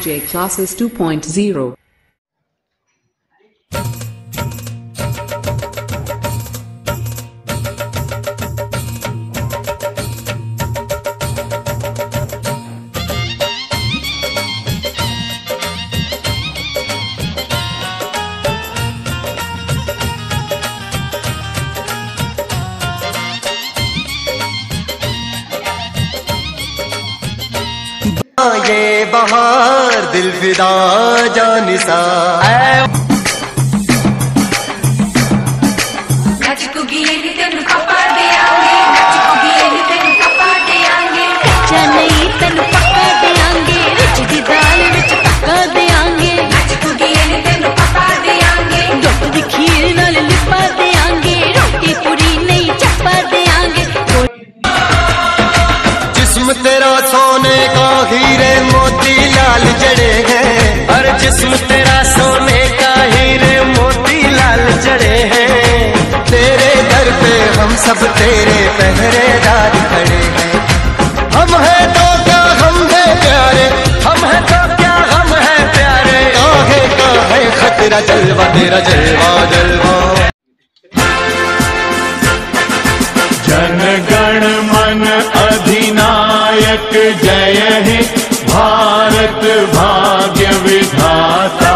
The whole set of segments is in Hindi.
DJ Classes 2.0. ये बहार दिल फिदा जानिसा जिस्म तेरा सोने का हीरे मोती लाल जड़े हैं, और जिस्म तेरा सोने का हीरे मोती लाल जड़े हैं। तेरे दर पे हम सब तेरे पहरेदार खड़े हैं। हम हैं तो क्या हम हैं प्यारे, हम हैं तो क्या हम हैं प्यारे। काहे खतरा जलवा तेरा जलवा जलवा। जन गण मन अधिनायक जय हे भारत भाग्य विधाता।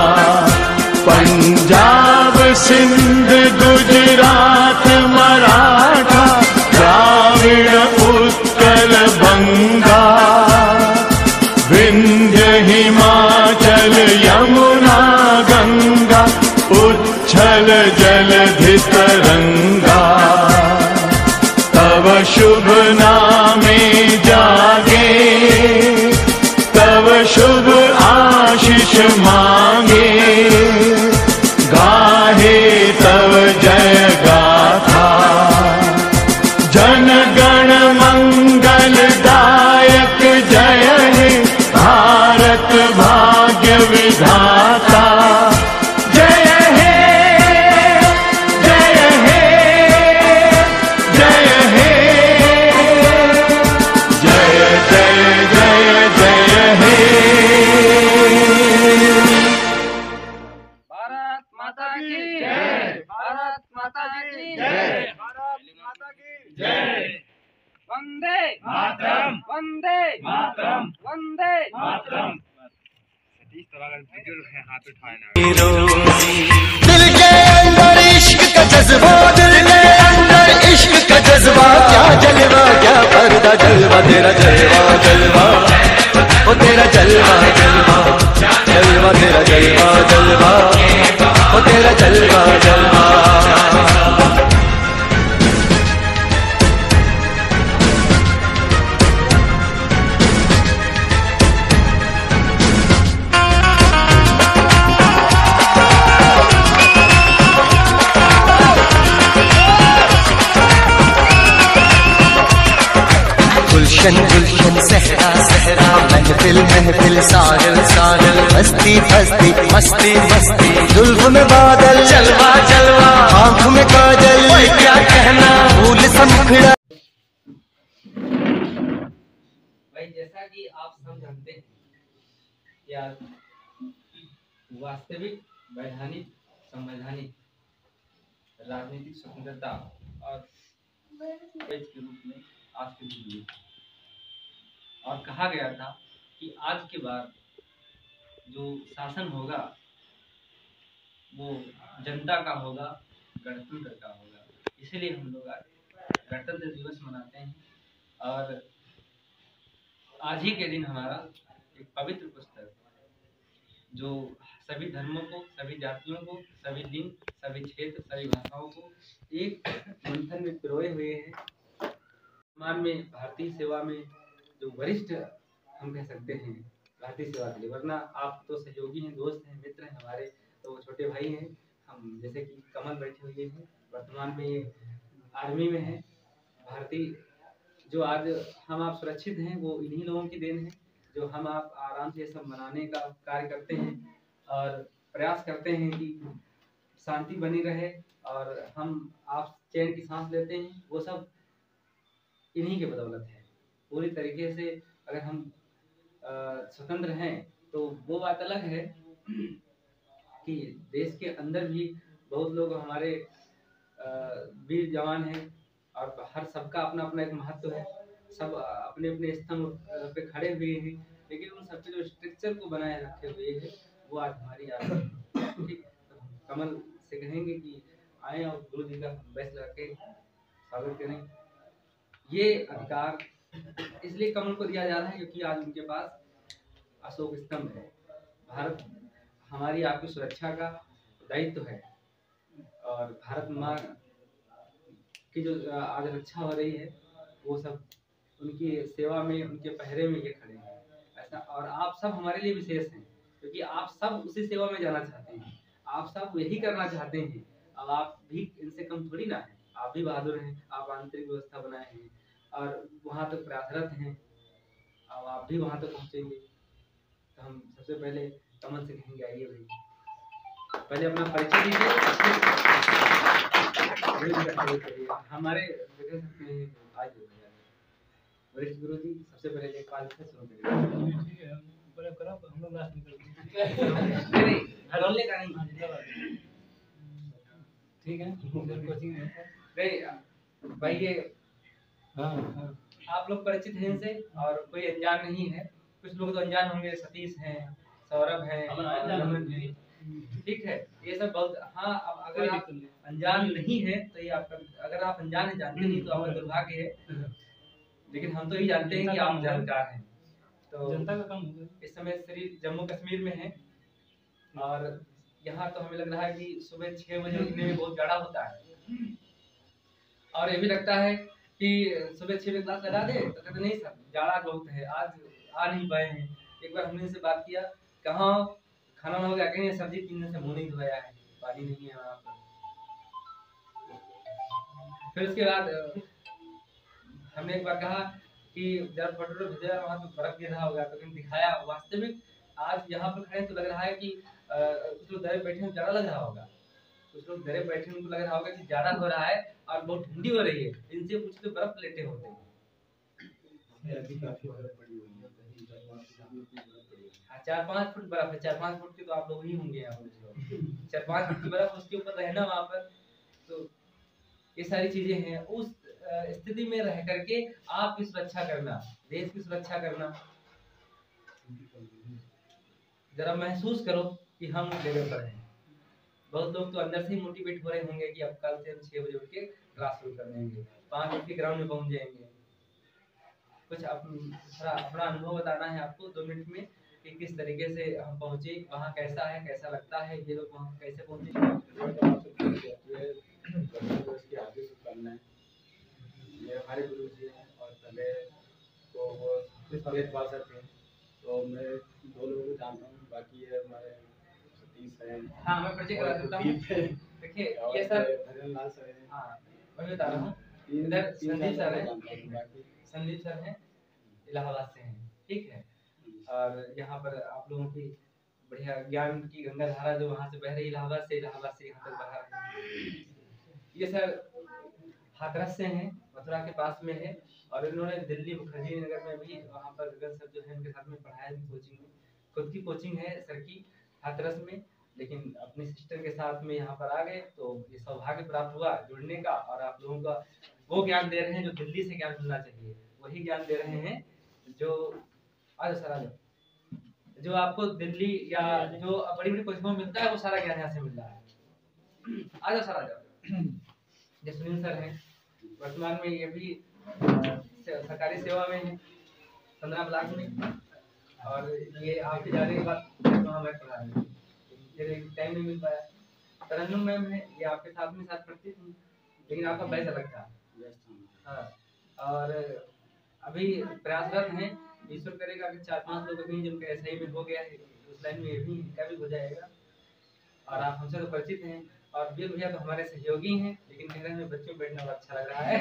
पंजाब सिंध गुजरात मराठा द्राविड़ उत्कल बंगा। विंध्य हिमाचल यमुना गंगा उच्छल जलधि तरंगा। तव शुभ नामे जागे, तव शुभ आशीष मांगे। गाहे तव जय गाथा, जन गण मंगल दायक जय हे भारत भाग्य विधाता। वंदे मातरम, वंदे मातरम, वंदे मातरम। दिल के अंदर इश्क का जज्बा, दिल के अंदर इश्क का जज्बा। क्या जलवा क्या पर्दा जलवा तेरा जलवा जलवा। ओ तेरा जलवा जलवा जलवा तेरा जलवा जलवा। ओ तेरा जलवा जलवा। गुलशन गुलशन सहरा सहरा, महफिल महफिल साहिल साहिल। हस्ती हस्ती मस्ती मस्ती, जुल्फ में बादल जलवा जलवा। आँख में काजल क्या कहना, फूल सा मुखड़ा। भाई जैसा कि आप सब जानते हैं, या वास्तविक वैधानिक संवैधानिक राजनीतिक स्वतंत्रता और देश के रूप में आज के युग, और कहा गया था कि आज के बाद जो शासन होगा वो जनता का होगा, गणतंत्र का होगा। इसीलिए हम लोग आज गणतंत्र दिवस मनाते हैं। और आज ही के दिन हमारा एक पवित्र पुस्तक जो सभी धर्मों को, सभी जातियों को, सभी लिंग, सभी क्षेत्र, सभी भाषाओं को एक मंथन में पिरोए हुए हैं। वर्तमान में भारतीय सेवा में जो वरिष्ठ हम कह सकते हैं भारतीय सेवा के लिए, वरना आप तो सहयोगी हैं, दोस्त हैं, मित्र हैं हमारे, तो छोटे भाई हैं हम। जैसे कि कमल बैठे हुए हैं, वर्तमान में ये आर्मी में है भारतीय। जो आज हम आप सुरक्षित हैं वो इन्हीं लोगों की देन है, जो हम आप आराम से सब मनाने का कार्य करते हैं और प्रयास करते हैं कि शांति बनी रहे और हम आप चैन की सांस लेते हैं। वो सब इन्हीं के बदौलत है। पूरी तरीके से अगर हम स्वतंत्र हैं तो तो वो बात अलग है कि देश के अंदर भी बहुत लोग हमारे वीर जवान हैं और हर सबका अपना अपना एक महत्व है। सब अपने अपने स्तंभ पे खड़े हुए हैं, लेकिन उन सबके जो स्ट्रक्चर को बनाए रखे हुए हैं वो आज हमारी आर्मी है। ठीक, तो हम कमल से कहेंगे कि आए और गुरु जी का बेस्ट लगा के स्वागत करें। ये अधिकार इसलिए कमल को दिया जा रहा है क्योंकि आज उनके पास अशोक स्तंभ है। भारत हमारी आपकी सुरक्षा का दायित्व है और भारत माँ की जो आज रक्षा हो रही है वो सब उनकी सेवा में, उनके पहरे में ये खड़े हैं ऐसा। और आप सब हमारे लिए विशेष हैं क्योंकि आप सब उसी सेवा में जाना चाहते हैं, आप सब यही करना चाहते हैं। अब आप भी इनसे कम थोड़ी ना है, आप भी बहादुर हैं, आप आंतरिक व्यवस्था बनाए हैं और वहाँ तक प्रयासरत हैं। अब आप भी वहाँ तक पहुँचेंगे तो हम सबसे पहले कमल से कहेंगे आइए भाई, पहले अपना परिचय दीजिए। हमारे आज वरिष्ठ गुरु जी सबसे पहले एक बात से शुरू करेंगे। ठीक है भाई, ये आप लोग परिचित हैं इनसे और कोई अनजान नहीं है। कुछ लोग तो अनजान होंगे, सतीश हैं, सौरभ हैं, रमन हैं, ठीक है, ये सब बहुत। हाँ, अब अगर आप अनजान नहीं है तो ये आपका, अगर आप अनजान है, जानते नहीं तो आपका दुर्भाग्य है, लेकिन हम तो ये जानते हैं कि आप जानकार हैं। तो जनता का काम होगा। इस समय श्री जम्मू कश्मीर में है और यहाँ तो हमें लग रहा है कि सुबह 6 बजे उठने में बहुत जाड़ा होता है और ये भी लगता है कि सुबह 6 बजे क्लास लगा दे तो कहते नहीं सर जाड़ा बहुत है, आज आ नहीं पाए हैं। एक बार हमने इनसे बात किया, कहाँ खाना हो गया, कहीं सब्जी 3 दिन से मुंह नहीं धोया है, पानी नहीं है वहाँ पर। फिर उसके बाद हमने एक बार कहा कि जब फोटो भेजा वहाँ तो बर्फ गिर रहा होगा, तो कहीं दिखाया, वास्तविक आज यहाँ पर खड़े तो लग रहा है कि कुछ लोग दरे बैठे जाड़ा लग रहा होगा, कुछ लोग दरे बैठे उनको लग रहा होगा कि जाड़ा हो रहा है और बहुत ठंडी हो रही है। इनसे पूछ तो बर्फ लेटे होते हैं। 4-5 फुट बर्फ है, 4-5 फुट के तो आप लोग ही होंगे यहाँ पर। 4-5 फुट की बर्फ, उसके ऊपर रहना वहाँ पर, तो ये सारी चीजें हैं। उस स्थिति में रह करके आपकी सुरक्षा करना, देश की सुरक्षा करना, जरा महसूस करो कि हम जगह पर हैं। बहुत लोग तो अंदर से ही मोटिवेट हो रहे होंगे कि अब कल से हम 6 बजे उठ के क्लास शुरू कर देंगे, 5 बजे ग्राउंड में पहुंच जाएंगे। कुछ अपना अनुभव बताना है आपको 2 मिनट में कि किस तरीके से हम पहुंचे वहाँ, कैसा है, कैसा लगता है, ये लोग वहाँ कैसे पहुंचे। ये हमारे गुरु जी हैं और पहले तो वो वेदपाल सर थे, तो मैं 2 लोगों को जानता हूँ, बाकी ये हमारे सतीश हैं। हाँ, मैं परिचय करा देता हूँ। देखिए ये सर धरमलाल सर हैं। हाँ, मैं बता रहा हूँ, इधर संदीप सर हैं, संदीप सर हैं, इलाहाबाद से हैं, ठीक है। और यहाँ पर आप लोगों की बढ़िया ज्ञान की गंगा धारा जो वहाँ से बह रही इलाहाबाद से यहाँ तक बहा रही है। ये सर हाथरस से हैं, मथुरा के पास में है, और इन्होंने दिल्ली मुखर्जी नगर में भी वहाँ पर गगन सर जो है उनके साथ में पढ़ाया है कोचिंग में। खुद की कोचिंग है सर की हाथरस में, लेकिन अपनी सिस्टर के साथ में यहाँ पर आ गए तो ये सौभाग्य प्राप्त हुआ जुड़ने का। और आप लोगों का वो ज्ञान दे रहे हैं जो दिल्ली से ज्ञान मिलना चाहिए, वही ज्ञान दे रहे हैं जो आज सर आ जाओ, जो आपको दिल्ली या जो बड़ी बड़ी कोचिंगों में मिलता है वो सारा ज्ञान यहाँ से मिल रहा है। आ जाओ सर, आ जाओ। जसमीन सर हैं, वर्तमान में ये भी सरकारी सेवा में है 15 ब्लॉक में, और ये आपके जाने के बाद वहाँ मैं पढ़ा रही हूँ, टाइम नहीं मिल पाया। तरन्नुम मैम है, ये आपके साथ में साथ पढ़ती थी, लेकिन आपका बैच अलग था। हाँ, और अभी प्रयासरत हैं, ईश्वर करेगा कि 4-5 लोग कहीं जिनका ऐसा ही में हो गया है उस लाइन में ये भी इनका भी हो जाएगा। और आप हमसे तो परिचित हैं, और वीर भैया तो हमारे सहयोगी हैं, लेकिन कह रहे हैं बच्चों में बैठना अच्छा लग रहा है।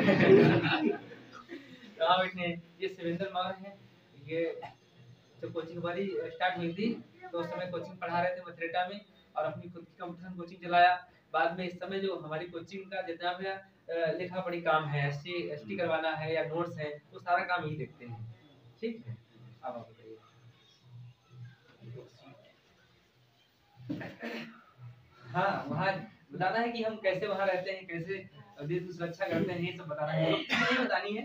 तो आप बैठने, ये शिवेंद्र मौर्य हैं, ये जब कोचिंग हमारी स्टार्ट हुई थी तो उस समय कोचिंग पढ़ा रहे थे मथुरेटा में, और अपनी खुद की कंपटीशन कोचिंग चलाया। बाद में इस समय जो हमारी कोचिंग का जितना भी लिखा पढ़ी काम है, एसटी करवाना है या नोट्स है, वो सारा काम यही देखते हैं, ठीक है। अब आप बताइए। हाँ, वहाँ बताना है कि हम कैसे वहाँ रहते हैं, कैसे देश की सुरक्षा करते हैं, ये सब बताना है। नहीं बतानी है,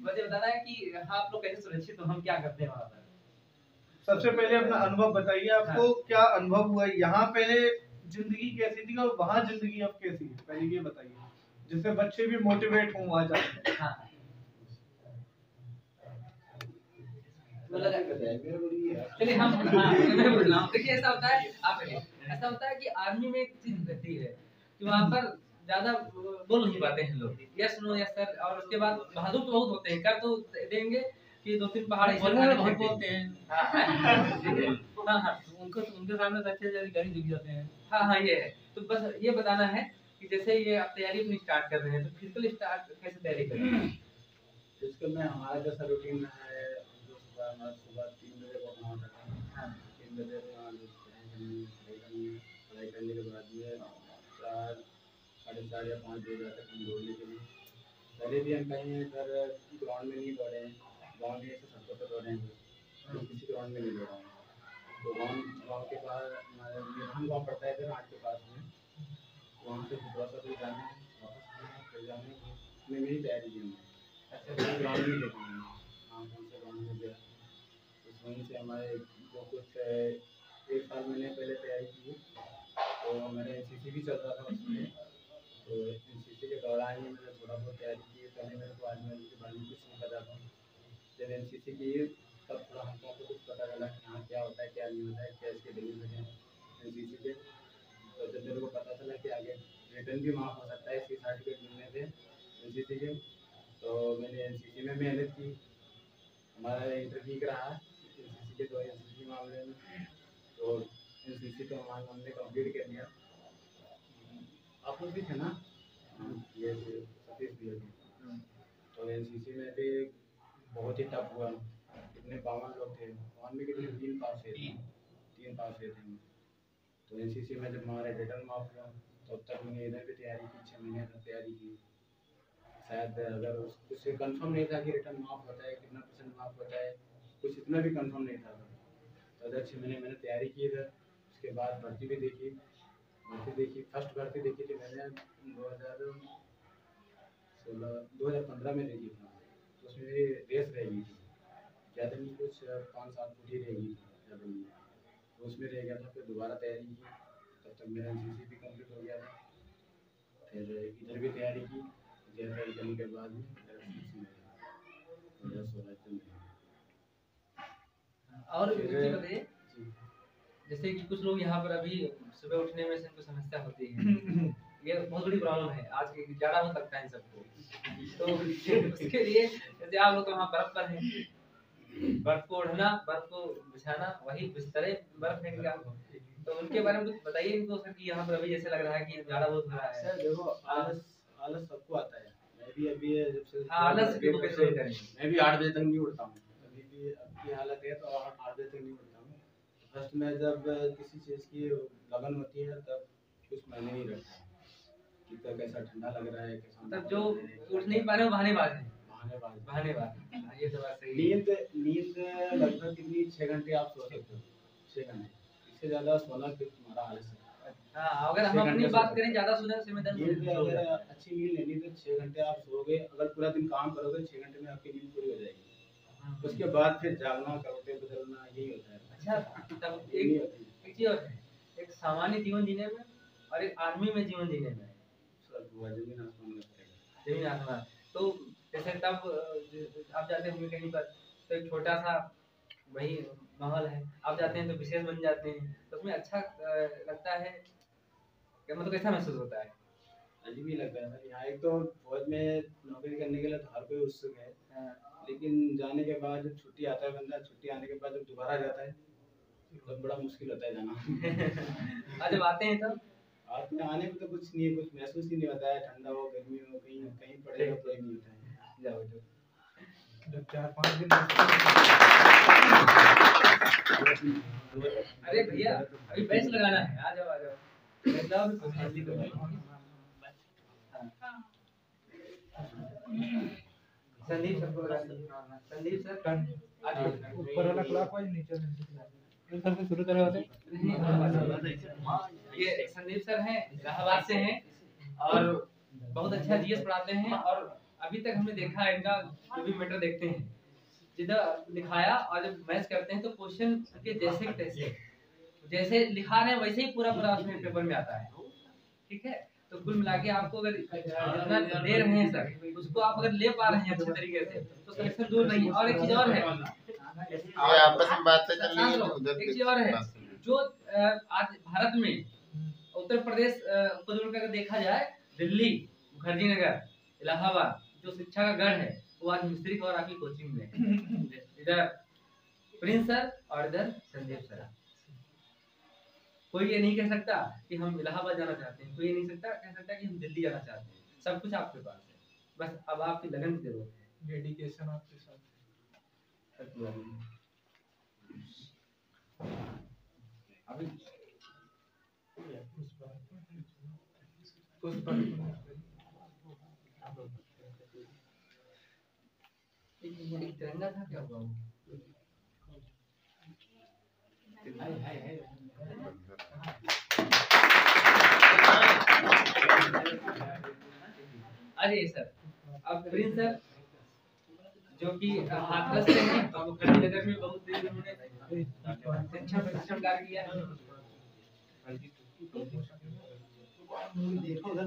बस ये बताना है कि हाँ आप लोग कैसे सुरक्षित हो, हम क्या करते हैं वहाँ पर। सबसे पहले अपना अनुभव बताइए, आपको क्या अनुभव हुआ यहाँ? पहले जिंदगी कैसी थी और वहाँ जिंदगी अब कैसी है, पहले ये बताइए, जिससे बच्चे भी मोटिवेट हों वहाँ जाकर। हाँ। चलिए हम मैं बोल रहा हूँ, देखिए ऐसा होता है, आप ऐसा होता है कि आर्मी में एक चीज रहती है कि वहाँ पर ज्यादा बोल नहीं पाते हैं लोग, यस नो यस सर, और उसके बाद बहादुर तो बहुत होते हैं, कर तो देंगे कि 2-3 पहाड़ ऐसे बहुत बोलते हैं। हाँ, उनके सामने अच्छे गाड़ी दिख जाते हैं। हाँ, ये है। तो बस ये बताना है कि जैसे ये आप तैयारी अपनी स्टार्ट कर रहे हैं, तो फिजिकल स्टार्ट कैसे तैयारी कर रहे हैं? फिजिकल में हमारा जैसा रूटीन है, सुबह 3 बजे को उठना होता है। 3 बजे पढ़ाई करने के बाद में 4, साढ़े 4 या 5 बजे जाते हैं दौड़ने के लिए। पहले भी हम कहीं इधर ग्राउंड में नहीं दौड़े हैं, गाँव में ऐसे सड़कों पर दौड़े हैं, तो किसी ग्राउंड में नहीं दौड़ा हूँ। तो गाँव के बाद हमारे हम गाँव पड़ता है इधर 8 के पास में, वहाँ से थोड़ा सा दूर जाना है, वापस आना है, फिर जाना है, उसमें मेरी तैयारी की हमने। अच्छा, ग्राउंड नहीं देखा मैंने, हाँ कौन से ग्राउंड में गया, उस वहीं से हमारे जो कुछ 1 साल मैंने पहले तैयारी की, तो मैंने NCC भी चल रहा था उसमें, तो NCC के दौरान ही मैंने थोड़ा बहुत तैयारी की। पहले मेरे को आर्मी के बारे में कुछ नहीं पता था, जब NCC की तब थोड़ा हमको कुछ पता चला कि हाँ क्या होता है क्या नहीं होता है, क्या इसके बेनिफिट हैं NCC के। तो जब मेरे को पता चला कि आगे रिटर्न भी माफ हो सकता है इसकी सर्टिफिकेट मिलने से NCC के, तो मैंने NCC में मेहनत की। हमारा इंटरव्यू रहा NCC के, तो NCC मामले में तो NCC तो हमने कंप्लीट कर लिया। आप लोग भी थे ना? ये सतीश भी है। तो NCC में भी बहुत ही टफ हुआ, कितने 52 लोग थे, 52 के लिए 3 पास हुए थे। तो NCC में जब हमारा रिटर्न माफ हुआ, तब तक मैंने इधर भी तैयारी की, 6 महीने तक तैयारी की। शायद अगर उससे कंफर्म नहीं था कि रिटर्न माफ होता है, कितना % माफ होता है, कुछ इतना भी कंफर्म नहीं था। तो इधर 6 महीने मैंने तैयारी की इधर। उसके बाद भर्ती भी देखी, फर्स्ट भर्ती देखी थी मैंने 2015 में देखी थी। तो उसमें रेस रहेगी थी, ज़्यादा नहीं, कुछ 5-7 फुट ही रहेगी, ज़्यादा नहीं। तो उसमें रह गया था, फिर दोबारा तैयारी की, तब तक मेरा NCC भी कंप्लीट हो गया था। फिर इधर भी तैयारी की, JFL करने के बाद में 2016 में। और बताइए, जैसे कि कुछ लोग यहाँ पर अभी सुबह उठने में से इनको समस्या होती है, ये बहुत बड़ी प्रॉब्लम है, आज के ज़्यादा हो सकता है इन सबको। तो उसके लिए जैसे आप लोग वहाँ बर्फ पर हैं, बर्फ को ओढ़ना, बर्फ को बिछाना, वही बिस्तरे बर्फ फेंकेगा, तो उनके बारे में कुछ बताइए इनको सर कि यहाँ पर अभी जैसे लग रहा है कि ज़्यादा बहुत हो रहा है। सर देखो, आलस सबको आता है, मैं भी अभी जब से आलस की वजह से मैं भी 8 बजे तक नहीं उठता हूँ, अभी भी अब की हालत है तो 8 बजे तक नहीं उठता हूँ। फर्स्ट में जब किसी चीज़ की लगन होती है तब कुछ मैंने नहीं रखता कि तो कैसा ठंडा लग रहा है, कैसा मतलब जो उठ नहीं पा रहे हो बहानेबाज हैं, ये तो बात सही है। नींद लगभग कितनी 6 घंटे आप सो सकते हो, 6 घंटे, इससे ज़्यादा सोना फिर तुम्हारा आलस है। हाँ, अगर हम अपनी बात करें ज़्यादा सोने से अगर अच्छी नींद लेनी तो 6 घंटे आप सोओगे, अगर पूरा दिन काम करोगे 6 घंटे में आपकी नींद पूरी हो जाएगी। उसके बाद फिर जागना, करवटें बदलना, यही होता है। अच्छा, तब एक चीज़ और है, एक सामान्य जीवन जीने में और एक आर्मी में जीवन जीने में जमीन आसमान में फर्क है। जमीन आसमान। तो जैसे तब आप जाते होंगे कहीं पर, तो एक छोटा सा वही माहौल है, आप जाते हैं तो विशेष बन जाते हैं, तो उसमें अच्छा लगता है क्या, मतलब कैसा महसूस होता है? अजीब ही लगता है सर। यहाँ एक तो फौज में नौकरी करने के लिए तो हर कोई उत्सुक है, लेकिन जाने के बाद जब छुट्टी आता है बंदा, छुट्टी आने के बाद जब दोबारा जाता है तो बड़ा मुश्किल होता है जाना। जब आते हैं तब आने में तो कुछ नहीं, कुछ महसूस ही नहीं होता है, ठंडा हो गर्मी हो, कहीं पड़ेगा कोई नहीं होता है। जाओ जब 4-5 दिन अरे भैया अभी बेंच लगाना है, आ जाओ जल्दी करो। संदीप सर को लगा, संदीप सर ऊपर वाला क्लॉकवाइज नीचे सर से शुरू करें होते ये संदीप सर हैं, इलाहाबाद से हैं और बहुत अच्छा जीएस पढ़ाते हैं। और अभी तक हमने देखा है इनका जो भी मैटर देखते हैं, जिधर दिखाया और जब मैच करते हैं तो क्वेश्चन के जैसे के तैसे जैसे लिखा रहे हैं वैसे ही पूरा पूरा उसमें पेपर में आता है। ठीक है, तो कुल मिला के आपको अगर जितना दे रहे हैं सर उसको आप अगर ले पा रहे हैं अच्छे तरीके से तो सिलेक्शन दूर नहीं है। और एक चीज और है, आपस में बातें चल रही है। एक चीज और है, जो आज भारत में उत्तर प्रदेश को जोड़कर देखा जाए, दिल्ली, मुखर्जी नगर, इलाहाबाद जो शिक्षा का गढ़ है वो आज मिस्त्री और आपकी कोचिंग में इधर प्रिंस सर और इधर संदीप सर। कोई ये नहीं कह सकता कि हम इलाहाबाद जाना चाहते हैं, कोई ये नहीं कह सकता कि हम दिल्ली जाना चाहते हैं। सब कुछ आपके पास है, बस अब आपकी लगन की जरूरत है, डेडिकेशन आपके साथ। अभी एक तिरंगा था, क्या हुआ? अरे सर, अब प्रिंस सर जो कि हाथरस से हैं और मुखर्जी नगर में बहुत देर उन्होंने शिक्षा प्रशिक्षण कार्य किया है। देखो उधर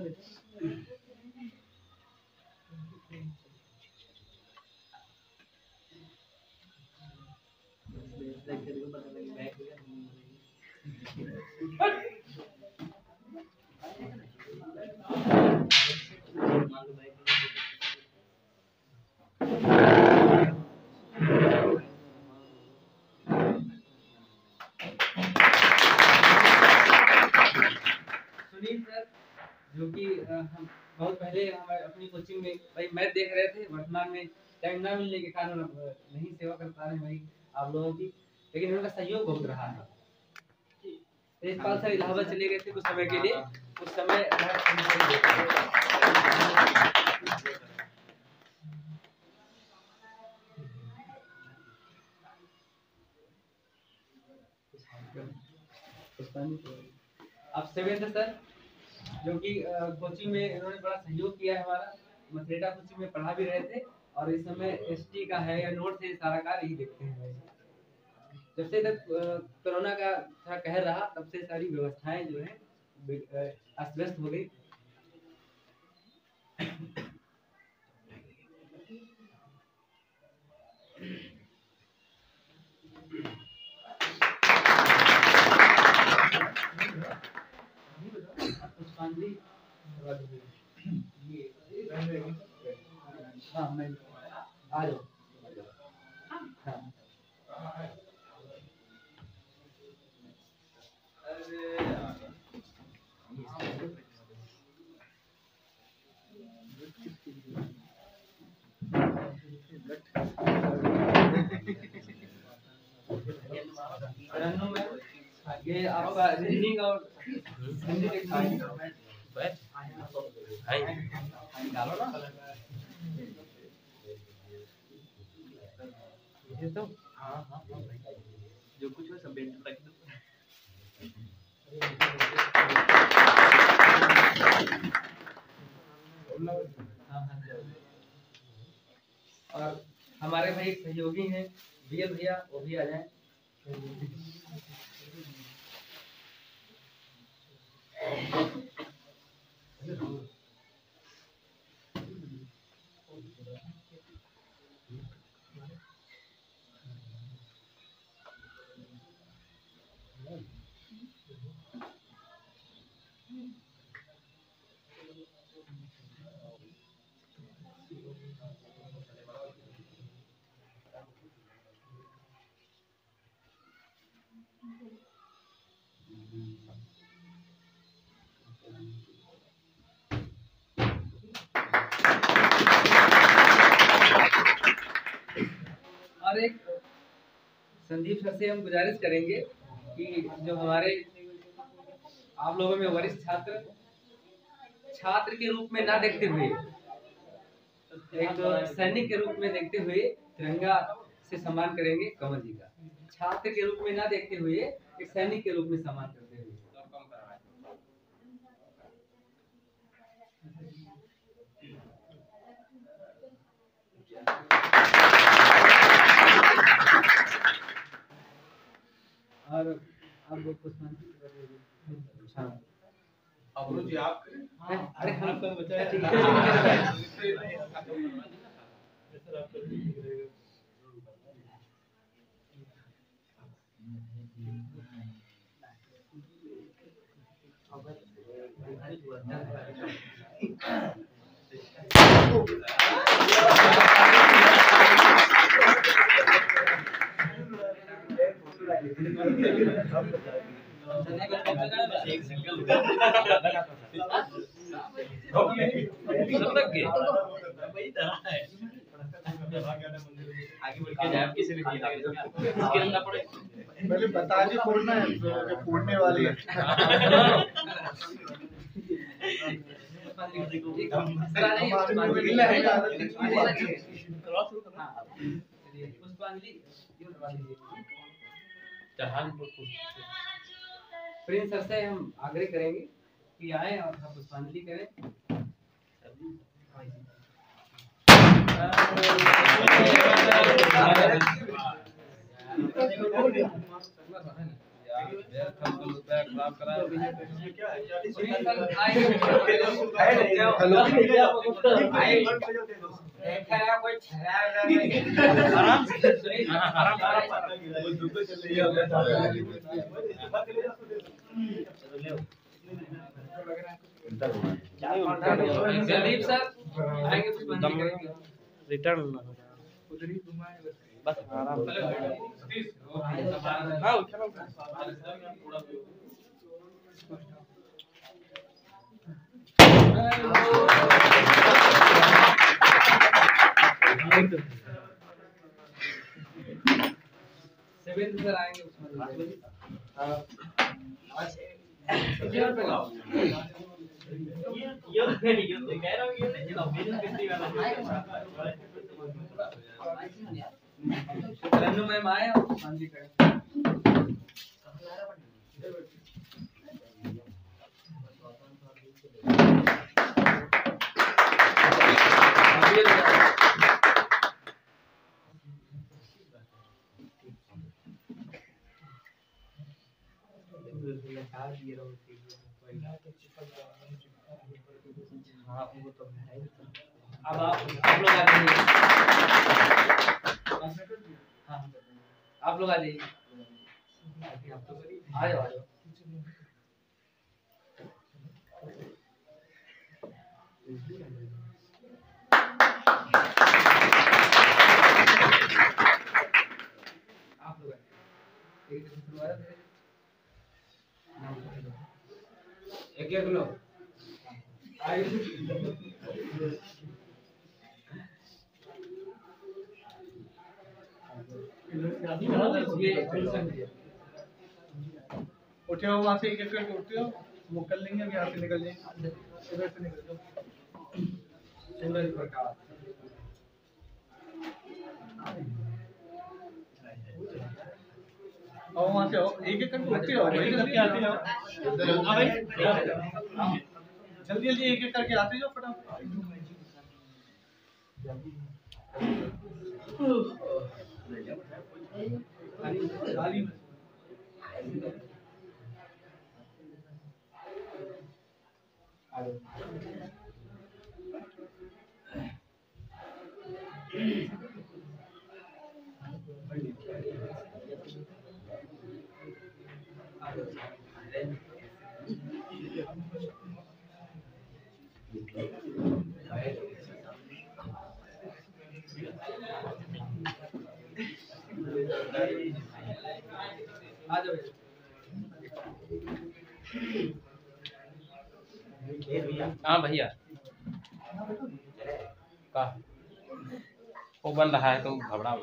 सुनील सर जो कि हम बहुत पहले हमारे अपनी कोचिंग में भाई मैच देख रहे थे, वर्तमान में टाइम ना मिलने के कारण नहीं सेवा कर पा रहे हैं भाई आप लोगों की, लेकिन उनका सहयोग बहुत रहा है। तेजपाल सर इलाहाबाद चले गए थे कुछ समय के लिए, उस समय अब सेवेंद्र सर जो कि कोचिंग में इन्होंने बड़ा सहयोग किया है हमारा, मथुरेटा कोचिंग में पढ़ा भी रहे थे और इस समय एसटी का है या नोट से सारा कार्य ही देखते हैं। जब से तक कोरोना का था कहर रहा तब से सारी व्यवस्थाएं जो है अस्त व्यस्त हो गई। हाँ मैं आ जाओ। हाँ ये आपका रीडिंग और हिंदी डालो ना ये तो। हाँ जो कुछ हो सब बेंच रख दो। और हमारे भाई एक सहयोगी हैं बीएल भैया, वो भी आ जाए। और एक संदीप सर से हम गुजारिश करेंगे कि जो हमारे आप लोगों में वरिष्ठ छात्र के रूप में ना देखते हुए एक सैनिक के रूप में देखते हुए तिरंगा से सम्मान करेंगे कमल जी का। छात्र के रूप में ना देखते हुए एक सैनिक के रूप में सम्मान करते हुए। और अब पुष्पांजलि अच्छा अब जी आप अरे हम तो बचा ठीक पहले बता दी फोड़ना है जो फोड़ने वाली है। प्रिंस सर से हम आग्रह करेंगे कि आए और हम पुष्पांजलि करें। जयदीप सर आएंगे पुष्पांजलि करेंगे। रिटर्न बस आराम सेवेंथ सर आएंगे पुष्पांजलि। रन्नू मैम आए और पुष्पांजलि करें। अब आप लोग आ जाइए। हाँ आप लोग आ जाइए। आ जाओ आ जाओ। आप लोग एक लोग उठे हो वहाँ से एक एक करके उठते हो, वो कर लेंगे अभी यहाँ से निकल जाएंगे, इधर से निकल जाओ। सूरज प्रकाश और वहाँ से एक एक करके उठते हो, जल्दी आते जाओ, जल्दी जल्दी एक एक करके आते जाओ फटाफट। हाँ भैया का वो बन रहा है तुम घबराओ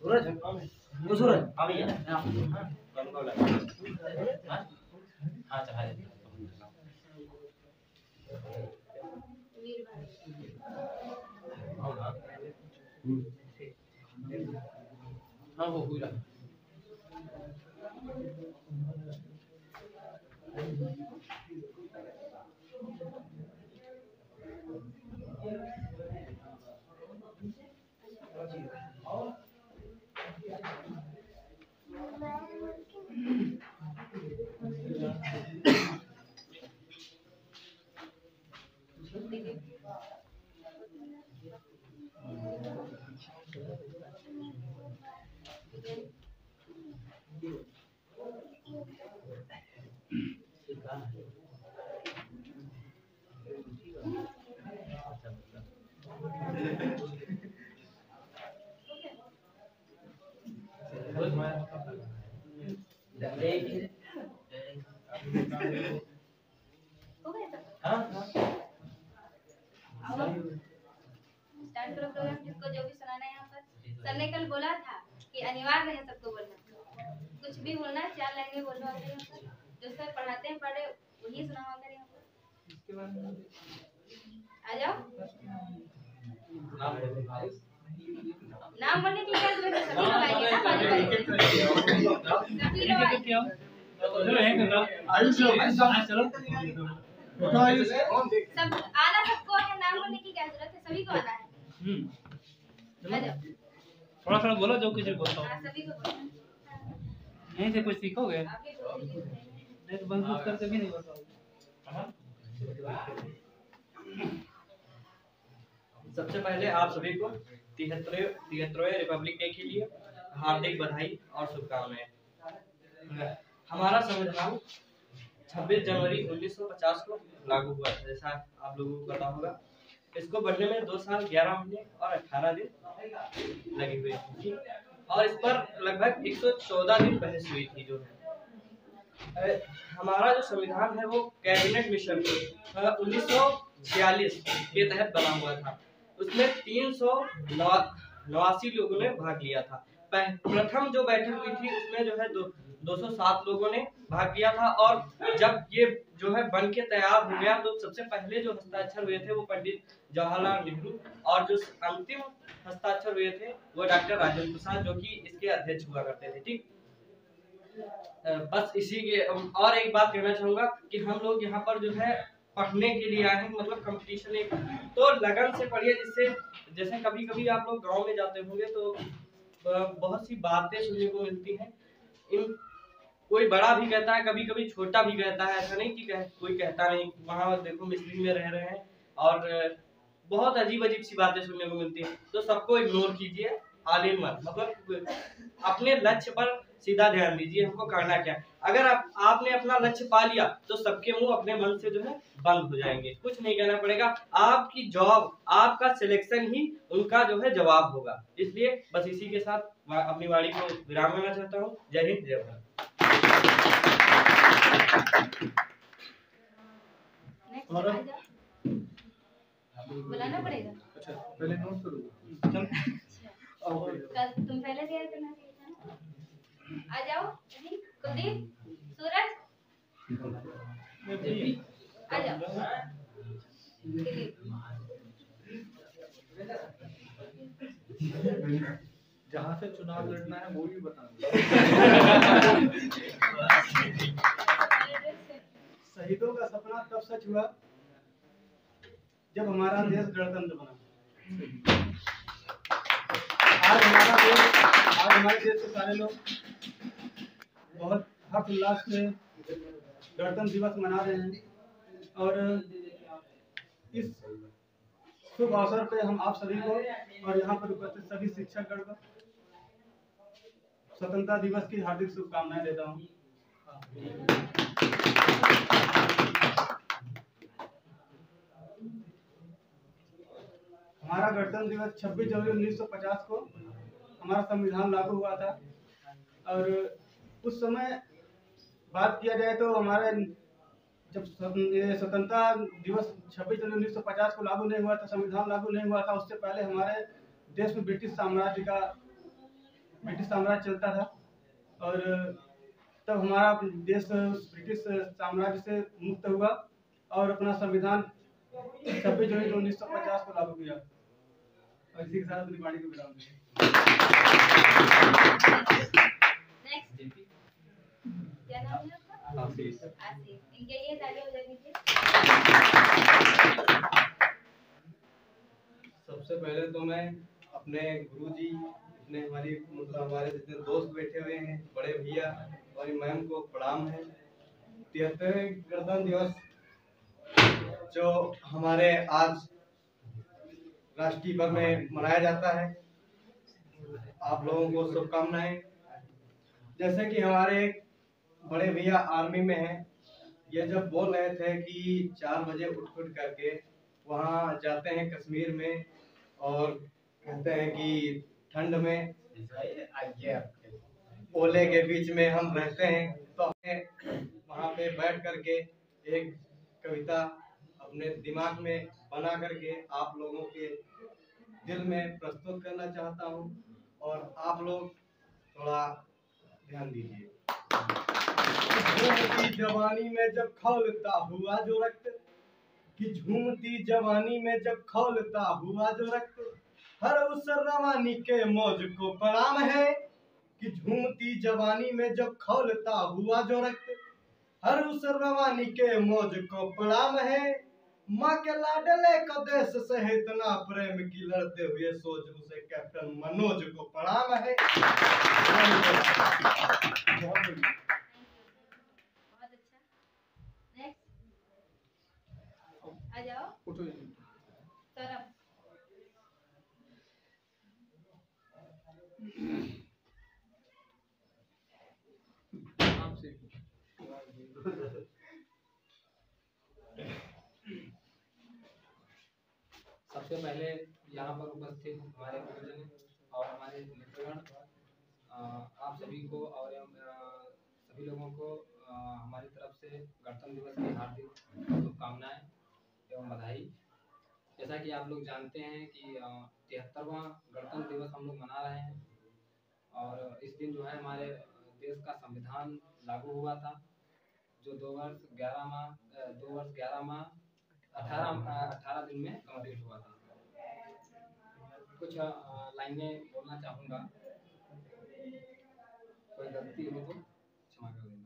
सूरज हाँ वो हुआ स्टार्ट करो प्रोग्राम। जिसको जो भी सुनाना है यहाँ पर। सर ने कल बोला था कि अनिवार्य है सबको बोलना, कुछ भी बोलना, 4 लाइनें बोलना होगा यहाँ पर। जो सर पढ़ाते हैं पढ़े वही सुनाओ अगर यहाँ पर। आ जाओ। नाम बोलने की क्या जरूरत है? सभी लोग आएंगे ना बारी बारी से। सभी लोग आएंगे। सब आना, सबको है। नाम बोलने की क्या जरूरत है? सभी को आना है। आ जाओ। थोड़ा थोड़ा बोलो जो कुछ बोलता हूँ। हाँ, सभी को बोलना है। यहीं से कुछ सीखोगे? आप भी बोल दीजिए। नहीं तो बंद करके भी नहीं बोल पाओगे। सबसे पहले आप सभी को 73वें रिपब्लिक डे के लिए हार्दिक बधाई और शुभकामनाएं। हमारा संविधान 26 जनवरी 1950 को लागू हुआ था, जैसा आप लोगों को पता होगा। इसको बनने में 2 साल 11 महीने और 18 दिन लगे हुए थे और इस पर लगभग 114 दिन बहस हुई थी। जो है हमारा जो संविधान है वो कैबिनेट मिशन 1946 के तहत बना हुआ था। उसमें 389 लोगों ने भाग लिया था। प्रथम जो बैठक हुई थी उसमें जो है 207 लोगों ने भाग लिया था और जब ये जो है बन के तैयार हो गया तो सबसे पहले जो हस्ताक्षर हुए थे वो पंडित जवाहरलाल नेहरू और जो अंतिम हस्ताक्षर हुए थे वो डॉक्टर राजेंद्र प्रसाद, जो कि इसके अध्यक्ष हुआ करते थे। ठीक, बस इसी के और एक बात कहना चाहूंगा कि हम लोग यहाँ पर जो है पढ़ने के लिए आए हैं, मतलब कंपटीशन एक तो लगन से पढ़िए, जिससे जैसे कभी कभी आप लोग गांव में जाते होंगे तो बहुत सी बातें सुनने को मिलती हैं। कोई बड़ा भी कहता है, कभी कभी छोटा भी कहता है, ऐसा नहीं कि कोई कहता नहीं। वहाँ देखो मिस्त्री में रह रहे हैं और बहुत अजीब अजीब सी बातें सुनने को मिलती है, तो सबको इग्नोर कीजिए। ऑल इन वन, मतलब अपने लक्ष्य पर सीधा ध्यान दीजिए, हमको करना क्या है। अगर आपने अपना लक्ष्य पा लिया तो सबके मुंह अपने मन से जो है बंद हो जाएंगे, कुछ नहीं कहना पड़ेगा। आपकी जॉब, आपका सिलेक्शन ही उनका जो है जवाब होगा। इसलिए बस इसी के साथ अपनी वाणी को विराम देना चाहता हूँ। जय हिंद, जय भारत। बुलाना पड़ेगा। अच्छा, पहले नोट करो। तुम पहले तैयार करना चाहिए था ना। आ जाओ कुलदीप, सूरज आ जाओ। जहाँ से चुनाव लड़ना है वो भी बता दो। शहीदों का सपना तब सच हुआ जब हमारा देश गणतंत्र बना। आज हमारे देश के सारे लोग बहुत हर्ष उल्लास से गणतंत्र दिवस मना रहे हैं और इस शुभ अवसर पे हम आप सभी को और यहाँ पर उपस्थित सभी शिक्षकगण को स्वतंत्रता दिवस की हार्दिक शुभकामनाएं देता हूँ। हमारा गणतंत्र दिवस 26 जनवरी 1950 को हमारा संविधान लागू हुआ था और उस समय बात किया जाए तो हमारे जब स्वतंत्रता दिवस 26 जनवरी 1950 को लागू नहीं हुआ था, संविधान लागू नहीं हुआ था, उससे पहले हमारे देश में ब्रिटिश साम्राज्य का ब्रिटिश साम्राज्य चलता था, और तब हमारा देश ब्रिटिश साम्राज्य से मुक्त हुआ और अपना संविधान 26 जनवरी 1950 को लागू किया। और इसी के साथ अपनी वाणी को विराम दें। क्या नाम है आपका? आशीष। इनके लिए ताली हो जानी चाहिए। सबसे पहले तो मैं अपने गुरुजी, अपने हमारे जितने दोस्त बैठे हुए हैं, बड़े भैया और मैम को प्रणाम है। 73वें गणतंत्र दिवस जो हमारे आज राष्ट्रीय पर्व में मनाया जाता है, आप लोगों को शुभकामनाएं। जैसे कि हमारे बड़े भैया आर्मी में हैं, ये जब बोल रहे थे कि 4 बजे उठ करके वहाँ जाते हैं कश्मीर में और कहते हैं कि ठंड में ओले के बीच में हम रहते हैं, तो हमें वहाँ पे बैठ करके एक कविता अपने दिमाग में बना करके आप लोगों के दिल में प्रस्तुत करना चाहता हूँ, और आप लोग थोड़ा ध्यान दीजिए। झूमती जवानी में जब खौलता हुआ जो रक्त, कि झूमती जवानी में जब खौलता हुआ जो रक्त, हर उस रवानी के मौज को प्रणाम है। कि झूमती जवानी में जब खौलता हुआ जो रक्त, हर उस रवानी के मौज को प्रणाम है। माँ के लाडले को देश से है इतना प्रेम की लड़ते हुए सोच, उसे कैप्टन मनोज को प्रणाम है। बहुत अच्छा। नेक्स्ट आ जाओ। सरम। सबसे पहले यहाँ पर उपस्थित हमारे गुरुजन और हमारे मित्रगण, आप सभी को और सभी लोगों को हमारी तरफ से गणतंत्र दिवस की हार्दिक शुभकामनाएं एवं बधाई। जैसा कि आप लोग जानते हैं कि 73वां गणतंत्र दिवस हम लोग मना रहे हैं, और इस दिन जो है हमारे देश का संविधान लागू हुआ था, जो 2 वर्ष 11 माह 18 दिन में कंप्लीट हुआ था। कुछ लाइनें बोलना चाहूँगा, कोई गलती हो तो क्षमा कर देना।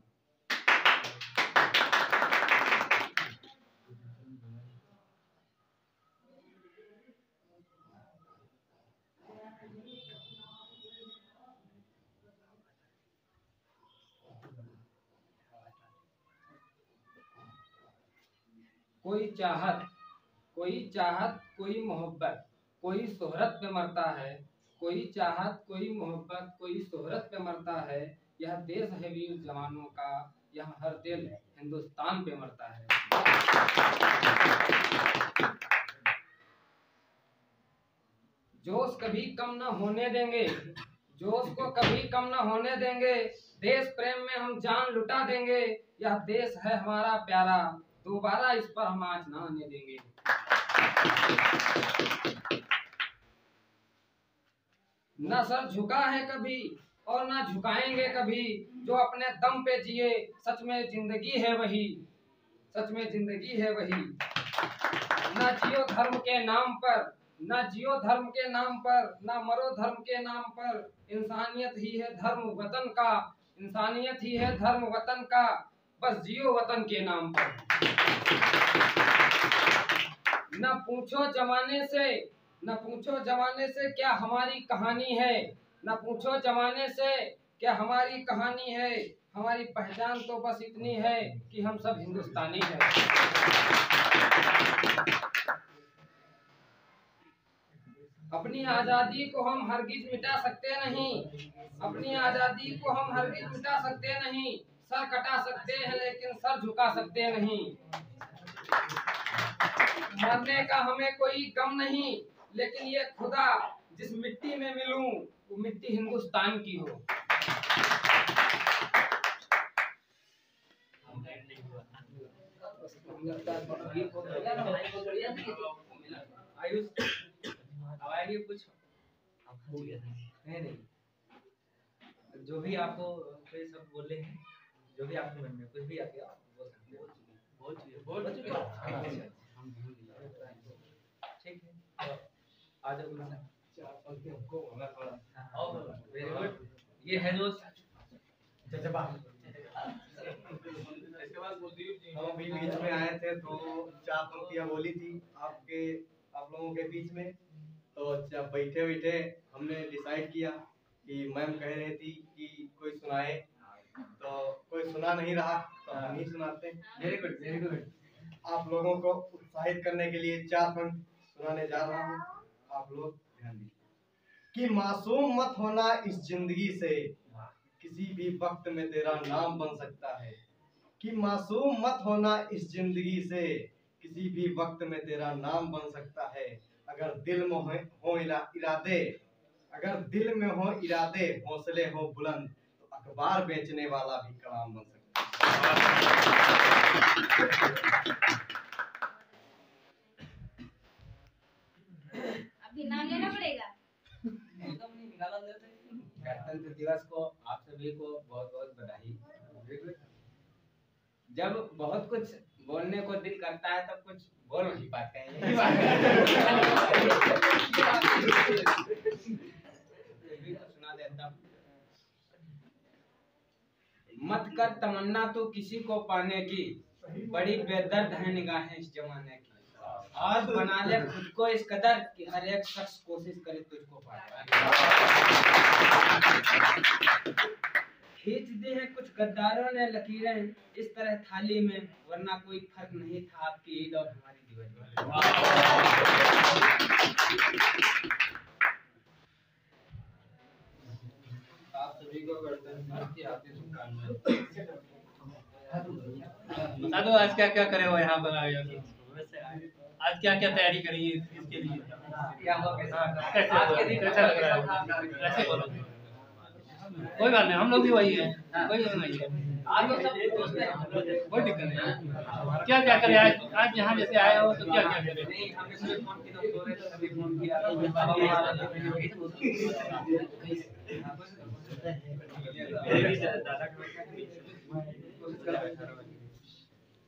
कोई चाहत कोई मोहब्बत कोई शोहरत पे मरता है, कोई चाहत कोई मोहब्बत कोई शोहरत पे मरता है, यह देश है वीर जवानों का, यह हर दिल हिंदुस्तान पे मरता है। जोश कभी कम न होने देंगे, जोश को कभी कम न होने देंगे, देश प्रेम में हम जान लुटा देंगे, यह देश है हमारा प्यारा, दोबारा इस पर हम आँच न आने देंगे। न सर झुका है कभी और न झुकाएंगे कभी, जो अपने दम पे जिए सच में जिंदगी है वही, सच में जिंदगी है वही। न जियो धर्म के नाम पर, न जियो धर्म के नाम पर, न मरो धर्म के नाम पर, इंसानियत ही है धर्म वतन का, इंसानियत ही है धर्म वतन का, बस जियो वतन के नाम पर। न पूछो जमाने से क्या हमारी कहानी है, न पूछो जमाने से क्या हमारी कहानी है, हमारी पहचान तो बस इतनी है कि हम सब हिंदुस्तानी हैं। अपनी आजादी को हम हरगिज मिटा सकते नहीं, अपनी आजादी को हम हरगिज मिटा सकते नहीं, सर कटा सकते हैं लेकिन सर झुका सकते नहीं। मरने का हमें कोई गम नहीं, लेकिन ये खुदा जिस मिट्टी में मिलूं वो मिट्टी हिंदुस्तान की हो। आयुष अब आएंगे कुछ नहीं। जो भी आपको कोई सब बोले हैं, जो भी आपके मन में कुछ भी आ गया बोल सकते हो। बोल चुके हो? ठीक है, तो आ जाओ गुलशन। Very good. ये है जो जजबा। इसके बाद हम अभी बीच में आए थे तो 4 पंक्तियां बोली थी आप लोगों के बीच में। तो अच्छा बैठे बैठे हमने डिसाइड किया कि मैम कह रही थी कि कोई सुनाए, तो कोई सुना नहीं रहा तो हम ही सुनाते हैं। Very good, very good. आप लोगों को उत्साहित करने के लिए 4 पंक्ति सुनाने जा रहा हूँ, आप लोग ध्यान दीजिए। कि मासूम मत होना इस जिंदगी से, किसी भी वक्त में तेरा नाम बन सकता है। कि मासूम मत होना इस जिंदगी से, किसी भी वक्त में तेरा नाम बन सकता है। अगर दिल में हो इरादे, अगर दिल में हो इरादे, हौसले हो बुलंद, तो अखबार बेचने वाला भी कलाम बन सकता है। अभी नाम लेना पड़ेगा। गणतंत्र दिवस को आप सभी को बहुत बहुत बधाई। जब बहुत कुछ बोलने को दिल करता है तब कुछ बोल नहीं पाते हैं। यही बात है। सुना देता हूँ। मत कर तमन्ना तो किसी को पाने की, बड़ी बेदर्द है निगाहें इस जमाने की। और बना ले खुद को इस कदर कि हर एक शख्स कोशिश करे तुझको पाने। खींच दी है कुछ गद्दारों ने लकीरें इस तरह थाली में, वरना कोई फर्क नहीं था आपकी ईद और हमारी दिवाली। आप सभी को गणतंत्र दिवस की हार्दिक शुभकामनाएं। बता दो आज क्या क्या करे हो यहाँ पर आए हो? आज क्या क्या तैयारी करी है इसके लिए? क्या हुआ? कैसा लग रहा है? कैसे बोलो? कोई बात नहीं, हम लोग भी वही है, कोई नहीं है, आप लोग सब दोस्त हैं, कोई दिक्कत नहीं। क्या क्या करे आज यहाँ जैसे आए हो तो क्या क्या करे? नहीं हमने सुबह फोन किया तो सो रहे थे, तभी फोन किया।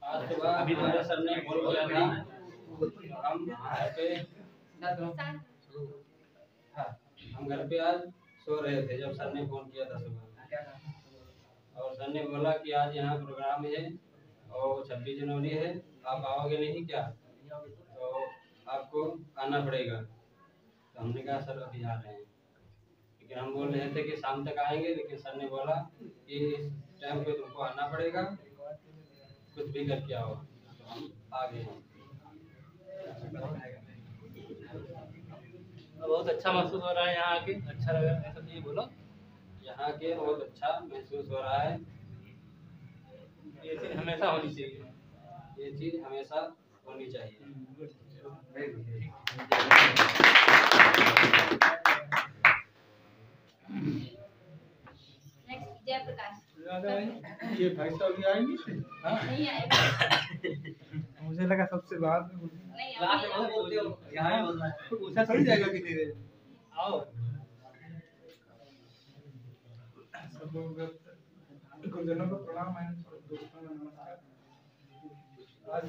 आज सुबह अभी मेरे सर ने बोल दिया था हम घर पे आज सो रहे थे जब सर ने फोन किया था सुबह, और सर ने बोला कि आज यहाँ प्रोग्राम है और 26 जनवरी है, आप आओगे नहीं क्या? तो आपको आना पड़ेगा। तो हमने कहा सर अभी आ रहे हैं, लेकिन हम बोल रहे थे कि शाम तक आएंगे, लेकिन सर ने बोला कि इस टाइम पे तुमको आना पड़ेगा, कुछ भी करके आओ। तो हम आ गए हैं। बहुत अच्छा महसूस हो रहा है यहाँ आके, अच्छा लगा, ऐसा नहीं बोलो। यहाँ के बहुत अच्छा महसूस हो रहा है। ये चीज हमेशा होनी चाहिए, ये चीज हमेशा होनी चाहिए। नेक्स्ट जयप्रकाश। ये भाई साहब भी आएंगे? नहीं आएगा। मुझे लगा सबसे बाद में नहीं क्लास में बहुत बोलते हो, यहाँ ही बोलना है। पूछा थोड़ी जाएगा कितनी देर। आओ। सब लोग गुरुजनों को प्रणाम है, दोस्तों को नमस्कार। आज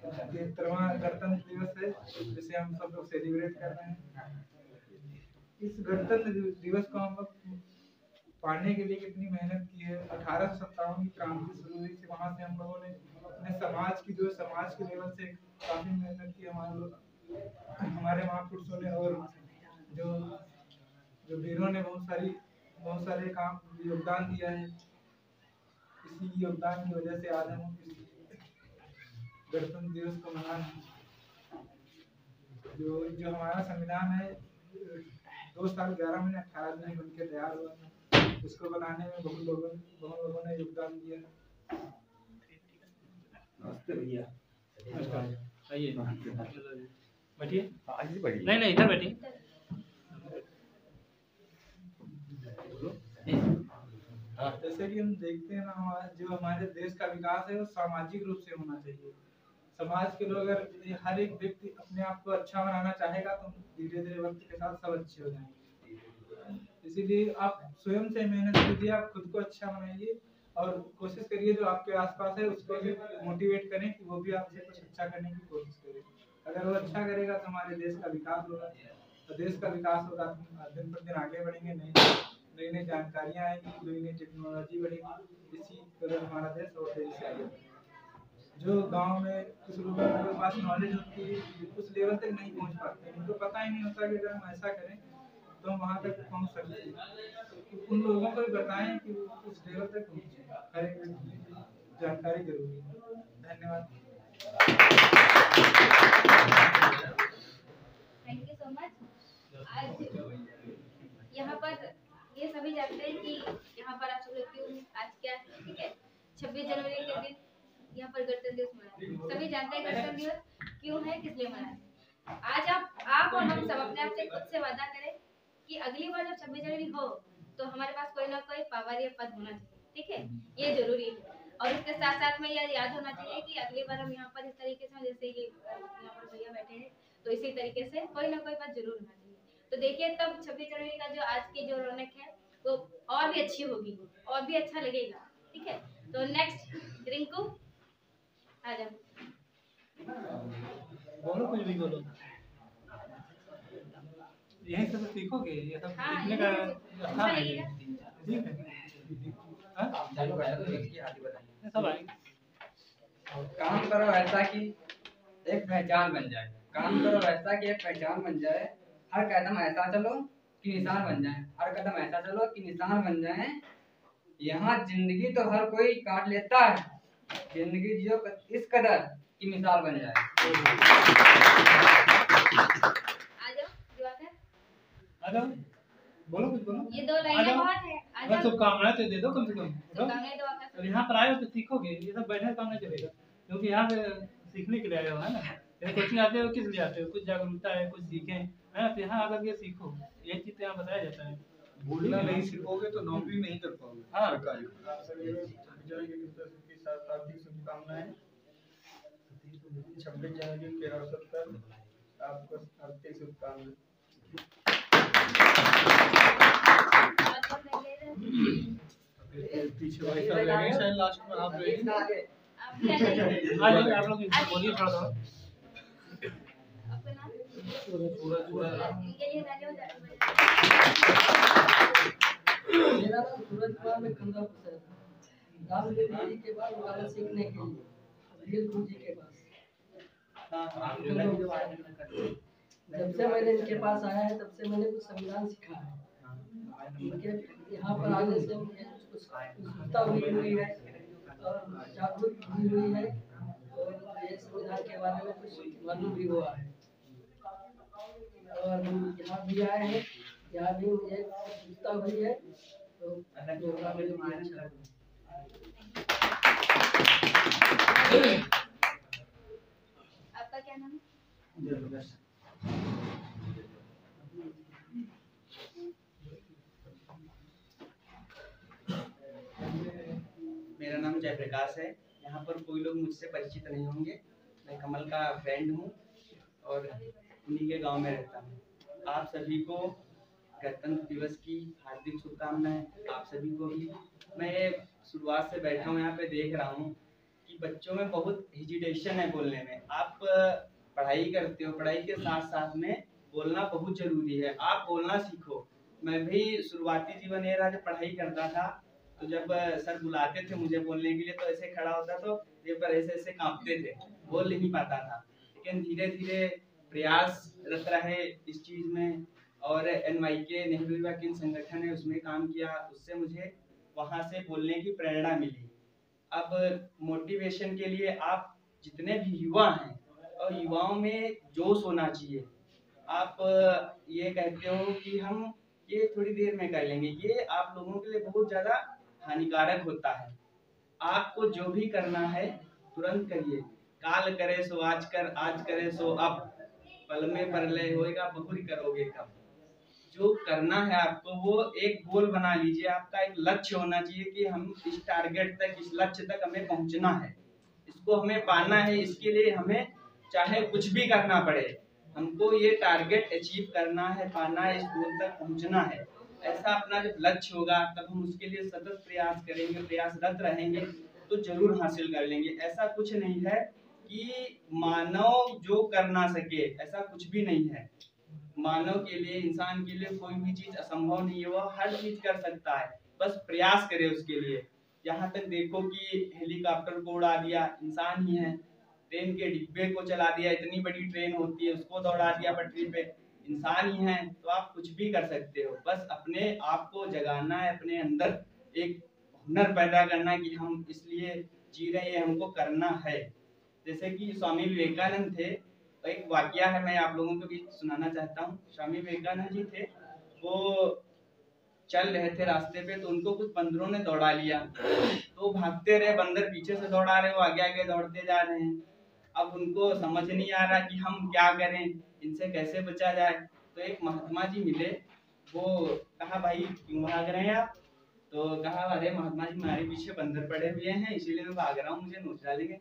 73वां गणतंत्र दिवस है जिसे हम सब लोग सेलिब्रेट कर रहे हैं। इस गणतंत्र दिवस को हम लोग पाने के लिए कितनी मेहनत की है। 1857 की क्रांति शुरू हुई थी, वहाँ से हम लोगों ने अपने समाज की समाज के लेवल से काफी मेहनत की। हमारे महापुरुषों ने और जो वीरों ने बहुत सारे काम योगदान दिया है। इसी योगदान की वजह से आज हम गणतंत्र दिवस को मना रहे हैं। जो हमारा संविधान है 2 साल 11 महीने 18 दिन बनके तैयार हुआ था। इसको बनाने में बहुत लोगों ने योगदान दिया। नमस्ते भैया। आइए बैठिए। नहीं नहीं इधर बैठिए। जैसे कि हम देखते हैं ना, जो हमारे देश का विकास है वो सामाजिक रूप से होना चाहिए। समाज के लोग अगर हर एक व्यक्ति अपने आप को अच्छा बनाना चाहेगा तो धीरे धीरे वक्त के साथ सब अच्छे हो जाएंगे। इसीलिए आप स्वयं से मेहनत कीजिए, आप खुद को अच्छा बनाइए और कोशिश करिए जो आपके आसपास है उसको भी मोटिवेट करें कि वो भी आपसे कुछ अच्छा करने की कोशिश करे। अगर वो अच्छा करेगा तो हमारे देश का विकास होगा, तो देश का विकास होगा तो दिन पर दिन आगे बढ़ेंगे, नई नई जानकारियाँ आएंगी, नई नई टेक्नोलॉजी बढ़ेगी, इसी तरह हमारा देश और तेजी से आगे बढ़ेगा। जो गांव में कुछ लोगों के पास नॉलेज होती है उस लेवल तक नहीं पहुंच पाते, उनको पता ही नहीं होता कि अगर हम ऐसा करें तो हम वहाँ तक पहुंच सकते हैं। तो उन लोगों को भी बताएं कि वो उस लेवल तक पहुंचे, हर एक व्यक्ति की जानकारी जरूरी है। धन्यवाद। Thank you so much. आज यहाँ पर ये सभी जानते हैं कि यहाँ पर आप सब लोग क्यों आज क्या है, ठीक है। 26 जनवरी के दिन यहाँ पर गणतंत्र दिवस मनाते हैं, सभी जानते हैं गणतंत्र दिवस क्यों है, किस लिए मनाते हैं। आज आप और हम सब अपने आप से खुद से वादा करें कि अगली बार जब 26 जनवरी हो तो हमारे पास कोई ना कोई पावर या पद होना चाहिए, ठीक है, ये जरूरी है। और उसके साथ साथ में यह याद होना चाहिए कि अगली बार हम यहाँ पर इस तरीके से, जैसे ये यहाँ पर भैया बैठे हैं, तो इसी तरीके से कोई ना कोई पद जरूर होना चाहिए। तो देखिए तब 26 जनवरी का जो आज की जो रौनक है वो और भी अच्छी होगी और भी अच्छा लगेगा, ठीक है। तो नेक्स्ट रिंकू आ जाओ, बोलो, कुछ भी बोलो, यही सब सीखोगे, ये सब हाँ, सीखने का अच्छा है, ठीक है। सब आएंगे। काम करो ऐसा कि एक पहचान बन जाए, काम करो ऐसा कि एक पहचान बन जाए, हर कदम ऐसा चलो कि निशान बन जाए, हर कदम ऐसा चलो कि निशान बन जाए। यहाँ जिंदगी तो हर कोई काट लेता है, जिंदगी जियो इस कदर की मिसाल बन जाए। आ जाओ, बोलो, कुछ बोलो। ये दो लाइनें बहुत है, आ जाओ। शुभकामनाएं तो दे दो कम से कम। शुभकामनाएं दो आपका। अब यहाँ पर आए हो तो सीखोगे, ये सब बैठने का काम नहीं चलेगा, क्योंकि यहाँ पे सीखने के लिए आए हो, है ना। ये कोचिंग आते हो किस लिए आते हो, कुछ जागरूकता है, कुछ सीखें, है ना। तो यहाँ आकर के सीखो, ये चीज़ यहाँ बताया जाता है। बोलना नहीं सीखोगे तो नौकरी नहीं कर पाओगे। हाँ, आप सभी की साथ हार्दिक शुभकामनाएं। 26 जनवरी के अवसर पर आपको हार्दिक शुभकामनाएं। पीछे भाई साहब लगे शायद लास्ट में आप रहेंगे। आप लोग बोलिए थोड़ा सा। आपका नाम? पूरा मेरा नाम सूरज कुमार, मैं खंडवा से रामदेव जी के बाद वकालत सीखने के लिए गुरु जी के पास। जब से मैंने इनके पास आया है तब से मैंने कुछ संविधान सीखा है। यहाँ पर आने से मुझे कुछ उत्सुकता हुई है और जागरूक भी हुई है और ये संविधान के बारे में कुछ मालूम भी हुआ है। और हम यहाँ भी आए हैं, यहाँ भी मुझे उत्सुकता हुई है, तो मेरे लिए अच्छा है। आपका क्या नाम है? मेरा नाम जयप्रकाश है। यहाँ पर कोई लोग मुझसे परिचित नहीं होंगे। मैं कमल का फ्रेंड हूँ और उन्हीं के गांव में रहता हूँ। आप सभी को गणतंत्र दिवस की हार्दिक शुभकामनाएं। आप सभी को भी। मैं शुरुआत से बैठा हूँ यहाँ पे, देख रहा हूँ कि बच्चों में बहुत हेजिटेशन है बोलने में। आप पढ़ाई करते हो, पढ़ाई के साथ साथ में बोलना बहुत जरूरी है। आप बोलना सीखो। मैं भी शुरुआती जीवन ये रहा, जब पढ़ाई करता था तो जब सर बुलाते थे मुझे बोलने के लिए तो ऐसे खड़ा होता तो ये पर ऐसे ऐसे कांपते थे, बोल नहीं पाता था। लेकिन धीरे धीरे प्रयासरत रहे इस चीज में और NYK नेहरू युवा केंद्र संगठन है उसमें काम किया, उससे मुझे वहां से बोलने की प्रेरणा मिली। अब मोटिवेशन के लिए आप जितने भी युवा हैं और युवाओं में जोश होना चाहिए। आप ये कहते हो कि हम ये थोड़ी देर में कर लेंगे, ये आप लोगों के लिए बहुत ज्यादा हानिकारक होता है। आपको जो भी करना है तुरंत करिए। काल करे सो आज कर, आज करे सो अब, पल में परलय होएगा बहुरी करोगे कब। जो करना है आपको वो एक गोल बना लीजिए। आपका एक लक्ष्य होना चाहिए कि हम इस टारगेट तक, इस लक्ष्य तक हमें पहुंचना है, इसको हमें पाना है। इसके लिए हमें चाहे कुछ भी करना पड़े, हमको ये टारगेट अचीव करना है, पाना है, इस गोल तक पहुंचना है। ऐसा अपना जब लक्ष्य होगा तब हम उसके लिए सतत प्रयास करेंगे, प्रयासरत रहेंगे तो जरूर हासिल कर लेंगे। ऐसा कुछ नहीं है कि मानव जो कर ना सके, ऐसा कुछ भी नहीं है। मानव के लिए, इंसान के लिए कोई भी चीज असंभव नहीं है, वो हर चीज कर सकता है, बस प्रयास करे उसके लिए। यहाँ तक देखो कि हेलीकॉप्टर को उड़ा दिया इंसान ही है, ट्रेन के डिब्बे को चला दिया, इतनी बड़ी ट्रेन होती है उसको दौड़ा दिया पटरी पे, इंसान ही है। तो आप कुछ भी कर सकते हो, बस अपने आप को जगाना है, अपने अंदर एक हुनर पैदा करना कि हम इसलिए जी रहे हैं, हमको करना है। जैसे कि स्वामी विवेकानंद थे, एक वाकया है मैं आप लोगों को भी सुनाना चाहता हूँ। स्वामी विवेकानंद जी थे, वो चल रहे थे रास्ते पे, तो उनको कुछ बंदरों ने दौड़ा लिया, तो भागते रहे, बंदर पीछे से दौड़ा रहे, वो आगे आगे दौड़ते जा रहे हैं। अब उनको समझ नहीं आ रहा कि हम क्या करें, इनसे कैसे बचा जाए। तो एक महात्मा जी मिले, वो कहा भाई क्यों भाग रहे हैं आप? तो कहा अरे महात्मा जी हमारे पीछे बंदर पड़े हुए हैं इसीलिए मैं भाग रहा हूँ, मुझे नोच डालेंगे।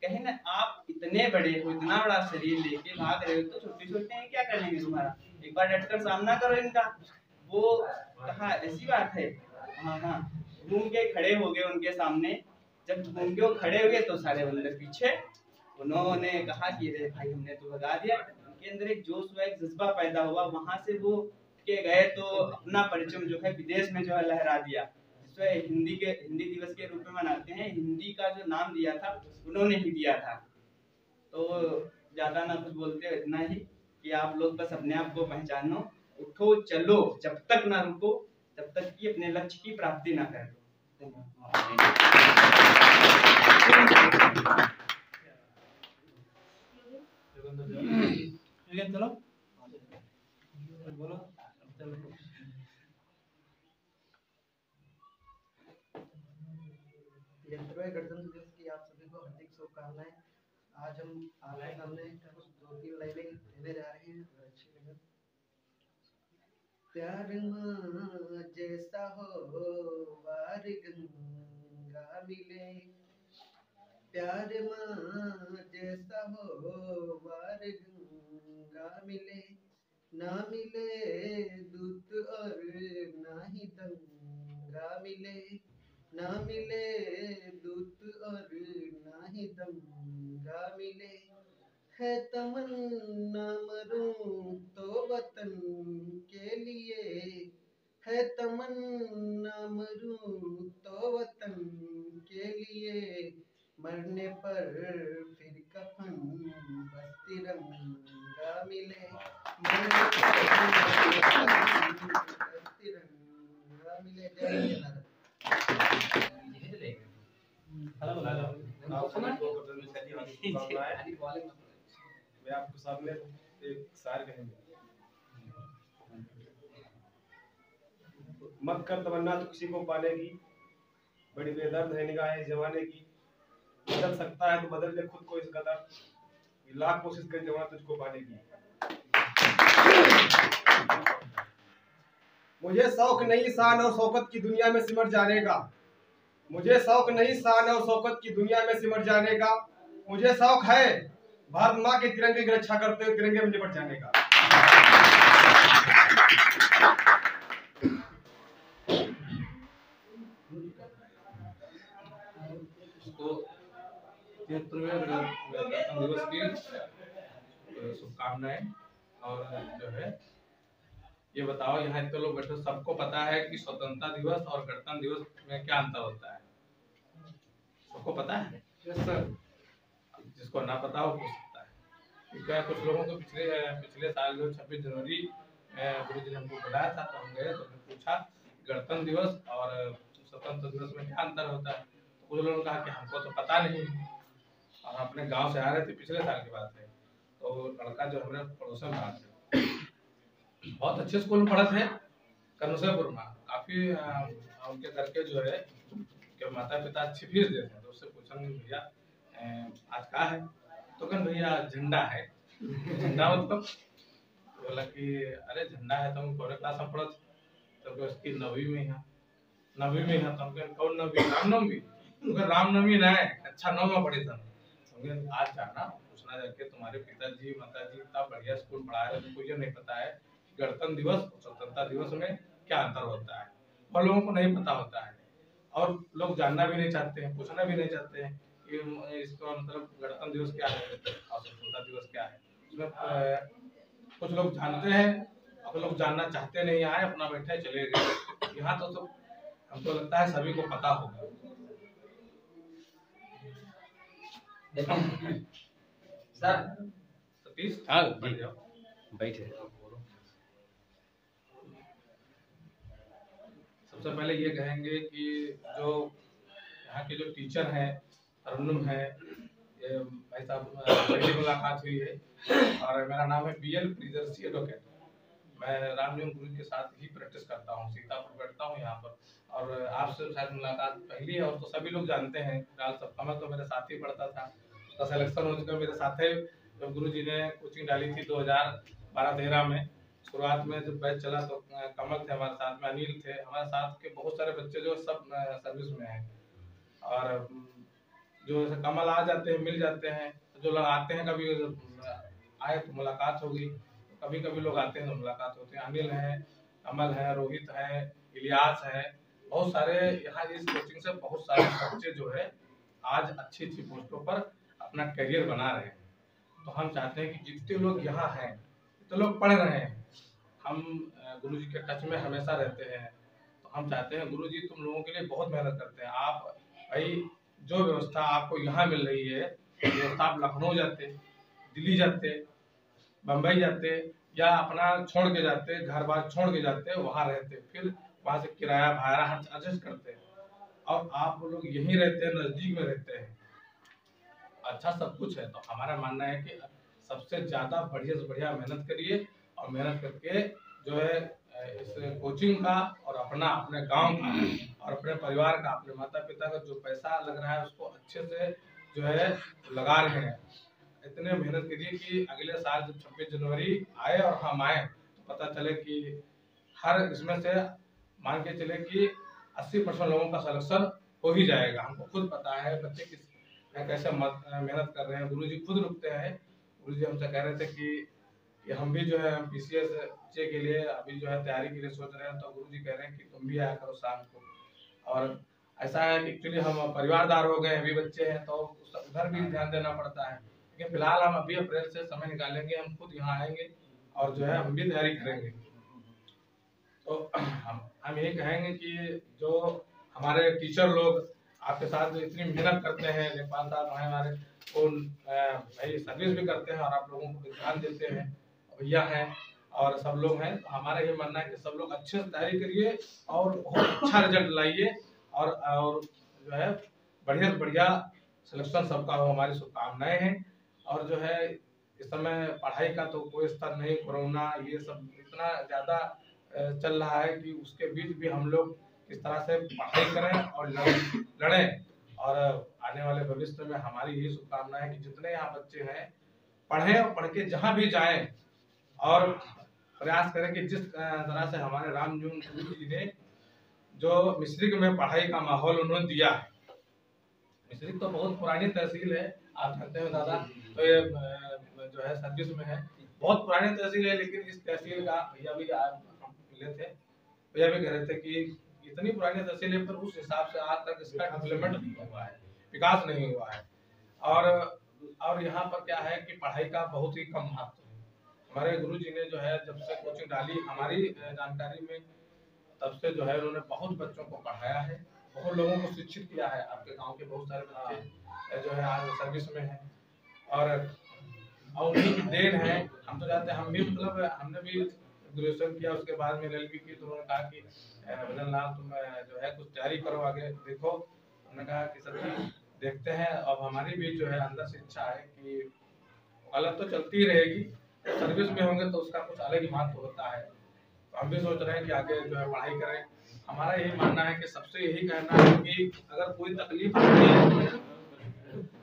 कहे ना आप इतने बड़े हो, इतना बड़ा शरीर लेके भाग रहे हो, तो छोटे छोटे हैं क्या कर लेंगे तुम्हारा, एक बार डटकर सामना करो इनका। वो कहा ऐसी बात है, हाँ हाँ। घूम के खड़े हो गए उनके सामने, जब घूम के वो खड़े हुए तो सारे बंदर पीछे। उन्होंने कहा कि अरे भाई हमने तो भगा दिया। उनके अंदर एक जोश हुआ, एक जज्बा पैदा हुआ, वहां से वो के गए तो अपना परचम जो है विदेश में जो है लहरा दिया, जिसको हिंदी दिवस के रूप में मनाते हैं। हिंदी का जो नाम दिया था उन्होंने ही दिया था। तो ज्यादा ना कुछ बोलते हो, इतना ही कि आप लोग बस अपने आप को पहचानो, उठो चलो, जब तक ना रुको, जब तक कि अपने लक्ष्य की प्राप्ति ना कर चलो बोलो। गणतंत्र दिवस की आप सभी को हार्दिक शुभकामनाएं। आज हम आपके सामने कुछ 2-3 लाइनें देने जा रहे हैं, अच्छी लगे। प्यार माँ जैसा हो वार गंगा मिले, प्यार माँ जैसा हो वार गंगा मिले, ना मिले दूत और ना ही दंगा मिले, ना मिले दूत और ना ही दंगा मिले। है तमन्ना मरूं तो वतन के लिए, है तमन्ना मरूं तो वतन के लिए, मरने पर फिर कफन बस तिरंगा मिले, मरने पर बस तिरंगा मिले। जय हिंद। मैं आपको सामने एक शायर कहेंगे। मत कर तमन्ना तो किसी को पाने की, बड़ी बेदर्द है निगाहें जमाने की, बदल सकता है तो बदल ले खुद को इस कदर, लाख कोशिश कर जवान तुझको पाने की। मुझे शौक नहीं शान और शौकत की दुनिया में सिमट जाने का, मुझे शौक नहीं शान और शौकत की दुनिया में सिमट जाने का, मुझे शौक है भारत माँ के तिरंगे की रक्षा करते हुए तिरंगे में निपट जाने का। इसको 73वें गणतंत्र दिवस की शुभकामनाएं। और जो है ये बताओ, यहाँ तो लोग बैठे, सबको पता है कि स्वतंत्रता दिवस और गणतंत्र दिवस में क्या अंतर होता है? सबको पता है? जिसको ना पता हो पूछ सकता है। क्या कुछ लोगों को पिछले साल जो 26 जनवरी गुरु जी ने हमको बुलाया था, तो हम गए तो हमने पूछा गणतंत्र दिवस और स्वतंत्र दिवस में क्या अंतर होता है। तो कुछ लोगों ने कहा कि हमको तो पता नहीं, और अपने गांव से आ रहे थे, पिछले साल की बात है। तो लड़का जो हमारे पड़ोस में बात है, बहुत अच्छे स्कूल में पढ़ा थे कनुसेपुर में, काफी उनके घर के जो है कि माता पिता अच्छी फीस देते हैं। तो उससे पूछेंगे भैया आज क्या है, तो कहन भैया झंडा है। झंडा मतलब? तो बोला कि अरे झंडा है, तो हम कौन क्लास में पढ़त, तो उसकी 9वीं में है। 9वीं में है तो हम कहन कौन 9वीं? रामनवमी। तो रामनवमी ना है, अच्छा 9 में पढ़े थे। आज जाना पूछना जाके तुम्हारे पिताजी माताजी इतना बढ़िया स्कूल पढ़ा रहे, तुमको ये नहीं पता है गणतंत्र दिवस स्वतंत्रता दिवस में क्या अंतर होता है, और लोगों को नहीं पता होता है और लोग जानना भी नहीं चाहते हैं, पूछना भी नहीं चाहते हैं कि इसका मतलब गणतंत्र दिवस क्या है और स्वतंत्रता दिवस क्या है। इसमें कुछ लोग जानते हैं और लोग जानना चाहते नहीं, आए अपना बैठे चले गए। यहाँ तो हमको लगता है सभी को पता होगा। सर सतीश बैठे। सबसे पहले ये कहेंगे कि जो यहाँ के जो टीचर हैं, तरन्नुम है, ये भाई साहब पहली मुलाकात हुई है और मेरा नाम है BL प्रियदर्शी एडवोकेट। मैं रामजन्म गुरु के साथ ही प्रैक्टिस करता हूँ, सीतापुर बैठता हूँ यहाँ पर, और आपसे शायद मुलाकात पहली है और तो सभी लोग जानते हैं। फिलहाल सब कमल तो मेरे साथ ही पढ़ता था, उसका सिलेक्शन हो चुका मेरे साथ है। जब गुरु जी ने कोचिंग डाली थी 2012-13 में, शुरुआत में जब बैच चला तो कमल थे हमारे साथ में, अनिल थे हमारे साथ के, बहुत सारे बच्चे जो सब सर्विस में हैं। और जो कमल आ जाते हैं, मिल जाते हैं, जो लोग आते हैं कभी आए तो मुलाकात होगी, कभी कभी लोग आते हैं तो मुलाकात होती है। अनिल है, कमल है, रोहित है, इलियास है, बहुत सारे यहाँ इस कोचिंग से बहुत सारे बच्चे जो है आज अच्छी अच्छी पोस्टों पर अपना करियर बना रहे हैं। तो हम चाहते हैं कि जितने लोग यहाँ हैं, जितने लोग पढ़ रहे हैं, हम गुरु जी के टच में हमेशा रहते हैं। तो हम चाहते हैं गुरु जी तुम लोगों के लिए बहुत मेहनत करते हैं। आप भाई जो व्यवस्था आपको यहाँ मिल रही है, व्यवस्था आप लखनऊ जाते, दिल्ली जाते, बम्बई जाते या अपना छोड़ के जाते, घर बार छोड़ के जाते, वहाँ रहते, फिर वहाँ से किराया भाड़ा एडजस्ट करते, और आप लोग यहीं रहते हैं, नजदीक में रहते हैं, अच्छा सब कुछ है। तो हमारा मानना है कि सबसे ज्यादा बढ़िया से बढ़िया मेहनत करिए और मेहनत करके जो है इस कोचिंग का और अपने गांव का और अपने परिवार का, अपने माता पिता का जो पैसा लग रहा है उसको अच्छे से जो है लगा रहे हैं। इतने मेहनत करिए कि अगले साल जब 26 जनवरी आए और हम आए तो पता चले कि हर इसमें से मान के चले कि 80% लोगों का सिलेक्शन हो ही जाएगा। हमको खुद पता है बच्चे किस कैसे मेहनत कर रहे हैं। गुरुजी खुद रुकते हैं। गुरुजी हमसे कह रहे थे कि हम भी जो है PCS के लिए अभी जो है तैयारी के लिए सोच रहे हैं, तो गुरुजी कह रहे हैं कि तुम भी आया करो शाम को। और ऐसा है कि एक्चुअली हम परिवारदार हो गए, अभी बच्चे हैं तो उधर भी ध्यान देना पड़ता है, लेकिन फिलहाल हम अभी अप्रैल से समय निकालेंगे, हम खुद यहाँ आएंगे और जो है हम भी तैयारी करेंगे। तो हम यही कहेंगे कि जो हमारे टीचर लोग आपके साथ इतनी मेहनत करते हैं, लेखपाल साहब हैं हमारे, वो भाई सर्विस भी करते हैं और आप लोगों को ध्यान देते हैं, भैया हैं और सब लोग हैं। तो हमारा ये मानना है कि सब लोग अच्छे से तैयारी करिए और बहुत अच्छा रिजल्ट लाइए और जो है बढ़िया से बढ़िया सिलेक्शन सबका हो, हमारी शुभकामनाएं हैं। और जो है इस समय पढ़ाई का तो कोई स्तर नहीं, कोरोना ये सब इतना ज़्यादा चल रहा है कि उसके बीच भी हम लोग किस तरह से पढ़ाई करें और लड़ें। और आने वाले भविष्य में हमारी यही शुभकामना है कि जितने यहाँ बच्चे हैं पढ़ें और पढ़ के जहाँ भी जाएं और प्रयास करें कि जिस तरह से हमारे रामजन्म गुरु जी ने जो मिस्रिक में पढ़ाई का माहौल उन्होंने दिया है। मिस्रिक तो बहुत पुरानी तहसील है, आप जानते हैं दादा, तो ये जो है सर्विस में है, बहुत पुरानी तहसील है, लेकिन इस तहसील का भैया भी मिले थे, भैया भी कह रहे थे कि इतनी पुरानी तहसील है पर उस हिसाब से आज तक इसका डेवलपमेंट नहीं हुआ है, विकास नहीं हुआ है। और यहाँ पर क्या है कि पढ़ाई का बहुत ही कम महत्व है। हमारे गुरु जी ने जो है जब से कोचिंग डाली हमारी जानकारी में, तब से जो है उन्होंने बहुत बच्चों को पढ़ाया है, बहुत लोगों को शिक्षित किया है। आपके गांव के बहुत सारे बच्चे जो है आज सर्विस में हैं और उन्हीं की देन है। हम तो चाहते हैं, हम भी मतलब हमने भी ग्रेजुएशन किया, उसके बाद में LLB की, तो उन्होंने कहा कि भजन लाल तुम जो है कुछ तैयारी करो, आगे देखो। उन्होंने कहा कि सर जी देखते हैं। अब हमारी भी जो है अंदर से इच्छा है कि हालत तो चलती ही रहेगी, सर्विस में होंगे तो उसका कुछ अलग ही महत्व होता है। तो हम भी सोच रहे हैं कि आगे जो है पढ़ाई करें। हमारा यही मानना है कि सबसे यही कहना है कि अगर कोई तकलीफ होती है,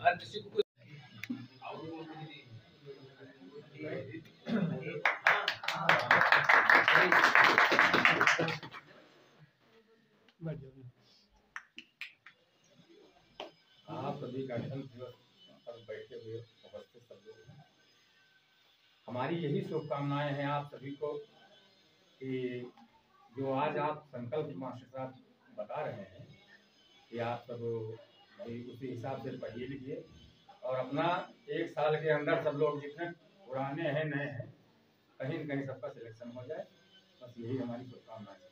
अगर किसी को आप सभी गणतंत्र दिवस पर बैठे हुए उपस्थित सब लोग हैं, हमारी यही शुभकामनाएं हैं आप सभी को कि जो आज आप संकल्प मास्टर साहब बता रहे हैं कि आप सब उसी हिसाब से पढ़िए लिखिए और अपना 1 साल के अंदर सब लोग जितने पुराने हैं नए हैं कहीं न कहीं सबका सिलेक्शन हो जाए, बस यही हमारी शुभकामना है।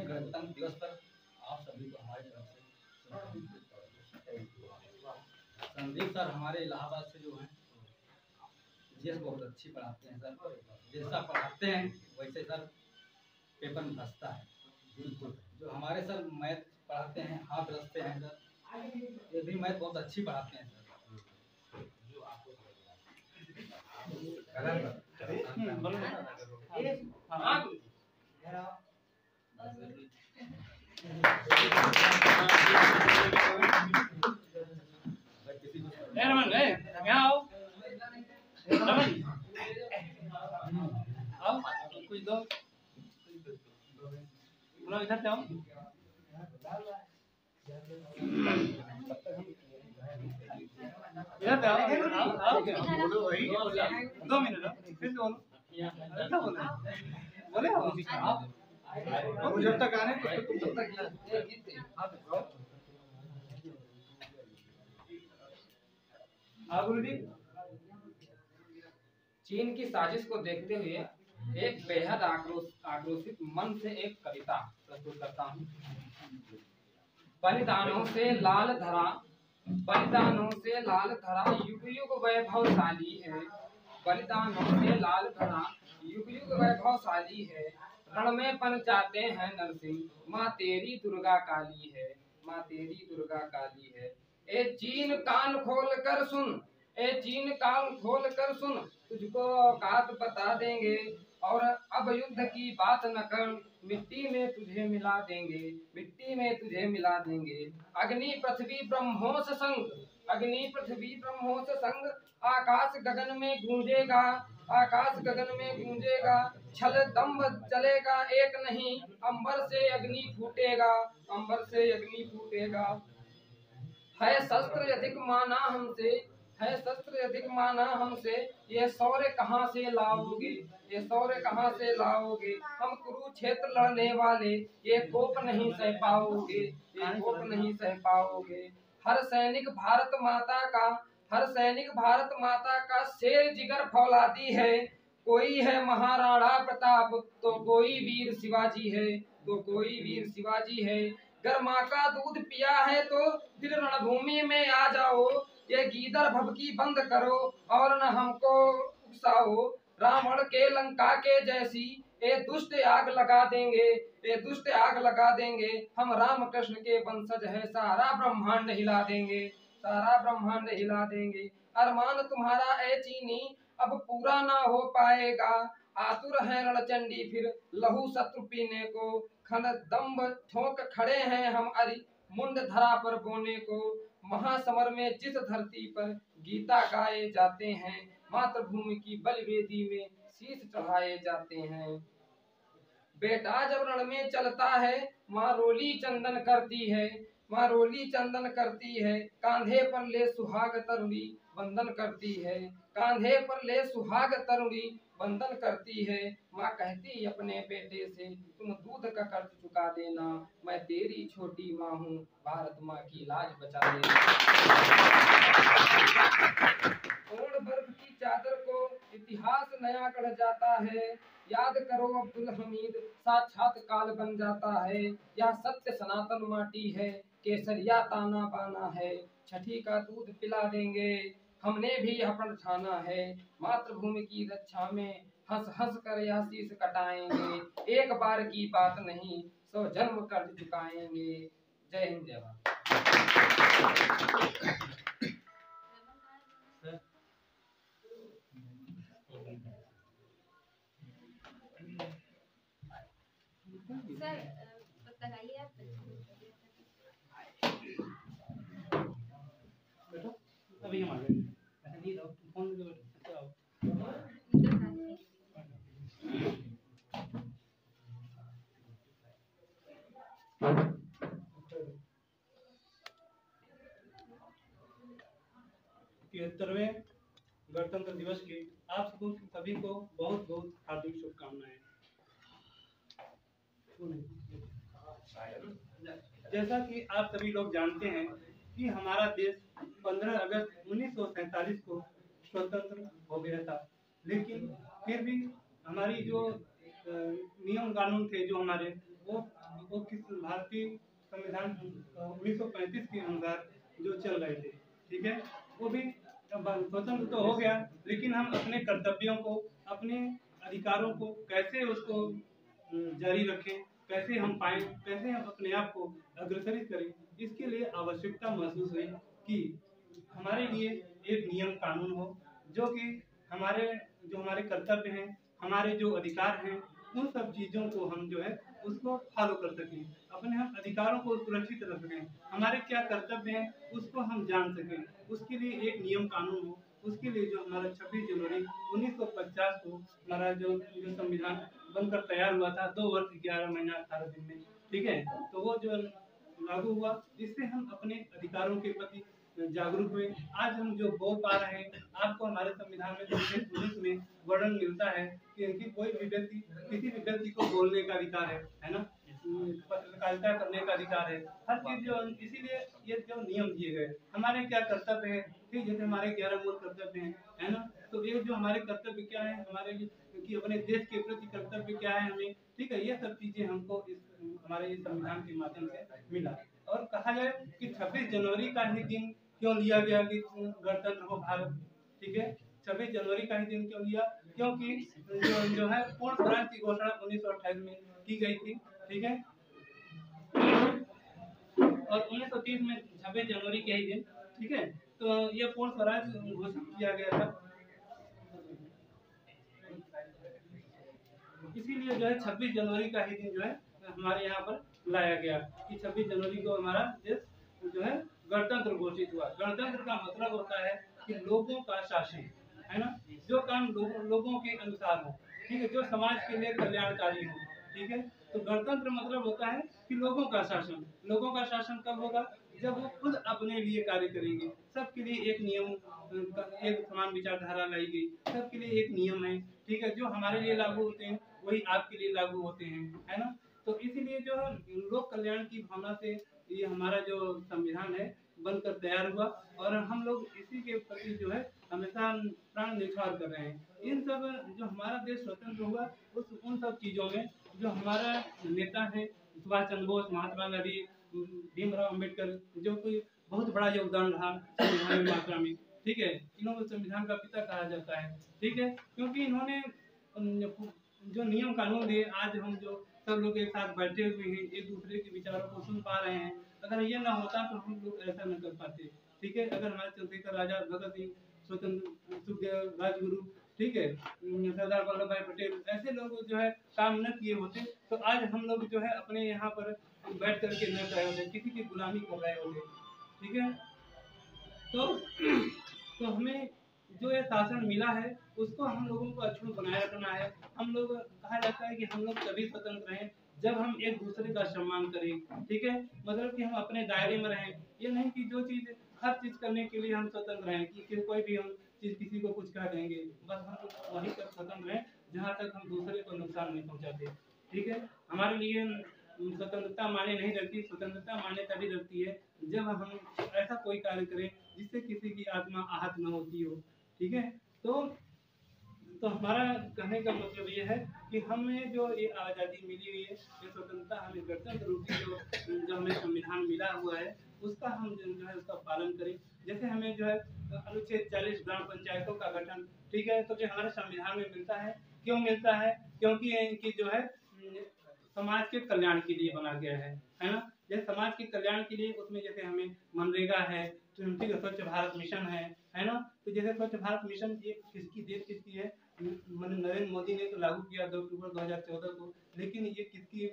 गणतंत्र दिवस पर आप सभी को हमारी तरफ से संदीप सर हमारे इलाहाबाद से जो हैं जीएस बहुत अच्छी पढ़ाते हैं सर, जैसा पढ़ाते हैं वैसे सर पेपर में धंसता है। जो हमारे सर मैथ पढ़ाते हैं हाथ रखते हैं सर, ये भी मैथ बहुत अच्छी पढ़ाते हैं सर। रमन गए यहाँ आओ, रमन आओ कुछ दो, बोलो इधर से आओ। इधर से आओ, आओ 2 मिनट फिर से बोलो, क्या बोले बोले आप वो जब तक आने तो तुम तब तक चीन की साजिश को देखते हुए एक बेहद आक्रोशित मन से एक कविता प्रस्तुत करता हूँ। बलिदानों से लाल धरा युग युग वैभवशाली है। बलिदानों से लाल धरा युग युग वैभवशाली है। रण में बन जाते हैं नरसिंह, माँ तेरी दुर्गा काली है, माँ तेरी दुर्गा काली है। ए चीन कान खोल कर सुन, ए चीन कान खोल कर सुन, तुझको औकात बता देंगे। और अब युद्ध की बात न कर, मिट्टी में तुझे मिला देंगे, मिट्टी में तुझे मिला देंगे। अग्नि पृथ्वी ब्रह्मोस संग, अग्नि पृथ्वी ब्रह्मोस संग, आकाश गगन में गूंजेगा, आकाश गगन में गूंजेगा। छल दम्भ चलेगा एक नहीं, अंबर से अग्नि फूटेगा, अंबर से अग्नि फूटेगा। है शस्त्र अधिक माना हमसे, है शस्त्र अधिक माना हमसे, ये शौर्य कहाँ से लाओगे, ये शौर्य कहाँ से लाओगे। हम कुरुक्षेत्र लड़ने वाले, ये कोप नहीं सह पाओगे, ये कोप नहीं सह पाओगे। हर सैनिक भारत माता का, हर सैनिक भारत माता का शेर जिगर फौलादी है। कोई है महाराणा प्रताप तो कोई वीर शिवाजी है, तो कोई वीर शिवाजी है। गर माँ का दूध पिया है तो दिल रणभूमि में आ जाओ, ये गीदड़ भभकी बंद करो और न हमको उकसाओ। रावण के लंका के जैसी ये दुष्ट आग लगा देंगे, ये दुष्ट आग लगा देंगे। हम राम कृष्ण के वंशज है, सारा ब्रह्मांड हिला देंगे, सारा ब्रह्मांड हिला देंगे। अरमान तुम्हारा ए चीनी अब पूरा ना हो पाएगा, आतुर है रणचंडी फिर लहू शत्रु पीने को। खन दम्भ ठोक खड़े हैं हम अरि मुंड धरा पर बोने को। महासमर में जिस धरती पर गीता गाए जाते हैं, मातृभूमि की बलिवेदी में शीश चढ़ाए जाते हैं। बेटा जब रण में चलता है, माँ रोली चंदन करती है, माँ रोली चंदन करती है। कांधे पर ले सुहाग तरुणी बंधन करती है, कांधे पर ले सुहाग तरुणी बंधन करती है। माँ कहती अपने बेटे से तुम दूध का कर्ज चुका देना, मैं तेरी छोटी माँ हूँ, भारत माँ की लाज बचा देना। ओढ़ बर्फ की चादर को इतिहास नया गढ़ जाता है, याद करो अब्दुल हमीद साक्षात काल बन जाता है। यह सत्य सनातन माटी है, केसरिया ताना बाना है। छठी का दूध पिला देंगे, हमने भी यह प्रण ठाना है। मातृभूमि की रक्षा में हंस हंस कर यह शीश कटाएंगे। एक बार की बात नहीं, 100 जन्म कर्ज चुकाएंगे। जय हिंद जय भारत। सर बताइए आप। अभी हम आ गए, नहीं दो फोन दो आओ। तिहत्तरवें गणतंत्र दिवस की आप सभी को बहुत बहुत हार्दिक शुभकामनाएं। जैसा कि आप सभी लोग जानते हैं कि हमारा देश 15 अगस्त 1947 को स्वतंत्र हो गया था, लेकिन फिर भी हमारी जो नियम कानून थे जो हमारे वो किस भारतीय संविधान 1935 के अनुसार जो चल रहे थे, ठीक है। वो भी स्वतंत्र तो हो गया, लेकिन हम अपने कर्तव्यों को, अपने अधिकारों को कैसे उसको जारी रखें, कैसे हम पाएं, कैसे हम अपने आप को अग्रसरित करें, इसके लिए आवश्यकता महसूस हुई कि हमारे लिए एक नियम कानून हो जो कि हमारे कर्तव्य हैं, हमारे जो अधिकार हैं, उन सब चीज़ों को हम जो है उसको फॉलो कर सकें, अपने हम अधिकारों को सुरक्षित रख सकें, हमारे क्या कर्तव्य हैं उसको हम जान सकें। उसके लिए एक नियम कानून हो। उसके लिए जो हमारा 26 जनवरी 1950 को हमारा जो संविधान बनकर तैयार हुआ था 2 वर्ष 11 महीना 18 दिन में, ठीक है, तो वो जो लागू हुआ, जिससे हम अपने अधिकारों के प्रति जागरूक हुए। आज हम जो बोल पा रहे हैं, आपको हमारे संविधान में 19 में वर्णन मिलता है कि कोई भी व्यक्ति, किसी भी व्यक्ति को बोलने का अधिकार है ना, पत्रकारिता करने का अधिकार है, हर चीज जो, इसीलिए ये जो नियम दिए गए, हमारे क्या कर्तव्य है, ठीक, जैसे हमारे 11 मूल कर्तव्य हैं, है ना, तो ये जो हमारे कर्तव्य क्या है, हमारे कि अपने देश के प्रति कर्तव्य क्या है हमें, ठीक है, ये सब चीजें हमको हमारे इस संविधान के माध्यम से मिला। और कहा जाए कि 26 जनवरी का ही दिन क्यों लिया गया कि गणतंत्र हो भारत, ठीक है, 26 जनवरी का ही दिन क्यों लिया, क्योंकि जो है पूर्ण स्वराज की घोषणा 1928 में की गई थी, ठीक है, और 1930 में 26 जनवरी के ही दिन, ठीक है, तो ये पूर्ण स्वराज घोषित किया गया था। इसीलिए जो है 26 जनवरी का ही दिन जो है हमारे यहाँ पर लाया गया कि 26 जनवरी को हमारा देश जो है गणतंत्र घोषित हुआ। गणतंत्र का मतलब होता है कि लोगों का शासन, है ना, जो काम लोगों के अनुसार हो, ठीक है, जो समाज के लिए कल्याणकारी हो, ठीक है, तो गणतंत्र मतलब होता है कि लोगों का शासन। लोगों का शासन कब होगा, जब वो खुद अपने लिए कार्य करेंगे, सबके लिए एक नियम, एक समान विचारधारा लाई गई, सबके लिए एक नियम है, ठीक है, जो हमारे लिए लागू होते हैं वही आपके लिए लागू होते हैं, है ना। तो इसीलिए जो लोक कल्याण की भावना से ये हमारा जो संविधान है बनकर तैयार हुआ, और हम लोग इसी के प्रति जो है हमेशा प्राण न्यौछावर कर रहे हैं। इन सब जो हमारा देश स्वतंत्र हुआ उन सब चीज़ों में जो हमारा नेता है सुभाष चंद्र बोस, महात्मा गांधी, भीमराव अम्बेडकर, जो कोई बहुत बड़ा योगदान रहा संविधान की मात्रा में, ठीक है, इन्होंने संविधान का पिता कहा जाता है, ठीक है, क्योंकि इन्होंने जो नियम कानून दिए, आज हम जो सब लोग एक साथ बैठे हुए हैं, एक दूसरे के विचारों को सुन पा रहे हैं, अगर ये ना होता तो हम लोग ऐसा न कर पाते, ठीक है। अगर हमारे चंद्रशेखर आजाद, भगत सिंह, स्वतंत्र सुखदेव, राजगुरु, ठीक है, सरदार वल्लभ भाई पटेल, ऐसे लोग जो है काम न किए होते तो आज हम लोग जो है अपने यहाँ पर बैठ करके न रहे होते, किसी की गुलामी कर रहे होते, ठीक है। तो हमें जो ये शासन मिला है उसको हम लोगों को अक्षुण्ण बनाए रखना है। हम लोग, कहा जाता है कि हम लोग तभी स्वतंत्र हैं जब हम एक दूसरे का सम्मान करें, ठीक है, मतलब कि हम अपने दायरे में रहें, ये नहीं कि जो चीज़ हर चीज़ करने के लिए हम स्वतंत्र हैं कि कोई भी हम चीज़ किसी को कुछ कह देंगे, बस हम वहीं तक स्वतंत्र हैं जहाँ तक हम दूसरे को नुकसान नहीं पहुँचाते, ठीक है। हमारे लिए स्वतंत्रता माने नहीं रखती, स्वतंत्रता माने तभी रखती है जब हम ऐसा कोई कार्य करें जिससे किसी की आत्मा आहत न होती हो, ठीक है। तो हमारा कहने का मतलब ये है कि हमें जो ये आज़ादी मिली हुई है, ये स्वतंत्रता हमें गणतंत्र रूपी जो हमें संविधान मिला हुआ है उसका हम जो है उसका पालन करें। जैसे हमें जो है अनुच्छेद 40 ग्राम पंचायतों का गठन, ठीक है, तो जो हमारे संविधान में मिलता है, क्यों मिलता है, क्योंकि इनकी जो है समाज के कल्याण के लिए बना गया है ना। जैसे समाज के कल्याण के लिए उसमें जैसे हमें मनरेगा है, स्वच्छ भारत मिशन है ना। तो जैसे स्वच्छ भारत मिशन ये किसकी है, नरेंद्र मोदी ने तो लागू किया 2 अक्टूबर 2014 को, लेकिन ये किसकी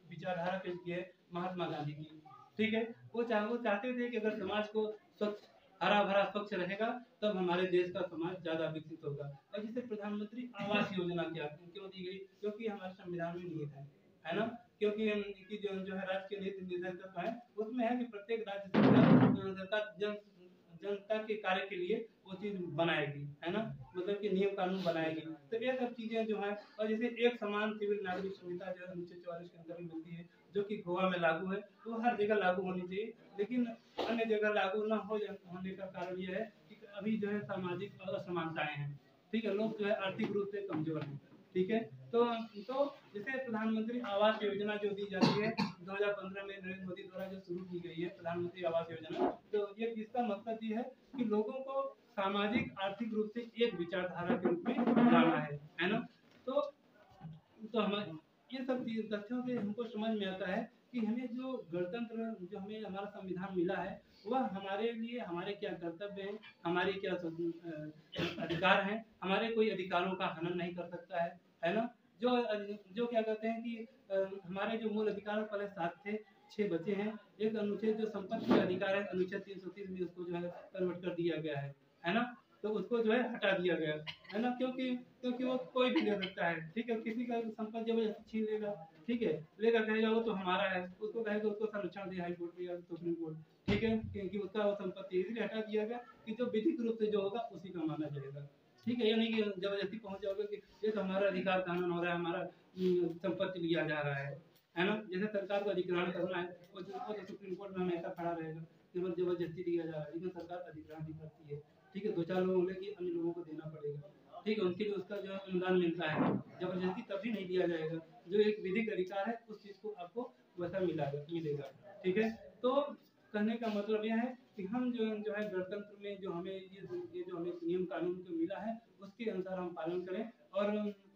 विचारधारा किसकी है, महात्मा गांधी की, ठीक है। वो चाहते थे कि अगर समाज को स्वच्छ, हरा भरा, स्वच्छ रहेगा तब हमारे देश का समाज ज्यादा विकसित होगा। और जिसे प्रधानमंत्री आवास योजना क्यों दी गई, क्योंकि हमारे संविधान में निहित है, है ना, क्योंकि इनकी जो है राज्य के नीति निर्धारित है उसमें है कि प्रत्येक राज्य सरकार जनता के कार्य के लिए वो चीज बनाएगी, है ना, मतलब कि नियम कानून बनाएगी। तो ये सब चीजें जो है, और जैसे एक समान सिविल नागरिक संहिता जो है 1944 के अंदर मिलती है, जो कि गोवा में लागू है, तो हर जगह लागू होनी चाहिए, लेकिन अन्य जगह लागू न होने का कारण यह है कि अभी जो है सामाजिक असमानताएं हैं, ठीक है, लोग जो है आर्थिक रूप से कमजोर हैं, ठीक है। तो जैसे प्रधानमंत्री आवास योजना जो दी जाती है 2015 में नरेंद्र मोदी द्वारा जो शुरू की गई है प्रधानमंत्री आवास योजना, तो ये इसका मकसद ये है कि लोगों को सामाजिक आर्थिक रूप से एक विचारधारा के रूप में लाना है ना। तो हमें ये सब तथ्यों से हमको समझ में आता है कि हमें जो गणतंत्र, जो हमें हमारा संविधान मिला है, वह हमारे लिए हमारे क्या कर्तव्य हैं, हमारे क्या अधिकार हैं, हमारे कोई अधिकारों का हनन नहीं कर सकता है ना। जो क्या कहते हैं कि हमारे जो मूल अधिकार पहले 7 थे, 6 बचे हैं। एक अनुच्छेद जो संपत्ति का अधिकार है, अनुच्छेद 330 में उसको जो है कन्वर्ट कर दिया गया है ना, तो उसको जो है हटा दिया गया है ना, क्योंकि वो कोई भी ले सकता है, ठीक है, किसी का संपत्ति जबरदस्ती छीन लेगा, ठीक है, लेगा कहेगा वो तो हमारा है, उसको कहेगा उसको संरक्षण दे हाई कोर्ट या सुप्रीम कोर्ट, ठीक है, क्योंकि उसका वो संपत्ति इसलिए हटा दिया गया कि जो विधिक रूप से जो होगा उसी का माना जाएगा, ठीक है। ये नहीं कि जबरदस्ती पहुंच जाओगे कि ये तो हमारा अधिकार कानून हो रहा है, हमारा संपत्ति लिया जा रहा है ना। जैसे सरकार को अधिग्रहण करना है, वो तो सुप्रीम कोर्ट में हमेशा खड़ा रहेगा कि जबरदस्ती दिया जा रहा है, लेकिन सरकार अधिग्रहण नहीं करती है, ठीक है। 2-4 लोग होंगे कि अन्य लोगों को देना पड़ेगा, ठीक है, उनके लिए उसका जो अनुदान मिलता है, जबरदस्ती तभी नहीं दिया जाएगा, जो एक विधिक अधिकार है उस चीज को आपको वैसा मिलेगा, ठीक है। तो कहने का मतलब यह है कि हम जो है गणतंत्र में जो हमें ये जो हमें नियम कानून जो मिला है उसके अनुसार हम पालन करें और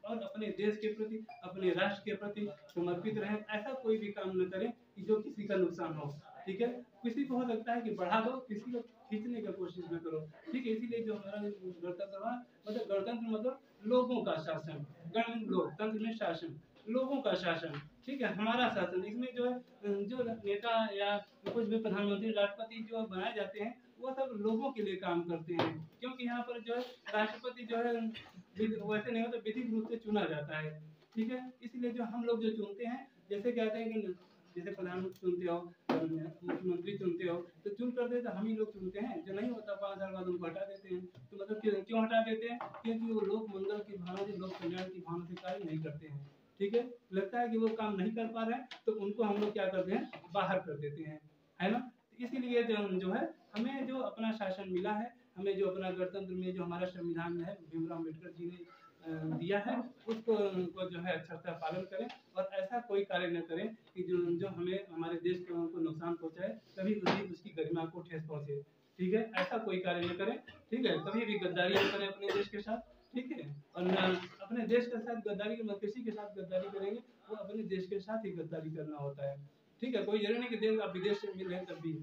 अपने देश के प्रति, अपने राष्ट्र के प्रति समर्पित रहें। ऐसा कोई भी काम न करें कि जो किसी का नुकसान हो, ठीक है। किसी को हो सकता है कि बढ़ा दो, किसी को खींचने की कोशिश न करो, ठीक है। इसीलिए जो हमारा गणतंत्र मतलब गणतंत्र मतलब लोगों का शासन, लोकतंत्र में शासन, लोगों का शासन, ठीक है, हमारा शासन। इसमें जो है जो नेता या कुछ भी प्रधानमंत्री राष्ट्रपति जो बनाए जाते हैं वो सब लोगों के लिए काम करते हैं, क्योंकि यहाँ पर जो है राष्ट्रपति जो है वैसे नहीं होता, विधिक रूप से चुना जाता है, ठीक है। इसलिए जो हम लोग जो चुनते हैं, जैसे कहते हैं कि जैसे प्रधानमंत्री चुनते हो, मुख्यमंत्री चुनते हो, तो चुन करते तो हम ही लोग चुनते हैं, जो नहीं होता 5 साल बाद उनको हटा देते हैं। तो मतलब क्यों हटा देते हैं? क्योंकि वो लोक मंगल की भावना से, लोक कल्याण की भावना से कार्य नहीं करते हैं, ठीक है। लगता है कि वो काम नहीं कर पा रहे हैं तो उनको हम लोग क्या करते हैं, बाहर कर देते हैं, है ना। इसीलिए जो है हमें जो अपना शासन मिला है, हमें जो अपना गणतंत्र में जो हमारा संविधान है भीमराव अम्बेडकर जी ने दिया है, उसको जो है अच्छा से पालन करें और ऐसा कोई कार्य न करें कि जो हमें हमारे देश को नुकसान पहुंचाए, कभी उसकी गरिमा को ठेस पहुंचे, ठीक है। ऐसा कोई कार्य न करें, ठीक है। कभी भी गद्दारी न करें अपने देश के साथ, ठीक है। और अपने देश के साथ गद्दारी, किसी के साथ गद्दारी करेंगे वो अपने देश के साथ ही गद्दारी करना होता है, ठीक है। कोई जरूरी नहीं कि देश आप विदेश से मिल रहे हैं, तब भी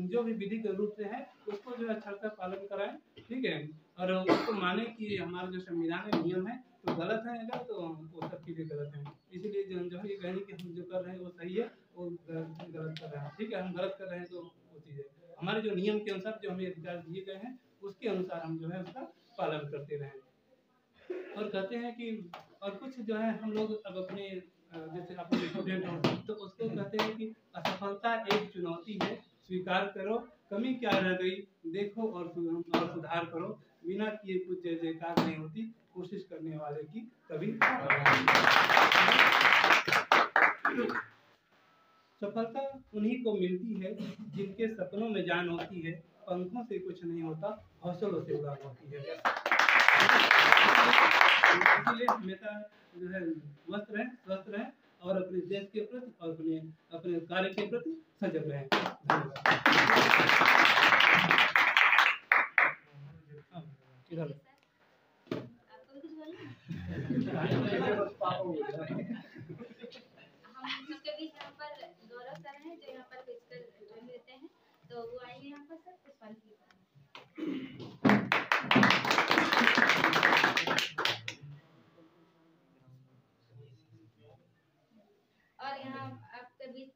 जो भी विधिक रूप से है उसको जो है अच्छा से पालन कराएं, ठीक है। और उसको माने कि हमारा जो संविधान है, नियम है, तो गलत है अगर तो वो सब चीजें गलत है। इसलिए जो है ये कहने कि हम जो कर रहे हैं वो सही है, वो गलत कर रहे हैं, ठीक है। हम गलत कर रहे हैं तो वो चीज़ है, हमारे जो नियम के अनुसार जो हमें अधिकार दिए गए हैं उसके अनुसार हम जो है उसका पालन करते रहें। और कहते हैं कि और कुछ जो है हम लोग अब अपने जैसे अपने स्टूडेंट हो तो उसको कहते हैं कि असफलता एक चुनौती है, स्वीकार करो, कमी क्या रह गई देखो और सुधार करो, बिना किए कुछ जय जयकार नहीं होती, कोशिश करने वाले की कभी। सफलता उन्हीं को मिलती है जिनके सपनों में जान होती है, पंखों से कुछ नहीं होता, हौसलों से उड़ान होती है। इसलिए हमेशा जो है मस्त रहें, स्वस्थ रहें और अपने देश के प्रति और अपने कार्य के प्रति सजग रहें। धन्यवाद। हम सबके बीच यहाँ पर गौरव सर हैं जो यहाँ पर फिजिकल ट्रेनिंग देते हैं, तो वो आएंगे यहाँ पर सर कुछ फल की। और यहाँ आपके बीच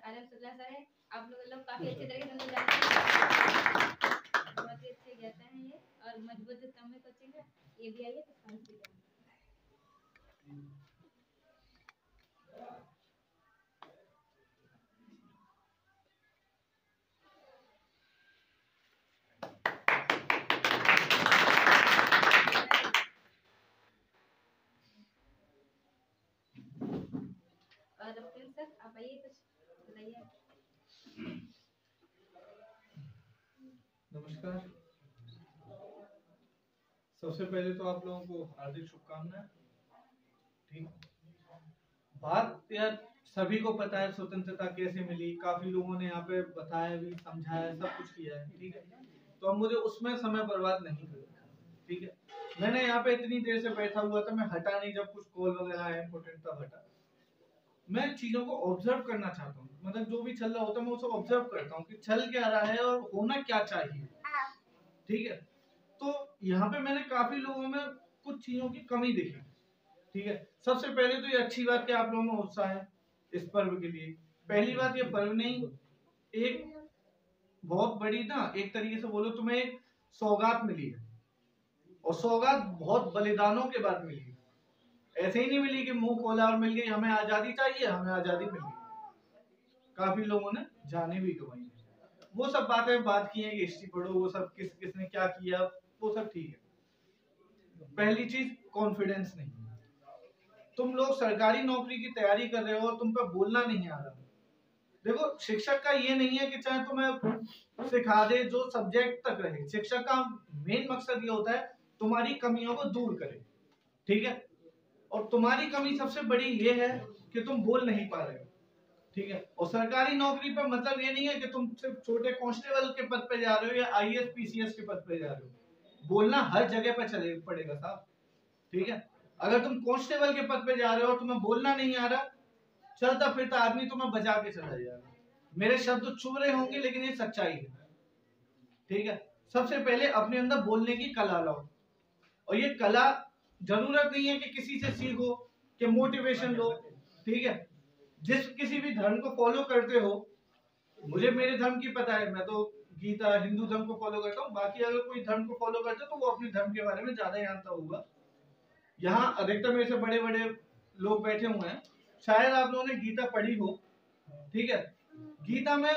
आलम शुक्ला सर है, आप लोग काफी अच्छे तरीके से जानते हैं, बहुत ही अच्छे गाते हैं ये और मजबूत स्तंभ में कोचिंग है, ये भी आइए कुछ फल की। और प्रिंस सर आप आइए कुछ बताइए। नमस्कार। सबसे पहले तो आप लोगों को हार्दिक शुभकामनाएं। ठीक, बात यार सभी को पता है स्वतंत्रता कैसे मिली, काफी लोगों ने यहाँ पे बताया भी, समझाया, सब कुछ किया है। ठीक है, तो अब मुझे उसमें समय बर्बाद नहीं करना। ठीक है, मैंने यहाँ पे इतनी देर से बैठा हुआ था, मैं हटा नहीं, जब कुछ कॉल वगैरह आया इम्पोर्टेंट तब हटा। मैं चीजों को ऑब्जर्व करना चाहता हूँ, मतलब जो भी चल रहा होता है मैं उसे ऑब्जर्व करता हूँ कि चल क्या रहा है और होना क्या चाहिए। ठीक है, तो यहाँ पे मैंने काफी लोगों में कुछ चीजों की कमी देखी। ठीक है, सबसे पहले तो ये अच्छी बात कि आप लोगों में उत्साह है इस पर्व के लिए। पहली बात, ये पर्व नहीं, एक बहुत बड़ी ना, एक तरीके से बोलो तुम्हें एक सौगात मिली है, और सौगात बहुत बलिदानों के बाद मिली है। ऐसे ही नहीं मिली कि मुंह खोला और मिल गई, हमें आजादी चाहिए, हमें आजादी मिल गई। काफी लोगों ने जाने भी गंवाई। वो सब बातें बात की है कि हिस्ट्री पढ़ो, वो सब किसने क्या किया, वो सब ठीक है। पहली चीज, कॉन्फिडेंस नहीं। तुम लोग सरकारी नौकरी की तैयारी कर रहे हो, तुम पे बोलना नहीं आ रहा। देखो, शिक्षक का ये नहीं है कि चाहे तुम्हें सिखा दे, जो सब्जेक्ट तक रहे। शिक्षक का मेन मकसद ये होता है तुम्हारी कमियों को दूर करे। ठीक है, और तुम्हारी कमी सबसे बड़ी ये है कि तुम बोल नहीं पा रहे हो। ठीक है, और सरकारी नौकरी पर मतलब ये नहीं है कि तुम सिर्फ छोटे कांस्टेबल के पद पे जा रहे हो या आईएएस पीसीएस के पद पे जा रहे हो। बोलना हर जगह पे चले पड़ेगा साहब। ठीक है, अगर तुम कांस्टेबल के पद पे जा रहे हो और तुम्हें बोलना नहीं आ रहा, चलता फिरता आदमी तुम्हें बचा के चला जाएगा। मेरे शब्द चुभ रहे होंगे, लेकिन ये सच्चाई है। ठीक है, सबसे पहले अपने अंदर बोलने की कला लाओ, और ये कला जरूरत नहीं है कि किसी से सीखो, कि मोटिवेशन लो। ठीक है, जिस किसी भी धर्म को फॉलो करते हो, मुझे मेरे धर्म की पता है, मैं तो गीता हिंदू धर्म को फॉलो करता हूँ। बाकी अगर कोई धर्म को फॉलो करते हो तो वो अपने धर्म के बारे में ज्यादा जानता होगा। यहाँ अधिकतर मेरे से बड़े बड़े लोग बैठे हुए हैं, शायद आप लोगों ने गीता पढ़ी हो। ठीक है, गीता में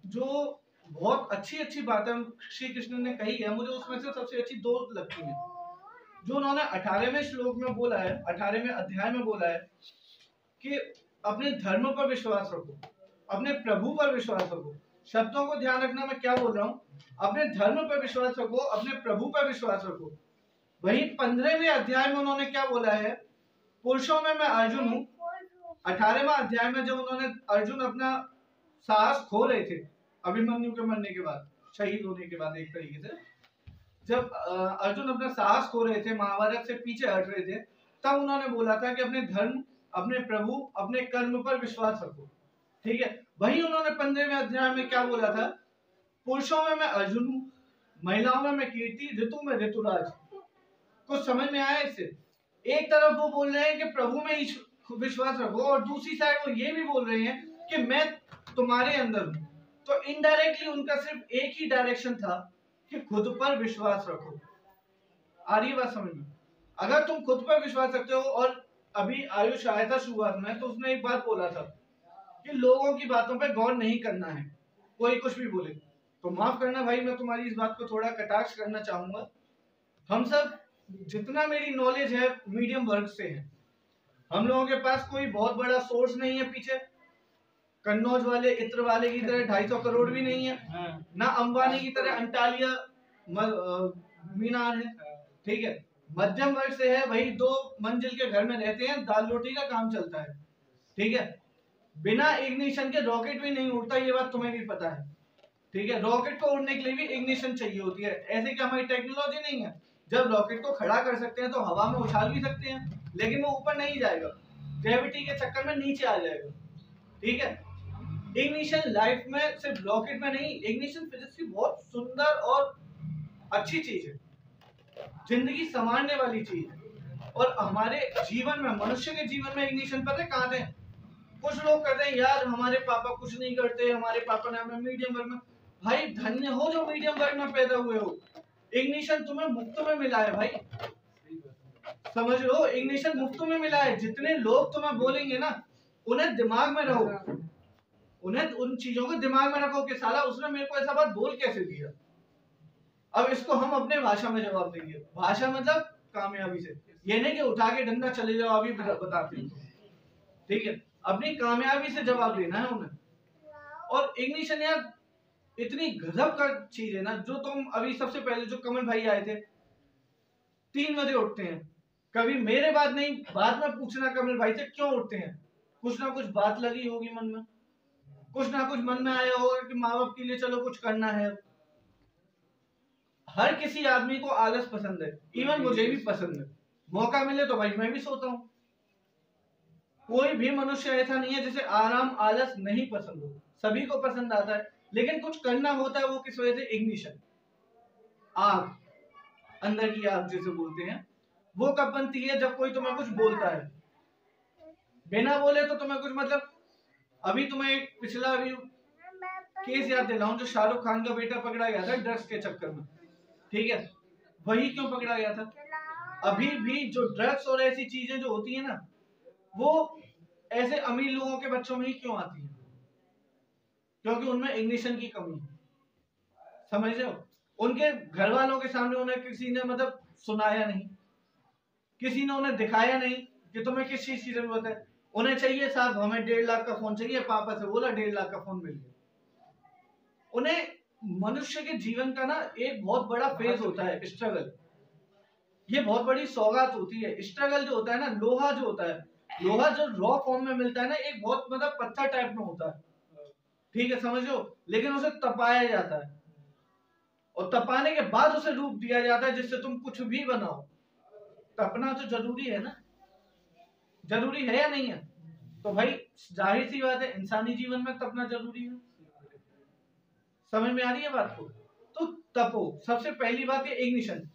जो बहुत अच्छी अच्छी बातें श्री कृष्ण ने कही है, मुझे उसमें से सबसे अच्छी दो लगती हैं। जो उन्होंने 18वें श्लोक में बोला है, 18वें अध्याय में बोला है कि अपने धर्म पर विश्वास रखो, अपने प्रभु पर विश्वास रखो। शब्दों को ध्यान रखना, मैं क्या बोल रहा हूँ। अपने धर्म पर विश्वास रखो, अपने प्रभु पर विश्वास रखो। वहीं 15वें अध्याय में उन्होंने क्या बोला है, पुरुषों में मैं अर्जुन हूँ। 18वां अध्याय में जब उन्होंने अर्जुन अपना साहस खो रहे थे अभिमन्यु के मरने के बाद, शहीद होने के बाद, एक तरीके से जब अर्जुन अपना साहस खो रहे थे, महाभारत से पीछे हट रहे थे, तब उन्होंने बोला था कि अपने धर्म, अपने प्रभु, अपने कर्म पर विश्वास रखो। ठीक है, वहीं उन्होंने 15वें अध्याय में क्या बोला था, पुरुषों में मैं अर्जुन हूँ, महिलाओं में मैं कीर्ति, ऋतु में ऋतुराज। कुछ समझ में आया इससे? एक तरफ वो बोल रहे हैं कि प्रभु में ही विश्वास रखो, और दूसरी साइड वो ये भी बोल रहे हैं कि मैं तुम्हारे अंदर हूँ। तो इनडायरेक्टली उनका सिर्फ एक ही डायरेक्शन था कि खुद पर विश्वास रखो। आ रही बात समझ में? अगर तुम खुद पर विश्वास रखते हो, और अभी आयुष आया था शुरुआत में, तो उसने एक बात बोला था कि लोगों की बातों पे गौर नहीं करना है, कोई कुछ भी बोले। तो माफ करना भाई, मैं तुम्हारी इस बात को थोड़ा कटाक्ष करना चाहूंगा। हम सब, जितना मेरी नॉलेज है, मीडियम वर्ग से है। हम लोगों के पास कोई बहुत बड़ा सोर्स नहीं है पीछे। कन्नौज वाले, इत्र वाले की तरह 250 करोड़ भी नहीं है, ना अंबानी की तरह अंटालिया मीनार है। ठीक है, मध्यम वर्ग से है, वही 2 मंजिल के घर में रहते हैं, दाल रोटी का काम चलता है। ठीक है, बिना इग्निशन के रॉकेट भी नहीं उड़ता, ये बात तुम्हें भी पता है। ठीक है, रॉकेट को उड़ने के लिए भी इग्निशन चाहिए होती है। ऐसे कि हमारी टेक्नोलॉजी नहीं है, जब रॉकेट को खड़ा कर सकते हैं तो हवा में उछाल भी सकते हैं, लेकिन वो ऊपर नहीं जाएगा, ग्रेविटी के चक्कर में नीचे आ जाएगा। ठीक है, इग्निशन लाइफ में सिर्फ रॉकेट में नहीं, इग्निशन फिजिक्स की बहुत सुंदर और अच्छी चीज है, जिंदगी संवारने वाली चीज है। और हमारे जीवन में, मनुष्य के जीवन में इग्निशन पता है कहाँ थे? कुछ लोग कहते हैं यार हमारे पापा कुछ नहीं करते, हमारे पापा ने हमें मीडियम वर्ग में। भाई धन्य हो जो मीडियम वर्ग में पैदा हुए हो, इग्निशन तुम्हें मुफ्त में मिला है भाई, समझ लो, इग्निशन मुफ्त में मिला है। जितने लोग तुम्हें बोलेंगे ना, उन्हें दिमाग में रहो, उन्हें उन चीजों को दिमाग में रखो कि साला उसने मेरे को ऐसा बात बोल कैसे दिया। अब इसको हम अपने भाषा में जवाब देंगे। भाषा मतलब कामयाबी से, ये नहीं कि उठा के डंडा चले जाओ, अभी बताते हैं। ठीक है, अपनी कामयाबी से जवाब देना है उन्हें। और इग्निशन यार इतनी गजब का चीज है ना, जो तुम अभी सबसे पहले जो कमल भाई आए थे 3 बजे उठते हैं, कभी मेरे बाद नहीं, बाद में पूछना कमल भाई से क्यों उठते हैं, कुछ ना कुछ बात लगी होगी मन में, कुछ ना कुछ मन में आया होगा कि माँ बाप के लिए चलो कुछ करना है। हर किसी आदमी को आलस पसंद है, इवन मुझे भी पसंद है, मौका मिले तो भाई मैं भी सोता हूँ। कोई भी मनुष्य ऐसा नहीं है जिसे आराम आलस नहीं पसंद हो, सभी को पसंद आता है, लेकिन कुछ करना होता है। वो किस वजह से? इग्निशन, आग, अंदर की आग जिसे बोलते हैं, वो कब बनती है? जब कोई तुम्हें कुछ बोलता है, बिना बोले तो तुम्हें कुछ मतलब। अभी तुम्हें एक पिछला अभी केस याद दिलाऊं, जो शाहरुख खान का बेटा पकड़ा गया था ड्रग्स के चक्कर में, ठीक है, वही क्यों पकड़ा गया था? अभी भी जो ड्रग्स और ऐसी चीजें जो होती है ना, वो ऐसे अमीर लोगों के बच्चों में ही क्यों आती है? क्योंकि उनमें इग्निशन की कमी है, समझ रहे हो? उनके घर वालों के सामने उन्हें किसी ने मतलब सुनाया नहीं, किसी ने उन्हें दिखाया नहीं कि तुम्हें किस चीज की जरूरत है। उन्हें चाहिए साहब हमें 1.5 लाख का फोन चाहिए, पापा से बोला 1.5 लाख का फोन मिल गया। उन्हें मनुष्य के जीवन का ना एक बहुत बड़ा फेज होता है स्ट्रगल, ये बहुत बड़ी सौगात होती है। स्ट्रगल जो होता है ना, लोहा जो होता है, लोहा जो रॉ फॉर्म में मिलता है ना, एक बहुत मतलब पत्थर टाइप में होता है, ठीक है, समझ लो, लेकिन उसे तपाया जाता है और तपाने के बाद उसे रूप दिया जाता है जिससे तुम कुछ भी बनाओ। तपना तो जरूरी है ना, जरूरी है या नहीं है? तो भाई जाहिर सी बात है इंसानी जीवन में तपना जरूरी है। समझ में आ रही है बात को? तो तपो। सबसे पहली बात है इग्निशन,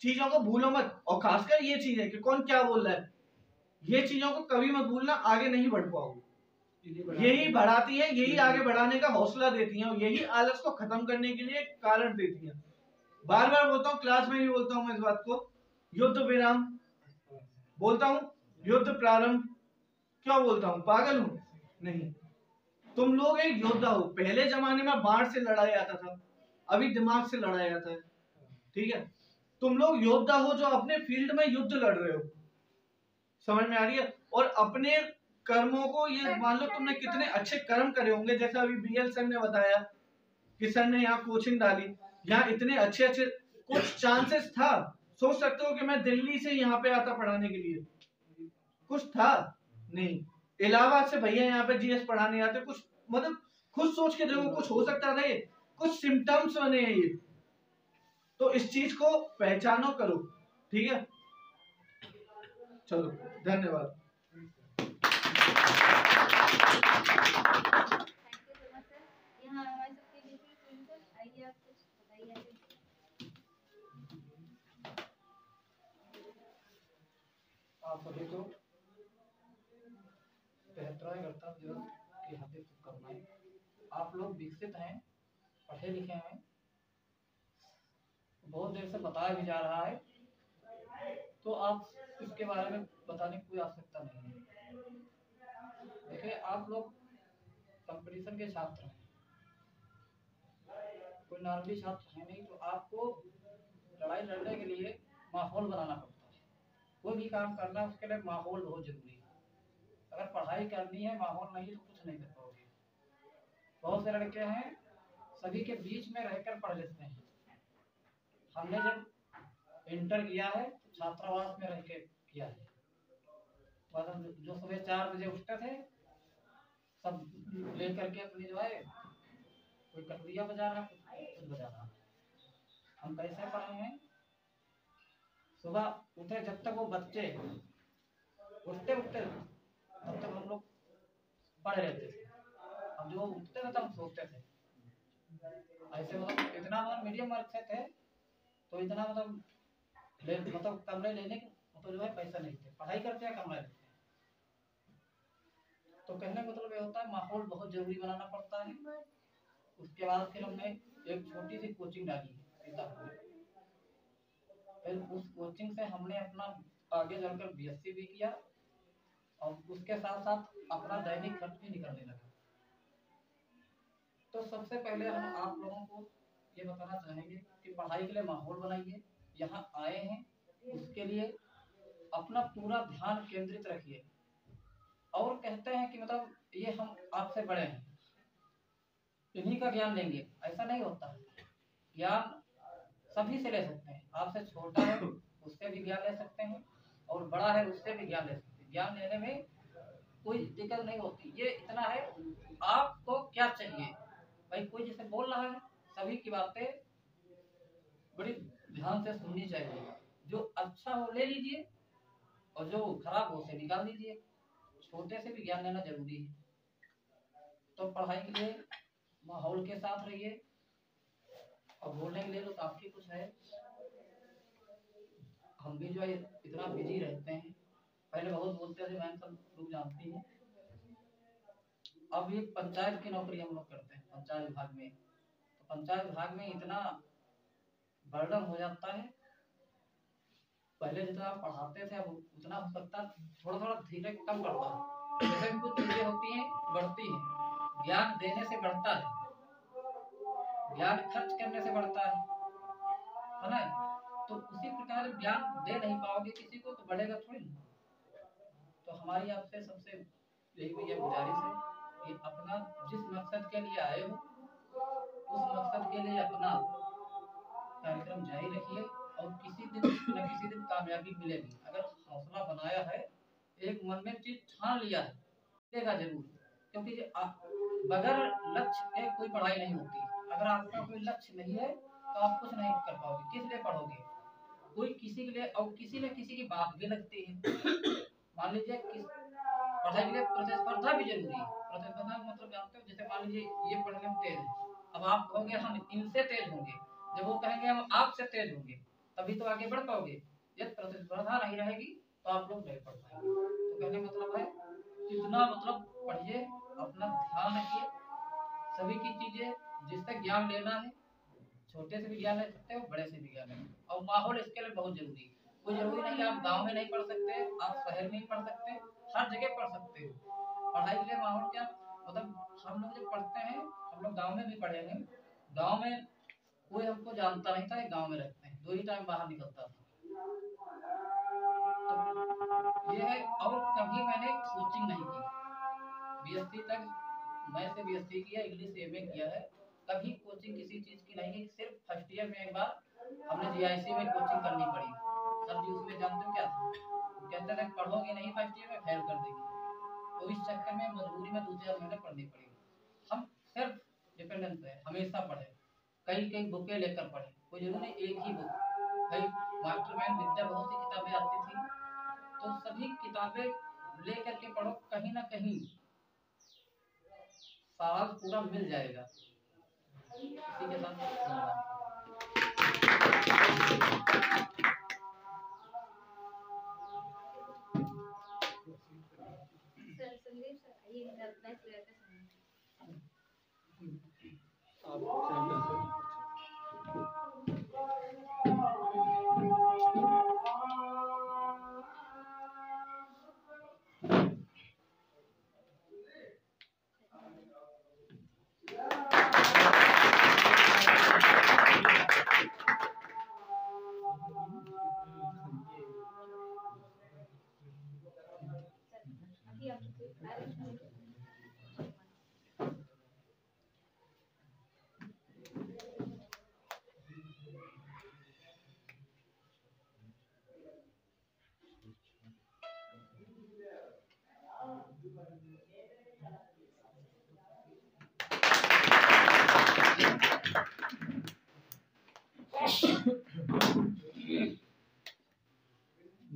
चीजों को भूलो मत, और खासकर ये चीज है कि कौन क्या बोल रहा है, ये चीजों को कभी मत भूलना, आगे नहीं बढ़ पाओगे। यही बढ़ाती है, यही आगे बढ़ाने का हौसला देती है, और यही आलस को खत्म करने के लिए कारण देती है। बार बार बोलता हूँ, क्लास में भी बोलता हूँ मैं इस बात को, युद्ध विराम बोलता हूँ, युद्ध प्रारंभ क्यों बोलता हूँ? पागल हूँ? नहीं, तुम लोग एक योद्धा हो। पहले जमाने में बाढ़ से लड़ा जाता था, अभी दिमाग से लड़ा जाता है, ठीक है? तुम लोग योद्धा हो जो अपने फील्ड में युद्ध लड़ रहे हो, समझ में आ रही है? और अपने कर्मों को, ये मान लो तुमने कितने अच्छे कर्म करे होंगे, जैसा अभी BL सर ने बताया कि सर ने यहाँ कोचिंग डाली, यहाँ इतने अच्छे अच्छे कुछ चांसेस था, सोच सकते हो कि मैं दिल्ली से यहाँ पे आता पढ़ाने के लिए, कुछ था नहीं। इलाहाबाद से भैया यहाँ पे GS पढ़ाने आते, कुछ मतलब खुद सोच के देखो, कुछ हो सकता था, ये कुछ सिम्टम्स बने हैं ये। तो इस चीज को पहचानो, करो, ठीक है? चलो, धन्यवाद। यहाँ हमारे सबके बीच में सुनकर आइए, आप कुछ बताइए। आप सभी को 73वें गणतंत्र दिवस की हार्दिक शुभकामनाएं। आप लोग विकसित हैं, पढ़े लिखे हैं, बहुत देर से बताया भी जा रहा है, तो आप इसके बारे में बताने की कोई आवश्यकता नहीं है। देखिए, आप लोग कंपटीशन के छात्र हैं, कोई नॉर्मली छात्र है नहीं, तो आपको लड़ाई लड़ने के लिए माहौल बनाना पड़ता है। कोई भी काम करना है उसके लिए माहौल बहुत जरूरी है। अगर पढ़ाई करनी है, माहौल नहीं तो कुछ नहीं कर पाओगे। बहुत से लड़के हैं सभी के बीच में रहकर पढ़ लेते हैं। हमने जब इंटर किया है तो छात्रावास में रह के किया है। मतलब जो सुबह 4 बजे उठते थे, सब लेकर के अपनी जो है, कोई कटोरिया बजा रहा, कुछ बजा रहा। हम कैसे पढ़े हैं? सुबह उठे, जब तक वो बच्चे उठते उठते तब तक हम लोग पढ़ रहते थे। अब जो उठते थे तब हम सोते थे। ऐसे मतलब इतना मतलब मीडियम वर्ग से थे, तो इतना मतलब कमरे लेने के तो जो है पैसा नहीं थे, पढ़ाई करते हैं, कमरा लेते हैं। तो कहने का मतलब ये होता है माहौल बहुत जरूरी बनाना पड़ता है। उसके बाद फिर हमने एक छोटी सी कोचिंग डाली सीतापुर। फिर उस कोचिंग से हमने अपना आगे चलकर BSc भी किया, और उसके साथ साथ अपना दैनिक खर्च भी निकलने लगा। तो सबसे पहले हम आप लोगों को ये बताना चाहेंगे कि पढ़ाई के लिए माहौल बनाइए। यहाँ आए हैं उसके लिए अपना पूरा ध्यान केंद्रित रखिए। और कहते कि ये हम आपसे बड़े हैं, इन्हीं का ज्ञान लेंगे, ऐसा नहीं होता। ज्ञान सभी से ले सकते हैं, आपसे छोटा है उससे भी ज्ञान ले सकते हैं और बड़ा है उससे भी ज्ञान ले सकते हैं। ज्ञान लेने में कोई दिक्कत नहीं होती। ये इतना है आपको क्या चाहिए। भाई कोई जैसे बोल रहा है, सभी की बातें बड़ी ध्यान से सुननी चाहिए। जो अच्छा हो ले लीजिए और जो खराब हो उसे निकाल दीजिए। छोटे से भी ज्ञान लेना जरूरी है। तो पढ़ाई के लिए माहौल के साथ रहिए और बोलने के लिए तो काफी कुछ है। हम भी जो है इतना बिजी रहते हैं, पहले बहुत बोलते थे, मैम सब लोग जानती हैं। अब ये पंचायत की नौकरी हम लोग करते हैं पंचायत विभाग में, तो पंचायत विभाग में इतना बर्डन हो जाता है। पहले जितना पढ़ाते थे अब उतना हो सकता थोड़ा थोड़ा धीरे कम करता है। जैसे भी कुछ चीजें होती हैं बढ़ती हैं, ज्ञान देने से बढ़ता है, ज्ञान खर्च करने से बढ़ता है ना। तो उसी प्रकार ज्ञान दे नहीं पाओगे किसी को तो बढ़ेगा थोड़ी। तो हमारी आपसे सबसे यही भैया गुजारिश है कि अपना जिस मकसद के लिए आए हो उस मकसद के लिए अपना कार्यक्रम जारी रखिए और किसी दिन न किसी दिन कामयाबी मिलेगी। अगर हौसला बनाया है, एक मन में चीज ठान लिया है, मिलेगा जरूर। क्योंकि बगैर लक्ष्य के कोई पढ़ाई नहीं होती। अगर आपका कोई लक्ष्य नहीं है तो आप कुछ नहीं कर पाओगे। किस लिए पढ़ोगे? कोई किसी के लिए और किसी न किसी की बात भी लगती है। मान लीजिए पढ़ाई के लिए प्रतिस्पर्धा भी जरूरी है। प्रतिस्पर्धा मतलब जानते हो, जैसे मान लीजिए ये पढ़ने में तेज है, अब आप कहोगे हम इनसे तेज होंगे, जब वो कहेंगे हम आपसे तेज होंगे, तभी तो आगे बढ़ पाओगे। यदि प्रतिस्पर्धा नहीं रहेगी तो आप लोग नहीं पढ़ पाएंगे। तो कहने मतलब है इतना मतलब पढ़िए, अपना ध्यान रखिए। सभी की चीजें जिससे ज्ञान लेना है, छोटे से भी ज्ञान ले सकते हो, बड़े से भी ज्ञान ले। और माहौल इसके लिए बहुत जरूरी है। कोई जरूरी नहीं आप गांव में नहीं पढ़ सकते, आप शहर में ही पढ़ सकते, हर जगह पढ़ सकते हो। पढ़ाई के लिए माहौल क्या मतलब, हम लोग जब पढ़ते हैं, हम लोग गांव में भी पढ़े हैं, गांव में कोई हमको जानता नहीं था, गांव में रहते हैं, 2 ही टाइम बाहर निकलता था। तो ये है। और कभी मैंने कोचिंग नहीं की, बीएससी तक मैं से बीएससी किया, इंग्लिश एमए किया है। कभी कोचिंग किसी चीज की नहीं की। सिर्फ फर्स्ट ईयर में एक बार हमने जीआईसी में कोचिंग करनी पड़ी। सर जी उसमें जानते हो क्या था, कहते थे पढ़ोगे नहीं फर्स्ट ईयर में फेल कर देंगे। तो इस चक्कर में मजबूरी में 2-4 महीने पढ़नी पड़ी। हम सिर्फ डिपेंडेंस है, हमेशा पढ़े, कई बुकें लेकर पढ़े, कोई जरूरी नहीं एक ही बुक। भाई मास्टरमैन विद्या बहुत सी किताबें आती थी, तो सभी किताबें लेकर के पढ़ो, कहीं ना कहीं साल पूरा मिल जाएगा। इसी के साथ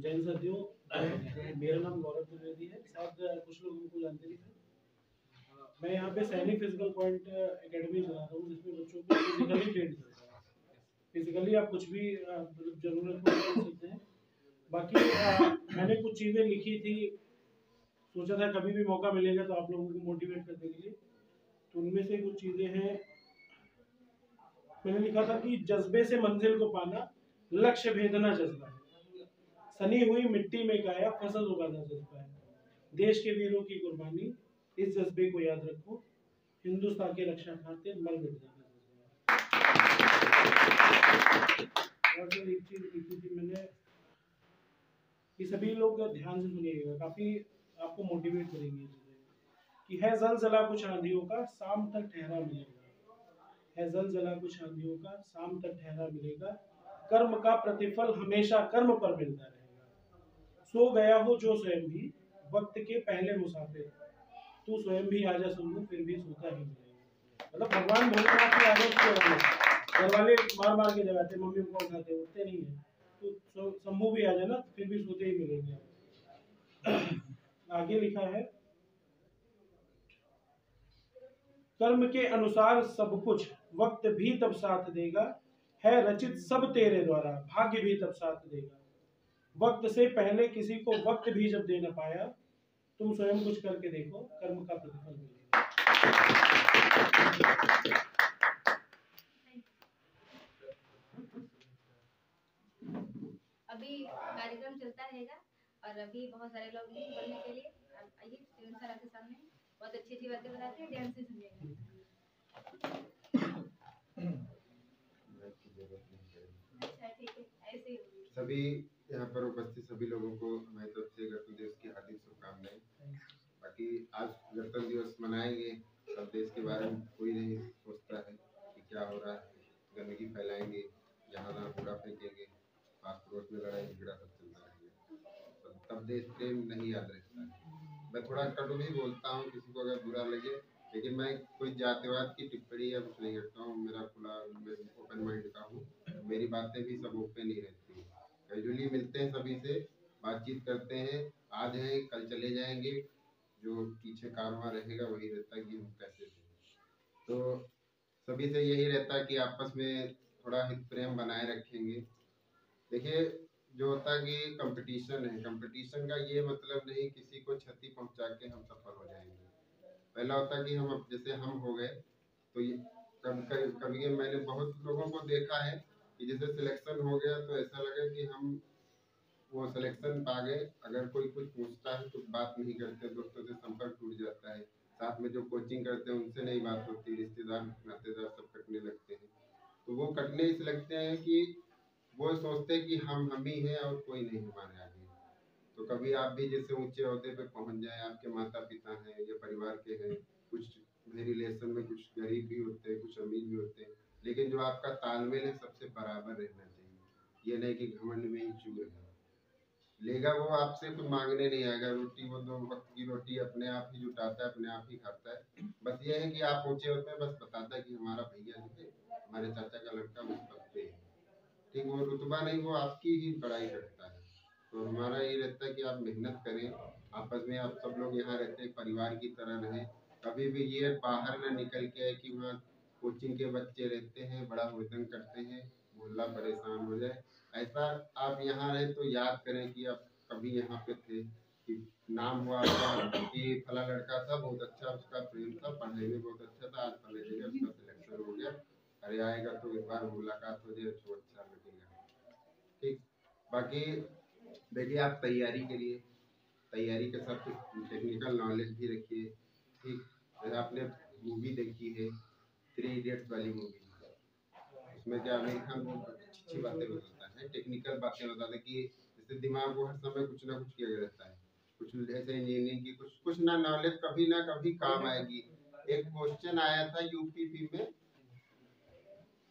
जैन साथियों, मेरा नाम गौरव त्रिवेदी है। शायद कुछ लोग हमको जानते नहीं थे। मैं यहाँ पे सैनिक फिजिकल पॉइंट एकेडमी चला रहा हूँ, जिसमें बच्चों को फिजिकली ट्रेन करता है। फिजिकली आप कुछ भी जरूरत कर सकते हैं। बाकी मैंने कुछ चीज़ें लिखी थी, सोचा था कभी भी मौका मिलेगा तो आप लोगों को मोटिवेट करने के लिए। तो उनमें से कुछ चीज़ें हैं। मैंने लिखा था कि जज्बे से मंजिल को पाना, लक्ष्य भेदना जज्बा है। सनी हुई मिट्टी में काया, फसल उगाना जज्बा है। देश के वीरों की कुर्बानी, इस जज्बे को याद रखो। हिंदुस्तान की रक्षा खातिर मर मिट जाना जज्बा है। और जो एक चीज लिखी थी मैंने कि सभी लोग ध्यान से सुनिएगा, काफी आपको मोटिवेट करेंगे कि कि है जलजला कुछ आंधियों का शाम तक ठहरा मिलेगा, है जलजला कुछ आंधियों का शाम तक ठहरा मिलेगा, कर्म का प्रतिफल हमेशा कर्म पर मिलता रहेगा। सो गया हो जो स्वयं भी वक्त के पहले मुसाफिर, तू स्वयं भी आजा शंभू फिर भी सोता ही मिलेगा। मतलब भगवान भोलेनाथ की आदत के घर वाले मार मार के जगाते, मम्मी को उठाते, उठते नहीं है, तो शंभू भी आ जाना फिर भी सोते ही मिलेंगे। आगे लिखा है, कर्म के अनुसार सब कुछ वक्त भी तब साथ देगा, है रचित सब तेरे द्वारा भाग्य भी तब साथ देगा। वक्त से पहले किसी को वक्त भी जब दे न पाया, तुम स्वयं कुछ करके देखो कर्म का प्रतिफल मिलेगा। अभी कार्यक्रम चलता रहेगा और अभी बहुत सारे लोग हैं बोलने के लिए। आप आइए, स्टूडेंट सर आपके सामने बहुत अच्छी अच्छी बातें बताते हैं, ध्यान से सुनिएगा। अच्छा ठीक है, ऐसे ही सभी यहाँ पर उपस्थित सभी लोगों को हमारी तरफ से गणतंत्र दिवस की हार्दिक शुभकामनाएं। बाकी आज गणतंत्र दिवस मनाएंगे, सब देश के बारे में कोई नहीं सोचता है कि क्या हो रहा है, गंदगी फैलाएंगे, जहाँ जहाँ कूड़ा फेंकेंगे, पास पड़ोस में लड़ाई झगड़ा सब चलता रहेगा, तब देश प्रेम नहीं याद रहता है। मैं थोड़ा कटु भी बोलता हूँ, किसी को अगर बुरा लगे, लेकिन मैं कोई जातिवाद की टिप्पणी या कुछ नहीं करता हूँ। मेरा खुला, मैं ओपन माइंड का हूँ, मेरी बातें भी सब ओपन ही रहती हैं। कैजुअली मिलते हैं, सभी से बातचीत करते हैं, आज हैं कल चले जाएंगे, जो पीछे कारवां रहेगा वही रहता है कि हम कैसे थे। तो सभी से यही रहता है कि आपस में थोड़ा हित प्रेम बनाए रखेंगे। देखिए, जो होता है कि कंपटीशन है, कंपटीशन का ये मतलब नहीं किसी को क्षति पहुंचा के हम सफल हो जाएंगे। पहला होता है कि हम, अब जैसे हम हो गए तो ये कभी मैंने बहुत लोगों को देखा है कि जैसे सिलेक्शन हो गया तो ऐसा लगा कि हम वो सिलेक्शन पा गए, अगर कोई कुछ पूछता है तो बात नहीं करते, दोस्तों से संपर्क टूट जाता है, साथ में जो कोचिंग करते हैं उनसे नहीं बात होती, रिश्तेदार नातेदार सब कटने लगते हैं। तो वो कटने इस लगते हैं कि वो सोचते हैं कि हम ही हैं और कोई नहीं हमारे आगे। तो कभी आप भी जैसे ऊंचे ओहदे पे पहुंच जाए, आपके माता पिता हैं या परिवार के हैं, कुछ मेरे रिलेशन में कुछ गरीब भी होते हैं, कुछ अमीर भी होते हैं, लेकिन जो आपका तालमेल है सबसे बराबर रहना चाहिए। ये नहीं कि घमंड में ही चूर है, लेगा वो आपसे कुछ मांगने नहीं आएगा, रोटी वो 2 वक्त की रोटी अपने आप ही जुटाता है, अपने आप ही खाता है। बस ये है कि आप ऊंचे होते हैं, बस बताता है कि हमारा भैया जो है, हमारे चाचा का लड़का उस पद पे है, ठीक, वो रुतबा नहीं, वो आपकी ही बड़ाई करता है। तो हमारा ये रहता है कि आप मेहनत करें, आपस में आप सब लोग यहाँ रहते हैं, परिवार की तरह रहें। कभी भी ये बाहर ना निकल के है कि वहाँ कोचिंग के बच्चे रहते हैं, बड़ा हुड़दंग करते हैं, मोहल्ला परेशान हो जाए, ऐसा आप यहाँ रहे तो याद करें कि आप कभी यहाँ पे थे, कि नाम हुआ आपका कि फला लड़का था, बहुत अच्छा उसका प्रेम था, पढ़ने में बहुत अच्छा था, आज फले जगह उसका सिलेक्शन हो गया, अरे आएगा तो एक बार मुलाकात हो जाए तो अच्छा लगेगा, ठीक। बाकी देखिए, आप तैयारी के लिए, तैयारी के साथ कुछ टेक्निकल नॉलेज भी रखिए, ठीक। जैसे आपने मूवी देखी है 3 इडियट्स वाली मूवी, उसमें क्या आमिर खान बहुत अच्छी बातें बताता है, टेक्निकल बातें बताता है कि जैसे दिमाग को हर समय कुछ ना कुछ किया रहता है, कुछ ऐसे इंजीनियरिंग की कुछ ना नॉलेज कभी ना कभी काम आएगी। एक क्वेश्चन आया था यूपीपी में,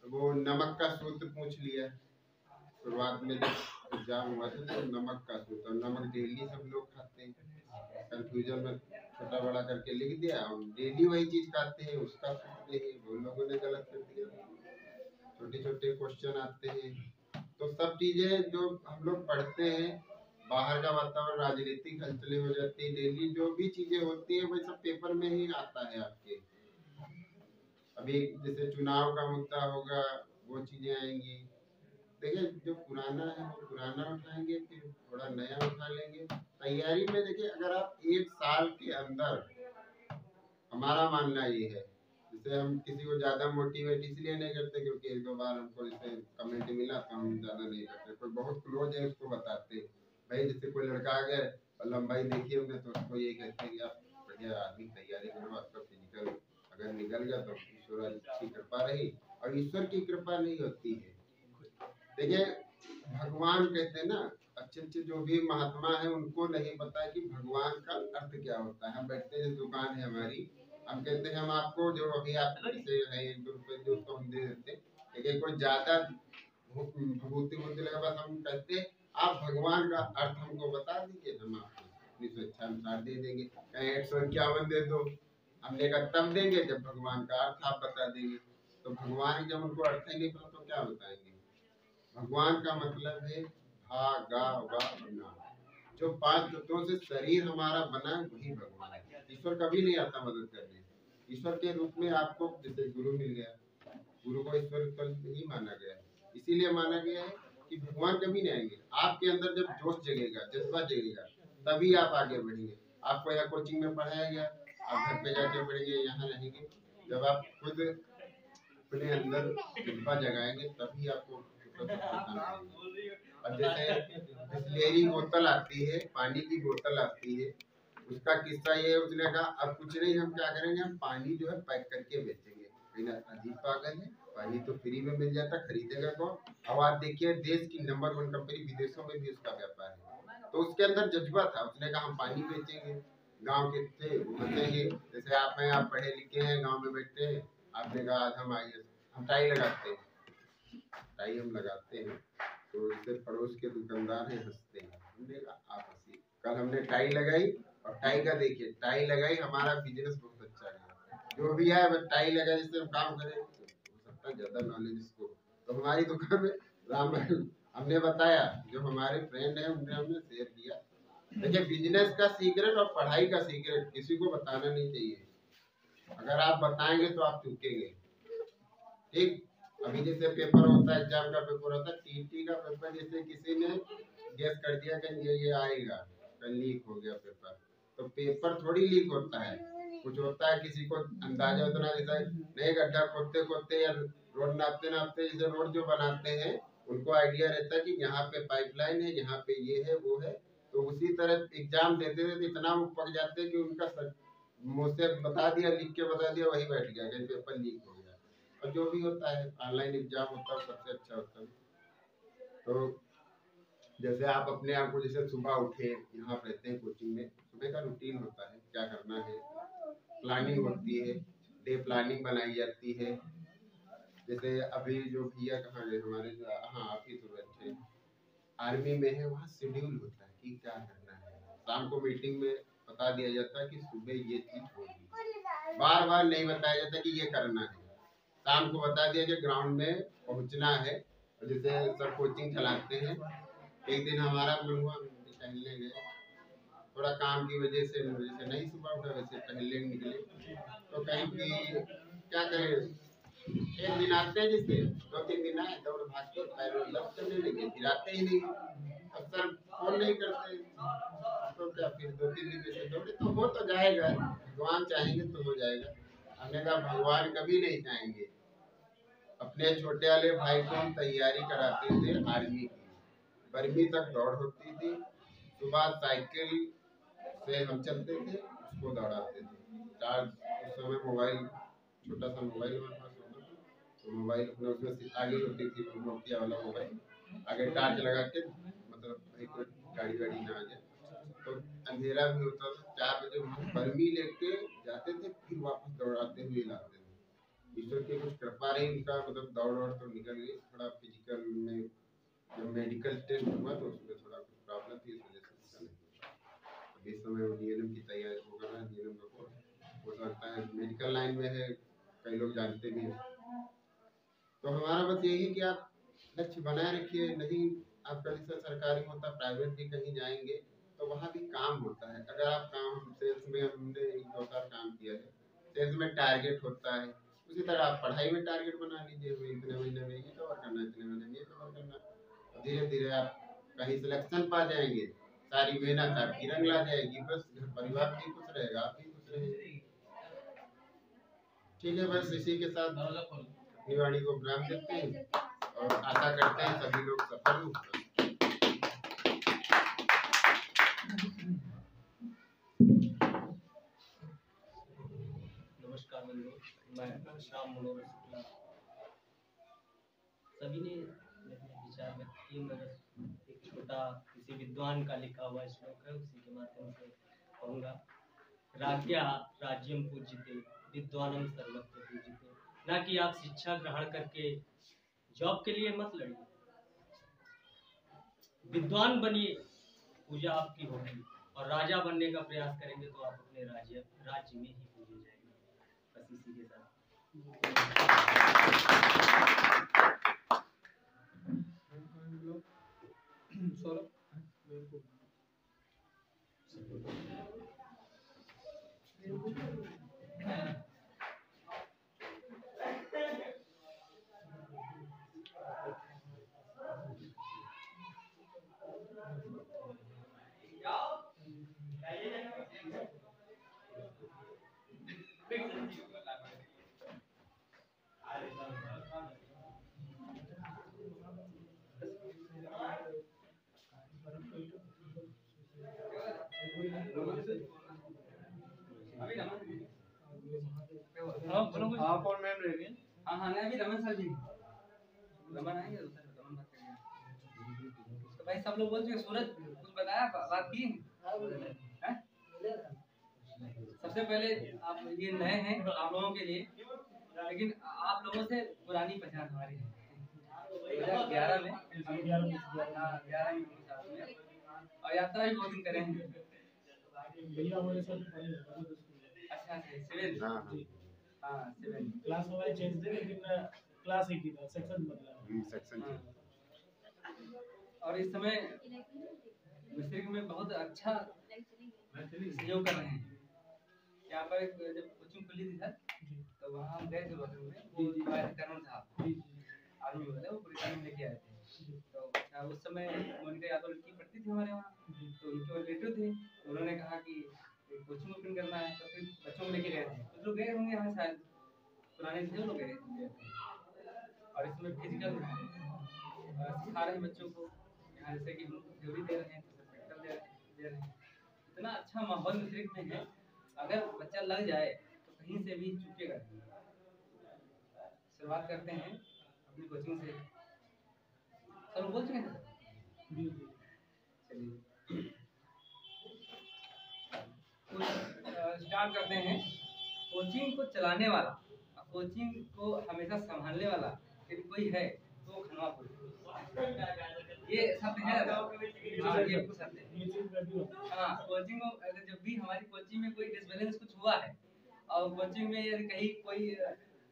वो नमक का सूत्र पूछ लिया, शुरुआत में जब एग्जाम हुआ था तो नमक का सूत्र, और नमक डेली सब लोग खाते हैं, कंफ्यूजन में छोटा बड़ा करके लिख दिया, और डेली वही चीज खाते हैं, उसका सूत्र नहीं, वो लोगों ने गलत कर दिया। छोटे छोटे क्वेश्चन आते हैं, तो सब चीजें जो हम लोग पढ़ते हैं, बाहर का वातावरण, राजनीतिक हलचलें हो जाती है, डेली जो भी चीजें होती है वही सब पेपर में ही आता है आपके। अभी जैसे चुनाव का मुद्दा होगा, वो चीजें आएंगी। देखिए, जो पुराना है वो पुराना उठाएंगे, फिर थोड़ा नया उठा लेंगे। तैयारी में देखिए, अगर आप 1 साल के अंदर, हमारा मानना ये है, जैसे हम किसी को ज्यादा मोटिवेट इसलिए नहीं करते क्योंकि 1-2 बार हमको जैसे कमेंट मिला तो हम ज्यादा नहीं करते, कोई बहुत क्लोज है उसको बताते हैं। भाई जैसे कोई लड़का आ गया और लंबाई देखी हमने तो उसको यही कहते हैं कि आप बढ़िया आदमी, तैयारी करो, आपका फिजिकल अगर निकल गया तो ईश्वर की कृपा रही, और ईश्वर की कृपा नहीं होती है। देखिए, भगवान कहते हैं ना, अच्छे अच्छे जो भी महात्मा है उनको नहीं पता है कि भगवान का अर्थ क्या होता है। हम बैठते हैं, दुकान है हमारी, हम कहते हैं हम आपको जो अभी आप जैसे है 1-2 रुपए जो तो हम दे देते, लेकिन कोई ज्यादा भभूति होती लगा बस हम कहते हैं आप भगवान का अर्थ हमको बता दीजिए, हम आपको अपनी स्वेच्छा अनुसार दे देंगे। कहीं 151 दे दो, हमने कहा तब देंगे जब भगवान का अर्थ आप बता देंगे। तो भगवान जब उनको अर्थ ही नहीं पता तो क्या बताएंगे। भगवान का मतलब है भा गा वा ना, जो 5 तत्वों से शरीर हमारा बना है वही भगवान है। ईश्वर कभी नहीं आता मदद करने। ईश्वर के रूप में आपको जैसे गुरु मिल गया, गुरु को ईश्वर तल नहीं माना गया है, इसीलिए माना गया है कि भगवान कभी नहीं आएंगे। आपके अंदर जब जोश जगेगा, जज्बा जगेगा, तभी आप आगे बढ़ेंगे। आपको यहाँ कोचिंग में पढ़ाया गया, आप घर पे जाके पढ़ेंगे, यहाँ रहेंगे। जब आप खुद अपने अंदर जज्बा जगाएंगे तभी आपको। अब जैसे बिस्लेरी बोतल आती है, पानी की बोतल आती है, उसका किस्सा ये है, उसने कहा अब कुछ नहीं, हम क्या करेंगे, हम पानी जो है पैक करके बेचेंगे। अजीब पागल है, पानी तो फ्री में मिल जाता, खरीदेगा कौन। अब आप देखिए देश की नंबर 1 कंपनी विदेशों में भी उसका व्यापार है, तो उसके अंदर जज्बा था, उसने कहा हम पानी बेचेंगे, गांव के थे वो बचेंगे। जैसे आप हैं, आप पढ़े लिखे हैं, गांव में बैठते हैं, आपने कहा आज हम आइए, हम टाई लगाते हैं, टाई हम लगाते हैं, तो इससे पड़ोस के दुकानदार हैं, हंसते हैं। हमने कहा आप हंसिए। कल हमने टाई लगाई और टाई का देखिए, टाई लगाई, हमारा बिजनेस बहुत अच्छा गया। जो भी है बस टाई लगा, जिससे हम काम करें, हो सकता है ज्यादा नॉलेज इसको। तो हमारी दुकान में राम हमने बताया, जो हमारे फ्रेंड है उनने हमने शेयर किया। देखिए बिजनेस का सीक्रेट और पढ़ाई का सीक्रेट किसी को बताना नहीं चाहिए। अगर आप बताएंगे तो आप चूकेंगे। ठीक, अभी जैसे पेपर होता है, एग्जाम का पेपर होता है, टीटी का पेपर, जैसे किसी ने गेस कर दिया कि ये आएगा, कल लीक हो गया पेपर, तो पेपर थोड़ी लीक होता है। कुछ होता है किसी को अंदाजा उतना, जैसा नए गड्ढा खोदते खोदते या रोड नापते नापते, जैसे रोड जो बनाते हैं उनको आइडिया रहता है कि यहाँ पे पाइपलाइन है, यहाँ पे ये है वो है, तो उसी तरह एग्जाम देते थे, इतना वो पक जाते कि उनका मुँह से बता दिया, लिख के बता दिया, वही बैठ गया कि पेपर लीक हो गया। और जो भी होता है ऑनलाइन एग्जाम होता है सबसे अच्छा होता है। तो जैसे आप अपने आप को, जैसे सुबह उठे, यहाँ रहते हैं कोचिंग में, सुबह का रूटीन होता है, क्या करना है, प्लानिंग होती है, डे प्लानिंग बनाई जाती है। जैसे अभी जो भैया कहाँ गए हमारे, जो हाँ आप ही तो बैठे आर्मी में है, वहाँ शेड्यूल होता है कि क्या करना है। शाम को मीटिंग में बता दिया जाता है कि सुबह ये चीज होगी, बार बार नहीं बताया जाता कि ये करना है। शाम को बता दिया कि ग्राउंड में पहुंचना है। और जैसे सर कोचिंग चलाते हैं, एक दिन हमारा मन हुआ टहलने गए, थोड़ा काम की वजह से जैसे नहीं सुबह उठा, वैसे टहलने निकले, तो कहीं की क्या करें, एक दिन आते हैं, जैसे 2-3 दिन आए, दौड़ भाग के पैर लग चलने लगे, फिर आते ही नहीं, अक्सर फोन नहीं करते, तो क्या फिर 2-3 दिन जैसे दौड़े, तो हो तो जाएगा, भगवान चाहेंगे तो हो जाएगा। हमने कहा भगवान कभी नहीं चाहेंगे। अपने छोटे वाले भाई को हम तैयारी कराते थे आर्मी की, बरहवीं तक दौड़ होती थी, सुबह साइकिल से हम चलते थे, उसको दौड़ाते थे। चार्ज उस समय मोबाइल, छोटा सा मोबाइल हमारे पास होता था, तो मोबाइल अपने उसमें आगे होती थी नोकिया वाला मोबाइल, आगे टार्च लगा के, मतलब एक गाड़ी वाड़ी ना आ जाए, तो अंधेरा भी होता था। 4 बजे बरहवीं लेके जाते थे, फिर वापस दौड़ाते हुए लाते थे। ईश्वर की कुछ कृपा रही, उनका मतलब दौड़ तो निकल गई। थोड़ा फिजिकल में जब मेडिकल टेस्ट हुआ तो उसमें थोड़ा कुछ प्रॉब्लम थी, इस वजह से नहीं हुआ। अभी इस समय वो डीएलएम की तैयारी हो कर रहा है, डीएलएम का कोर्स हो सकता है, मेडिकल लाइन में है, कई लोग जानते भी हैं। तो हमारा बस यही है कि आप लक्ष्य बनाए रखिए। नहीं आपका जैसा सरकारी होता, प्राइवेट भी कहीं जाएंगे तो वहाँ भी काम होता है। अगर आप काम सेल्स में, हमने 1-2 साल काम किया है, सेल्स में टारगेट होता है, उसी तरह आप पढ़ाई में टारगेट बना लीजिए, इतने महीने में ये कवर करना, इतने महीने में ये कवर करना। धीरे धीरे आप कहीं सिलेक्शन पा जाएंगे, सारी मेहनत आपकी रंग ला जाएगी, बस घर परिवार भी खुश रहेगा, आप भी खुश रहेंगे। ठीक है, बस इसी के साथ अपनी वाणी को विराम देते हैं और आशा करते हैं सभी लोग सफल हों। नमस्कार मित्रों, मैं श्याम मनोहर शुक्ला। सभी ने अपने विचार व्यक्त किए, मगर एक छोटा किसी विद्वान का लिखा हुआ श्लोक है, उसी के माध्यम से कहूँगा। राज्ञा राज्यम पूज्यते विद्वानम सर्वत्र पूज्यते। ना कि आप शिक्षा ग्रहण करके जॉब के लिए मत लड़िए, विद्वान बनिए, पूजा आपकी होगी। और राजा बनने का प्रयास करेंगे तो आप अपने राज्य में ही पूजे जाएंगे। बस इसी के साथ आप और मैम रह गए। हाँ हाँ नहीं, अभी रमन सर जी, रमन आएंगे तो सर रमन बात करेंगे। तो भाई सब लोग बोल चुके, सूरज कुछ बताया, बात की हैं? सबसे पहले आप ये नए हैं आप लोगों के लिए, लेकिन आप लोगों से पुरानी पहचान हमारी है। 2011 में 11 में साथ में, और यात्रा भी बहुत दिन करे हैं। भैया हमारे साथ अच्छा सेवन, हाँ सेवन क्लास हमारे चेंज थे, लेकिन क्लास एक ही था, सेक्शन बदला सेक्शन। और इस समय मिस्त्री में बहुत अच्छा सहयोग कर रहे हैं। यहाँ पर जब कोचिंग खुली थी सर, तो वहाँ हम गए थे रोहतक में, करण साहब आर्मी वाले, वो पूरी टाइम लेके आए थे। तो उस समय मोनिका यादव लड़की पढ़ती थी हमारे वहाँ, तो उनके रिलेटिव थे, उन्होंने कहा कि कोचिंग ओपन करना है, तो फिर बच्चों को लेके गए थे। कुछ लोग गए होंगे यहाँ, शायद पुराने थे लोग गए थे। और इसमें फिजिकल सिखा रहे हैं बच्चों को, यहाँ जैसे कि थ्योरी दे रहे हैं, प्रैक्टिकल दे रहे हैं। इतना अच्छा माहौल मिस्त्री में है, अगर बच्चा लग जाए तो कहीं से भी चूकेगा। शुरुआत करते हैं अपनी कोचिंग से। सर बोल चुके हैं, चलिए स्टार्ट करते हैं। कोचिंग को चलाने वाला, कोचिंग को हमेशा संभालने वाला यदि कोई है तो खनवापुर, ये सत्य है। हाँ ये सत्य है। हाँ कोचिंग को अगर जब भी हमारी कोचिंग में कोई डिसबैलेंस कुछ हुआ है, और कोचिंग में यदि कहीं कोई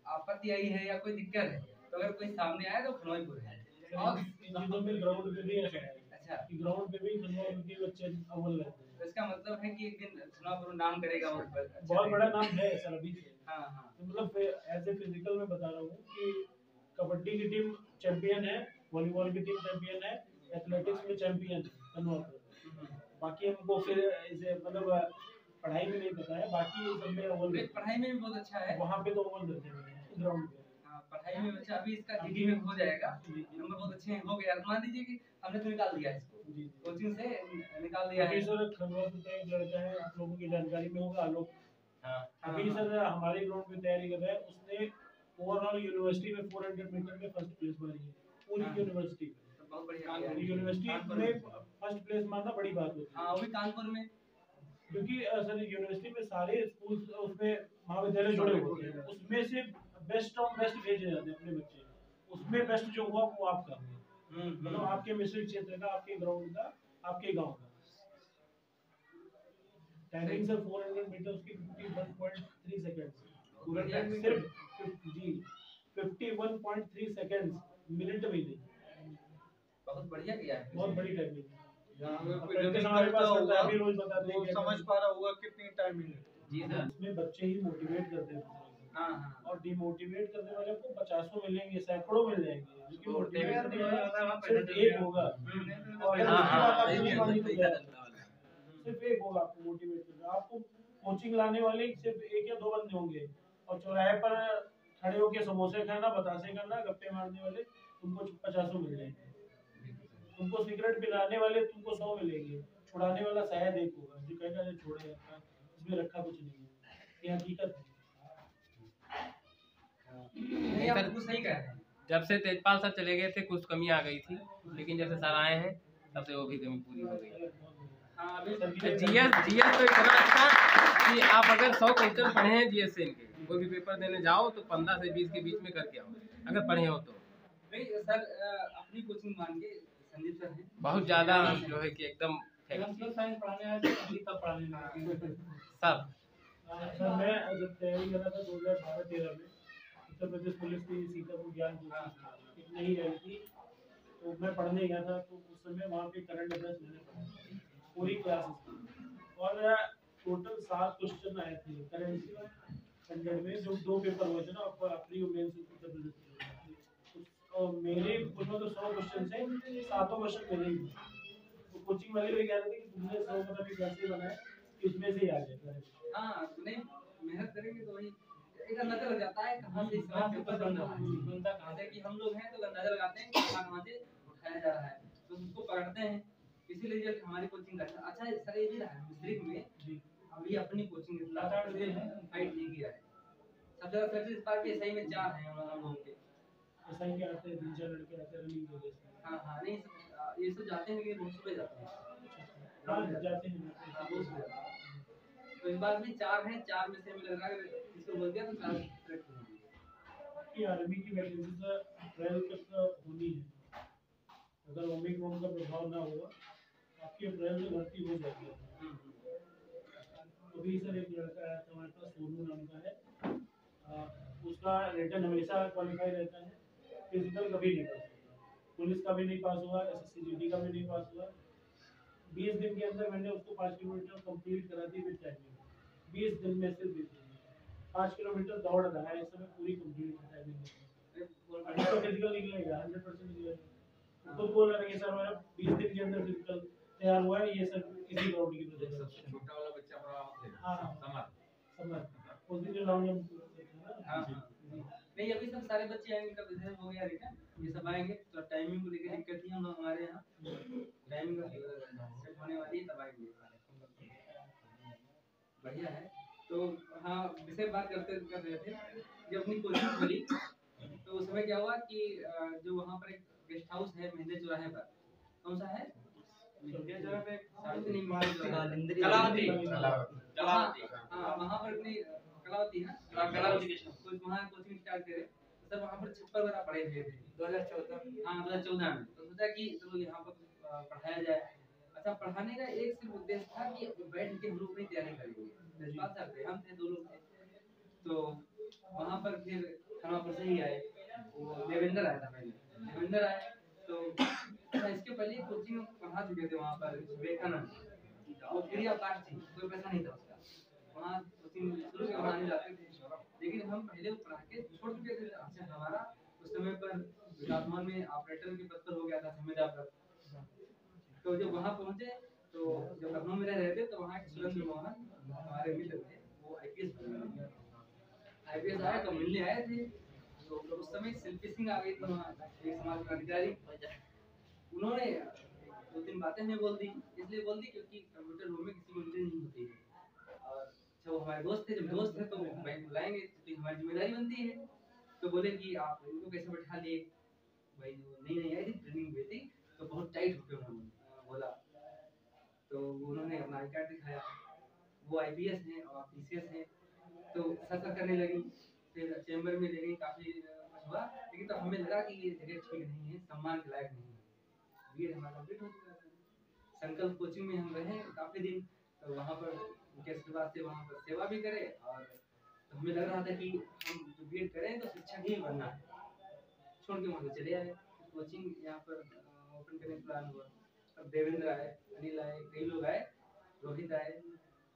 आपत्ति आई है या कोई दिक्कत है, तो अगर कोई सामने आया तो खनवापुर है। और ग्राउंड पे भी है, अच्छा ग्राउंड पे भी खनवापुर के बच्चे अव्वल रहते हैं। तो इसका मतलब है कि एक दिन खनवापुर नाम करेगा, बहुत बड़ा नाम है सर अभी से। हाँ हाँ, तो मतलब एज ए फिजिकल में बता रहा हूँ कि कबड्डी की टीम चैंपियन है, वॉलीबॉल की टीम चैंपियन है, एथलेटिक्स में चैंपियन है खनवापुर। बाकी हमको फिर इसे मतलब पढ़ाई में नहीं पता है, बाकी सब में अव्वल। पढ़ाई में भी बहुत अच्छा है, वहाँ पे तो अव्वल रहते हैं ग्राउंड पे। पढ़ाई में अच्छा, अभी इसका जीडी में हो जाएगा, नंबर बहुत अच्छे हो गया। मान लीजिए कि हमने तो निकाल दिया इसको, कोचिंग से निकाल दिया है। सर खनवापुर का एक लड़का है, आप लोगों की जानकारी में होगा आलोक। अभी सर हमारे ग्राउंड पे तैयारी कर रहा है, उसने ओवरऑल यूनिवर्सिटी में 400 मीटर में फर्स्ट प्लेस मारी है, पूरी यूनिवर्सिटी में। बहुत बढ़िया, यूनिवर्सिटी में फर्स्ट प्लेस मारना बड़ी बात होती है। हाँ वो भी कानपुर में, क्योंकि सर यूनिवर्सिटी में सारे स्कूल उसमें महाविद्यालय जुड़े हुए हैं, उसमें से बेस्ट ऑफ बेस्ट भेजे जाते हैं अपने बच्चे, उसमें बेस्ट जो हुआ वो आपका हुआ, मतलब आपके मिश्रित क्षेत्र का, आपके ग्राउंड का, आपके गांव का। टाइमिंग सर 400 मीटर की 51.3 सेकंड, सिर्फ जी 51.3 सेकंड, मिनट में नहीं। बहुत बढ़िया किया है, बहुत बड़ी टाइमिंग। हमारे पास होगा अभी रोज बता दें, समझ पा रहा होगा कितनी टाइमिंग है। जी सर, इसमें बच्चे ही मोटिवेट करते हैं। हाँ हाँ, और डिमोटिवेट करने वाले को 50 मिलेंगे, सैकड़ों मिल जाएंगे, लेकिन मोटिवेट सिर्फ एक होगा। सिर्फ एक होगा आपको मोटिवेट करना। आपको कोचिंग लाने वाले सिर्फ 1 या 2 बंदे होंगे, और चौराहे पर खड़े होके समोसे खाना, बतासे करना, गप्पे मारने वाले तुमको 50 मिल जाएंगे। तुमको सिगरेट पिलाने वाले तुमको 100 मिलेंगे, छुड़ाने वाला शायद एक होगा जो कहेगा छोड़े इसमें रखा कुछ नहीं है। ये हकीकत है। नहीं आप बिल्कुल सही कह रहे हैं। जब से तेजपाल सर चले गए थे कुछ कमी आ गई थी, लेकिन जब से सर आए हैं तब से वो भी कमी पूरी हो गई। हाँ अभी जीएस तो इतना अच्छा कि आप अगर 100 क्वेश्चन पढ़े हैं जीएस से इनके, कोई भी पेपर देने जाओ तो 15 से 20 के बीच में करके आओ अगर पढ़े हो तो। नहीं सर, अपनी कोचिंग मान के संदीप सर हैं, बहुत ज्यादा जो है कि एकदम कंप्यूटर साइंस पढ़ाने आए थे, अभी तक पढ़ाने लगे सब। सर मैं जब तैयारी कर रहा था 2012-13 में उत्तर प्रदेश पुलिस की सीतापुर ज्ञान कोचिंग एक नई आई थी, तो मैं पढ़ने गया था, तो उस समय वहाँ पे करंट अफेयर्स मैंने पढ़ा पूरी क्लासेस और टोटल 7 क्वेश्चन आए थे करंट 100 में, जो 2 पेपर हुए थे ना प्री और मेंस उत्तर प्रदेश के, और मेरे उसमें तो 100 क्वेश्चन से 7 क्वेश्चन मेरे ही थे। तो कोचिंग वाले भी कह रहे थे कि तुमने 100 पता नहीं कैसे बनाए कि उसमें से ही आ जाए। हाँ नहीं मेहनत करेंगे तो वही एक अंदाजा लग जाता है कहाँ से इसका पेपर बन रहा है, बनता कहाँ से, कि हम लोग हैं तो अंदाजा लगाते हैं कि कहाँ से उठाया जा रहा है, तो उसको पकड़ते हैं, इसीलिए रिजल्ट हमारी कोचिंग का अच्छा है। सर ये भी रहा है मिस्ट्रिक में अभी अपनी कोचिंग लगातार फाइट नहीं किया है, सबसे ज्यादा सक्सेस इस बार के एसआई में 4 हैं हम लोगों के। एसआई के आते हैं 3-4 लड़के आते हैं रनिंग के लिए। हाँ नहीं ये सब जाते हैं, लेकिन बहुत सुबह जाते हैं। हाँ जाते हैं, बहुत सुबह जाते हैं। तो इस बार भी 4 हैं, 4 में से मुझे लग रहा है इसको बोल दिया तो 4 सेलेक्ट होंगे। कि आर्मी की वैकेंसी 12 तक होनी है, अगर ओमिक्रॉन का प्रभाव ना होगा आपकी अप्रैल में भर्ती हो जाएगी। अभी सर एक लड़का आया था हमारे पास, सोनू नाम का है, उसका रिटर्न हमेशा क्वालिफाई रहता है, फिजिकल कभी नहीं पास हुआ, पुलिस का भी नहीं पास हुआ, SSC-GD का भी नहीं पास हुआ। 20 दिन के अंदर मैंने उसको 5 किलोमीटर कंप्लीट करा दी विद टाइमिंग, 20 दिन में सिर्फ 20 दिन में 5 किलोमीटर दौड़ रहा है, इस समय पूरी कंप्लीट टाइमिंग है। तो फिजिकल निकलेगा 100% निकलेगा। तो बोल रहा है कि सर मेरा 20 दिन के अंदर फिजिकल तैयार हुआ है, ये सब इसी ग्राउंड की वजह से। छोटा वाला बच्चा बड़ा हाँ समझ उस दिन जो राउंड में हाँ नहीं अभी सब सारे बच्चे आएंगे, इनका बिजनेस हो गया रिटर्न, ये सब आएंगे तो टाइमिंग को लेकर दिक्कत थी हम लोग हमारे यहाँ, टाइमिंग सेट होने वाली है तब आएंगे बढ़िया है। तो हाँ विषय बात कर रहे थे, जब अपनी कोचिंग खोली तो उस समय क्या हुआ कि जो वहाँ पर एक गेस्ट हाउस है मेहंदे चौराहे पर, कौन सा है मेहंदे चौराहे पे कलावती, हाँ वहाँ पर अपनी कलावती है, तो वहाँ कोचिंग स्टार्ट करे तो सर वहाँ पर छप्पर वगैरह पड़े हुए थे 2014 हाँ 2014 में, तो सोचा कि चलो यहाँ पर पढ़ाया जाए। अच्छा पढ़ाने का एक सिर्फ उद्देश्य था कि बैठ के हम लोग अपनी तैयारी करेंगे, जज्बात सर थे, हम थे 2 लोग थे, तो वहाँ पर फिर खानापुर से ही आए, वो देवेंद्र आया था पहले, देवेंद्र आए तो इसके पहले कोचिंग पढ़ा चुके थे वहाँ पर विवेकानंद, वो फ्री ऑफ कॉस्ट थी, कोई पैसा नहीं था उसका, वहाँ कोचिंग शुरू से पढ़ाने जाते थे, लेकिन हम पहले पढ़ा के छोड़ चुके थे। अच्छा हमारा उस समय पर विकासमान में ऑपरेटर के पद पर हो गया था संविदा पर, तो जब वहाँ पहुँचे तो जब लखनऊ में रह रहे थे तो वहाँ के सुरेंद्र मोहन हमारे मित्र थे, वो आईपीएस आए तो मिलने आए थे, तो उस समय शिल्पी सिंह आ गई थी वहाँ, एक समाज क्रांतिकारी, उन्होंने 2-3 बातें हमें बोल दी, इसलिए बोल दी क्योंकि कंप्यूटर रूम में किसी को एंट्री नहीं होती है, और अच्छा वो हमारे दोस्त थे, जब दोस्त थे तो बैंक बुलाएंगे तो हमारी जिम्मेदारी बनती है, तो बोले कि आप इनको कैसे बैठा लिए, भाई नई आई थी ट्रेनिंग हुई थी तो बहुत टाइट होके उन्होंने बोला, तो उन्होंने अपना आई कार्ड दिखाया, वो आईपीएस हैं और पीसीएस हैं, तो सर करने लगी, फिर चैम्बर में ले गई, काफी हुआ, लेकिन तो हमें लगा कि ये जगह ठीक नहीं है, सम्मान के लायक नहीं है, बीएड हमारा कंप्लीट हो चुका था, संकल्प कोचिंग में हम रहे काफी दिन, तो वहाँ पर उनके आशीर्वाद से वहाँ पर सेवा भी करे, और तो हमें लग रहा था कि हम जो बीएड करें तो शिक्षक ही बनना है, छोड़ के वहाँ से चले आए, कोचिंग यहाँ पर ओपन करने का प्लान हुआ, अब देवेंद्र आए, अनिल आए, कई लोग आए, रोहित आए,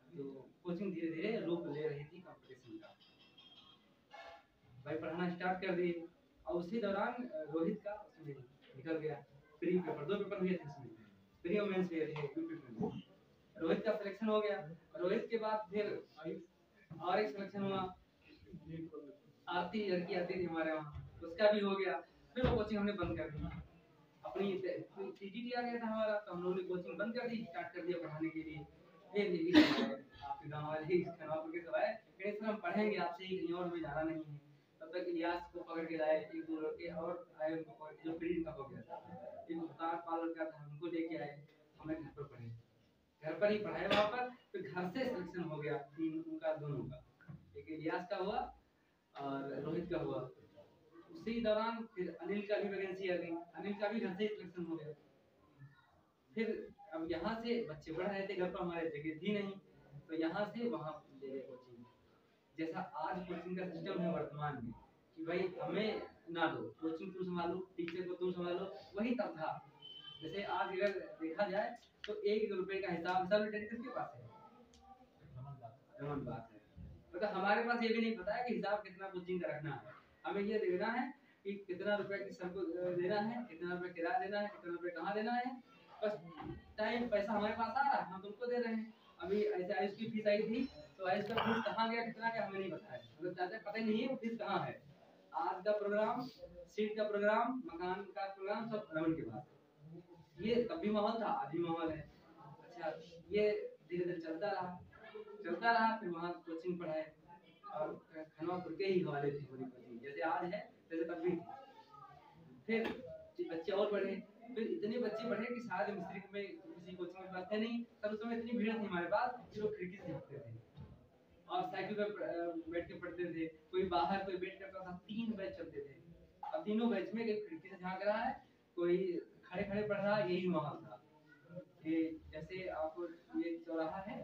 तो कोचिंग धीरे धीरे रूप ले रही थी कंपटीशन का, भाई पढ़ाना स्टार्ट कर दिए, और उसी दौरान रोहित का उसमें निकल गया प्री पेपर, 2 पेपर हुए थे उसमें, प्री और मेंस हुए थे यूपी में, रोहित का सिलेक्शन हो गया, रोहित के बाद फिर और एक सिलेक्शन हुआ, आरती लड़की आती थी हमारे वहाँ, उसका भी हो गया, फिर वो कोचिंग हमने बंद कर दी, अपनी सीजीटी आ गया था हमारा, तो हम लोगों ने कोचिंग बंद कर दी, स्टार्ट कर दिया पढ़ाने के लिए, फिर ये आपके गाँव वाले ही खानापुर के सब आए, कहीं सर हम पढ़ेंगे आपसे ही, कहीं और में जाना नहीं है, तब तक इलियास को पकड़ के लाए, एक दो लड़के और आए उनको पकड़ के, जो फ्री का हो गया था, एक उतार पाल लड़का था, हमको लेके आए, हमें घर पर पढ़े, घर पर ही पढ़ाए वहाँ पर। फिर घर से सिलेक्शन हो गया तीन उनका, दोनों का, एक इलियास का हुआ और रोहित का हुआ। उसी दौरान फिर अनिल का भी वैकेंसी आ गई, अनिल का भी घर से सिलेक्शन हो गया। फिर अब यहाँ से बच्चे पढ़ रहे थे, घर पर हमारे जगह थी नहीं, तो यहाँ से वहाँ ले गए कोचिंग। जैसा आज कोचिंग का सिस्टम है वर्तमान में कि भाई हमें ना दो, कोचिंग तुम संभालो, टीचर को तुम संभालो, वही तब था। जैसे आज अगर देखा जाए तो 1 रुपए का हिसाब किसके पास है? रमन बात है। मतलब हमारे पास ये भी नहीं पता है कि हिसाब कितना कोचिंग का रखना है। हमें ये देखना है कि कितना रुपए की सबको देना है, कितना रुपए किराया देना है, कितना रुपए कहाँ देना है। बस टाइम पैसा हमारे पास आ रहा है, हम तुमको दे रहे हैं। अभी ऐसे आयुष की फीस आई थी, तो आयुष का फीस कहाँ गया, कितना गया, हमें नहीं पता है। मतलब ज्यादा पता ही नहीं है वो फीस कहाँ है। आज का प्रोग्राम, सीट का प्रोग्राम, मकान का प्रोग्राम सब रमन के पास। ये तब भी माहौल था, आज भी माहौल है। अच्छा, ये धीरे धीरे चलता रहा। फिर वहाँ कोचिंग पढ़ाए और खनवापुर के ही हवाले थी पूरी कोचिंग, जैसे आज है वैसे तब भी थी। फिर बच्चे और बढ़े, फिर इतने बच्चे बढ़े कि शायद मिस्त्री में किसी कोचिंग में पास थे नहीं। तब उस समय इतनी भीड़ थी हमारे पास कि लोग खिड़की से झाँकते थे और साइकिल पर बैठ के पढ़ते थे। कोई बाहर, कोई बैठ करता था। 3 बैच चलते थे। अब तीनों बैच में कोई खिड़की से झाँक रहा है, कोई खड़े खड़े पढ़ रहा है। यही माहौल था। ये जैसे आपको ये चौराहा है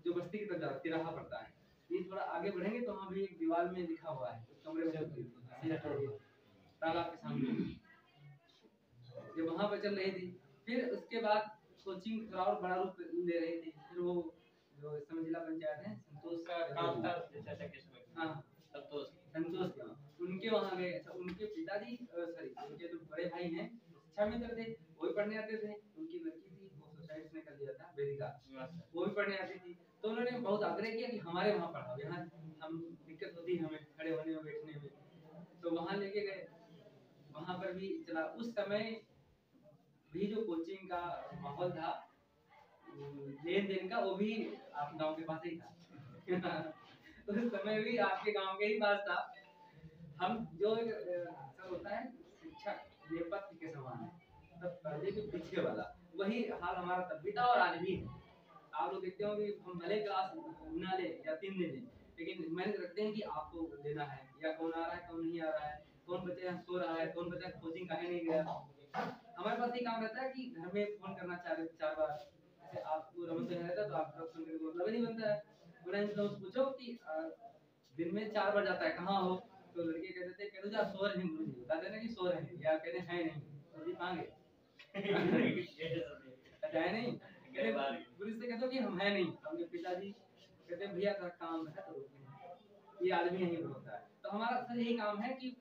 जो बस्ती की तरफ तिराहा पड़ता है, ये थोड़ा आगे बढ़ेंगे तो वहाँ भी एक दीवार में लिखा हुआ है, उस कमरे में तालाब के सामने, ये वहाँ पर चल रही थी। फिर उसके बाद कोचिंग थोड़ा और बड़ा रूप ले रही थी। फिर वो जो इस समय जिला पंचायत है, संतोष का काम था, हाँ संतोष का, उनके वहाँ गए। उनके पिताजी सॉरी उनके जो बड़े भाई हैं शिक्षा मित्र थे, वो भी पढ़ने आते थे। उनकी लड़की थी, वो सुसाइड ने कर दिया था, वेदिका, वो भी पढ़ने आती थी। तो उन्होंने बहुत आग्रह किया कि हमारे वहाँ पढ़ाओ, यहाँ हम दिक्कत होती है हमें खड़े होने में, बैठने में। तो वहाँ लेके गए, वहाँ पर भी चला। उस समय भी जो कोचिंग का माहौल था, लेन देन का, वो भी आप गांव के पास ही था। उस समय भी आपके गांव के ही पास था। हम जो सब होता है शिक्षक नेपथ्य के समान है, तब पहले के पीछे वाला वही हाल हमारा तब भी था और आज भी है। आप लोग देखते हो कि हम भले क्लास ना ले या 3 दिन ले, लेकिन मेहनत रखते हैं कि आपको लेना है, या कौन आ रहा है कौन नहीं आ रहा है, कौन बच्चा यहाँ सो रहा है, कौन बच्चा कोचिंग काहे नहीं गया। हमारे पास ये काम रहता है कि घर में फोन करना 4 बार। जैसे आपको रमन से रहता तो आपका फोन करके मतलब नहीं बनता है। उन्हें पूछो कि दिन में 4 बार जाता है, कहाँ हो, तो लड़के कहते थे कह जा सो रहे हैं गुरुजी, बताते ना कि सो रहे हैं, या कहते हैं नहीं गुरुजी मांगे है नहीं, गुरुजी से कहते कि हम है नहीं। हमने पिताजी कहते भैया का काम है तो ये आदमी नहीं होता है। तो हमारा अक्सर यही काम है कि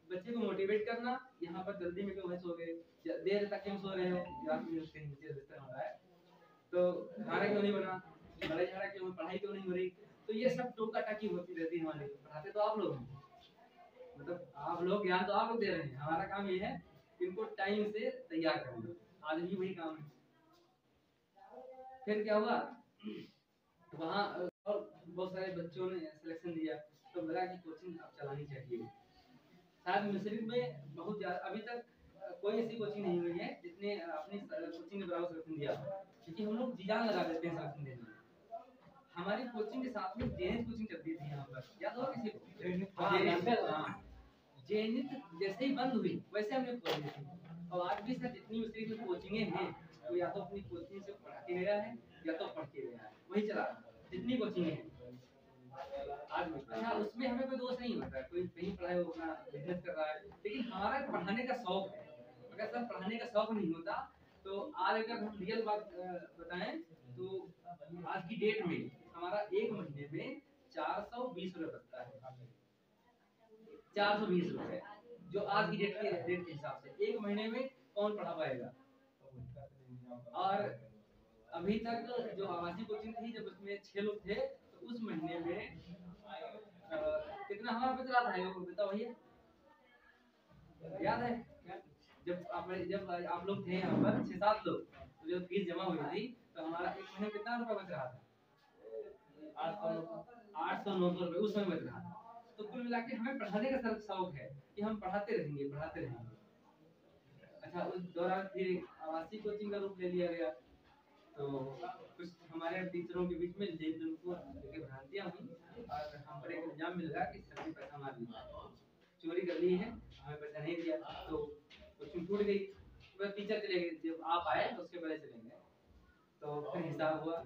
बच्चे को मोटिवेट करना। यहाँ पर जल्दी में क्यों सो गए, देर तक क्यों सो रहे हो, रात में उसके नीचे बिस्तर हो रहा है तो खाना क्यों नहीं बना, लड़ाई झगड़ा क्यों, पढ़ाई क्यों नहीं हो रही। तो ये सब टोका टाकी होती रहती है हमारी। पढ़ाते तो आप लोग हैं, मतलब आप लोग ज्ञान तो आप लोग दे रहे हैं। हमारा काम ये है इनको टाइम से तैयार करना, आज भी वही काम है। फिर क्या हुआ, वहाँ और बहुत सारे बच्चों ने सिलेक्शन दिया, तो लगा कि कोचिंग अब चलानी चाहिए। शायद मिस्री में बहुत ज्यादा अभी तक कोई ऐसी कोचिंग नहीं हुई है जिसने अपनी कोचिंग के बराबर सिलेक्शन दिया, क्योंकि हम लोग जी जान लगा देते हैं सिलेक्शन देने में। हमारी कोचिंग के साथ में जेनित कोचिंग चलती थी यहाँ पर, याद होगा किसी को? जेनित जैसे ही बंद हुई वैसे हमने खोल दी थी। और आज भी सर जितनी मिस्री में कोचिंगें हैं, वो या तो अपनी कोचिंग से पढ़ा के ले रहा है या तो पढ़ के ले रहा है, वही चला रहा है जितनी कोचिंगें हैं आज भी। अच्छा, उसमें हमें कोई दोष नहीं होता है, कोई कहीं पढ़ाई हो अपना बिजनेस कर रहा है, लेकिन हमारा पढ़ाने का शौक है। अगर सर पढ़ाने का शौक नहीं होता तो आज अगर हम रियल बात बताएं तो आज की डेट में हमारा 1 महीने में 420 रुपए बचता है। 420 रुपए जो आज की डेट के हिसाब से 1 महीने में कौन पढ़ा पाएगा। और अभी तक जो आवासीय कोचिंग थी, जब उसमें 6 लोग थे, तो उस महीने में कितना हमारा बच रहा था, ये बताओ भैया, याद है? जब आप लोग थे यहाँ पर 6-7 लोग, तो जब फीस जमा हुई थी तो हमारा 1 महीने कितना रुपया बच रहा था? 800-900 रुपए उस समय बच रहा था। तो कुल मिला के हमें पढ़ाने का शौक है कि हम पढ़ाते रहेंगे। अच्छा, उस दौरान फिर आवासीय कोचिंग का रूप ले लिया गया। तो कुछ हमारे टीचरों के बीच में लेन-देन को लेके भ्रांतियां हुई और हम पर एक इल्जाम मिल गया कि सर ने पैसा मार लिया, चोरी कर ली है, हमें पैसा नहीं दिया। तो कोचिंग टूट गई। वह टीचर चले गए, जब आप आए तो उसके पहले चले गए। तो फिर हिसाब हुआ,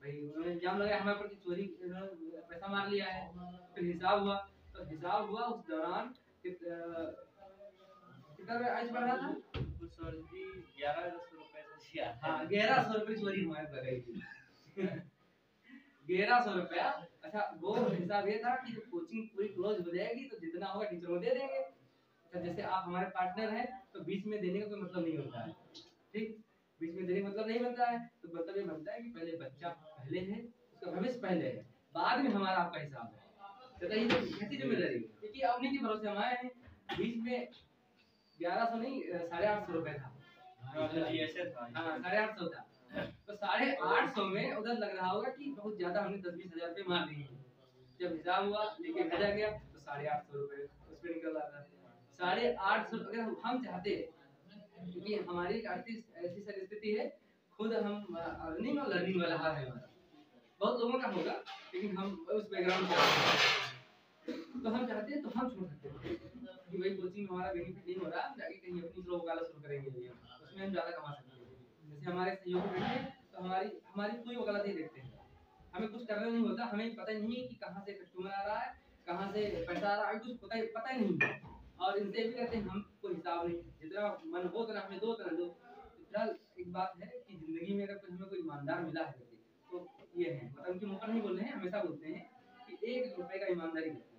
भाई उन्होंने इल्जाम लगाया हमारे पर कि चोरी पैसा मार लिया है। फिर हिसाब हुआ, तो हिसाब हुआ उस दौरान कितना आज बढ़ रहा था? सर जी 1100 रुपए से हाँ, 1100 रुपए चोरी हमारे पर गई थी। 1100 रुपया। अच्छा, वो हिसाब ये था कि जब कोचिंग पूरी क्लोज हो जाएगी तो जितना होगा टीचरों को दे देंगे। अच्छा, जैसे आप हमारे पार्टनर हैं तो बीच में देने का कोई मतलब नहीं होता है, ठीक? बीच में देने का मतलब नहीं बनता है। तो मतलब ये बनता है कि पहले बच्चा पहले है, उसका भविष्य पहले है, बाद में हमारा आपका हिसाब है। तो ये तो कैसी जिम्मेदारी है, क्योंकि अपने के भरोसे हम आए हैं। बीच में 1100 नहीं 850 रुपए था। हाँ, 850 था। तो 850 में उधर लग रहा होगा कि बहुत ज्यादा हमने 10-20 हजार रुपए मार दिए। जब हिसाब हुआ लेके भेजा गया तो 850 रुपए उस पे निकल रहा था। 850 अगर हम चाहते, क्योंकि हमारी आर्थिक ऐसी स्थिति है, खुद हम अर्निंग और लर्निंग वाला हाल है हमारा, बहुत लोगों का होगा, लेकिन हम उस बैकग्राउंड से तो हम चाहते हैं तो हम छोड़ सकते हैं कि भाई कोचिंग में हमारा बेनिफिट नहीं हो रहा, हम जाके कहीं अपनी स्लो वकालत शुरू करेंगे, उसमें हम ज्यादा कमा सकते हैं। जैसे हमारे सहयोगी बैठे तो हमारी कोई वकालत नहीं देखते हैं, हमें कुछ करना नहीं होता, हमें पता ही नहीं है कि कहाँ से कस्टमर आ रहा है, कहाँ से पैसा आ रहा है, कुछ पता ही नहीं है। और इनसे भी कहते हैं हम कोई हिसाब नहीं, जितना मन हो उतना हमें दो, उतना दो। एक बात है कि जिंदगी में अगर हमें कोई ईमानदार मिला है तो ये है, मतलब उनके मुंह पर नहीं बोल रहे हैं, हमेशा बोलते हैं कि 1 रुपए का ईमानदारी करते हैं।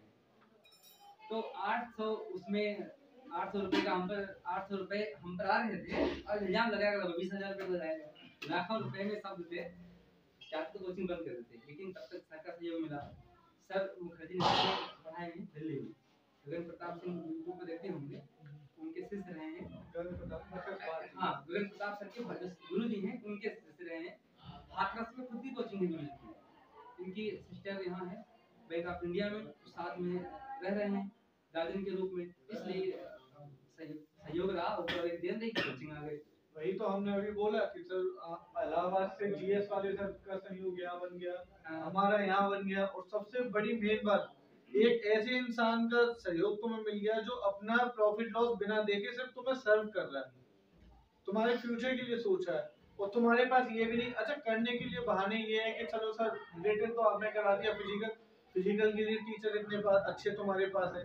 तो 800 उसमें 800 रुपए का हम पर 800 रुपए हम पर आ रहे थे और इल्जाम लगाया गया 20,000 रुपए लगाया, लाखों रुपए में सब रुपए चाहते तो कोचिंग बंद कर देते, लेकिन तब तक सरकार से सहयोग मिला। सर मुखर्जी ने पढ़ाए हैं दिल्ली में, गगन प्रताप सिंह यूट्यूब पर देखते होंगे, उनके शिष्य रहे हैं। हाँ, गगन प्रताप सर के गुरु जी हैं, उनके शिष्य रहे हैं। हाथरस में खुद की कोचिंग भी मिली थी, इनकी सिस्टर यहाँ है, बैंक ऑफ इंडिया में साथ में रह रहे हैं गार्जियन के रूप में, इसलिए सहयोग रहा और एक दिन कोचिंग आ गई। वही तो हमने अभी बोला कि सर इलाहाबाद से जीएस वाले सर का सहयोग यहाँ बन गया, हमारा यहाँ बन गया, और सबसे बड़ी मेन बात, एक ऐसे इंसान का सहयोग तुम्हें मिल गया जो अपना प्रॉफिट लॉस बिना देखे सिर्फ तुम्हें सर्व कर रहा है, तुम्हारे फ्यूचर के लिए सोच रहा है, और तुम्हारे पास ये भी नहीं। अच्छा, करने के लिए बहाने ये है कि चलो सर रिटन तो आपने करा दिया, फिजिकल के लिए टीचर इतने अच्छे तुम्हारे पास है,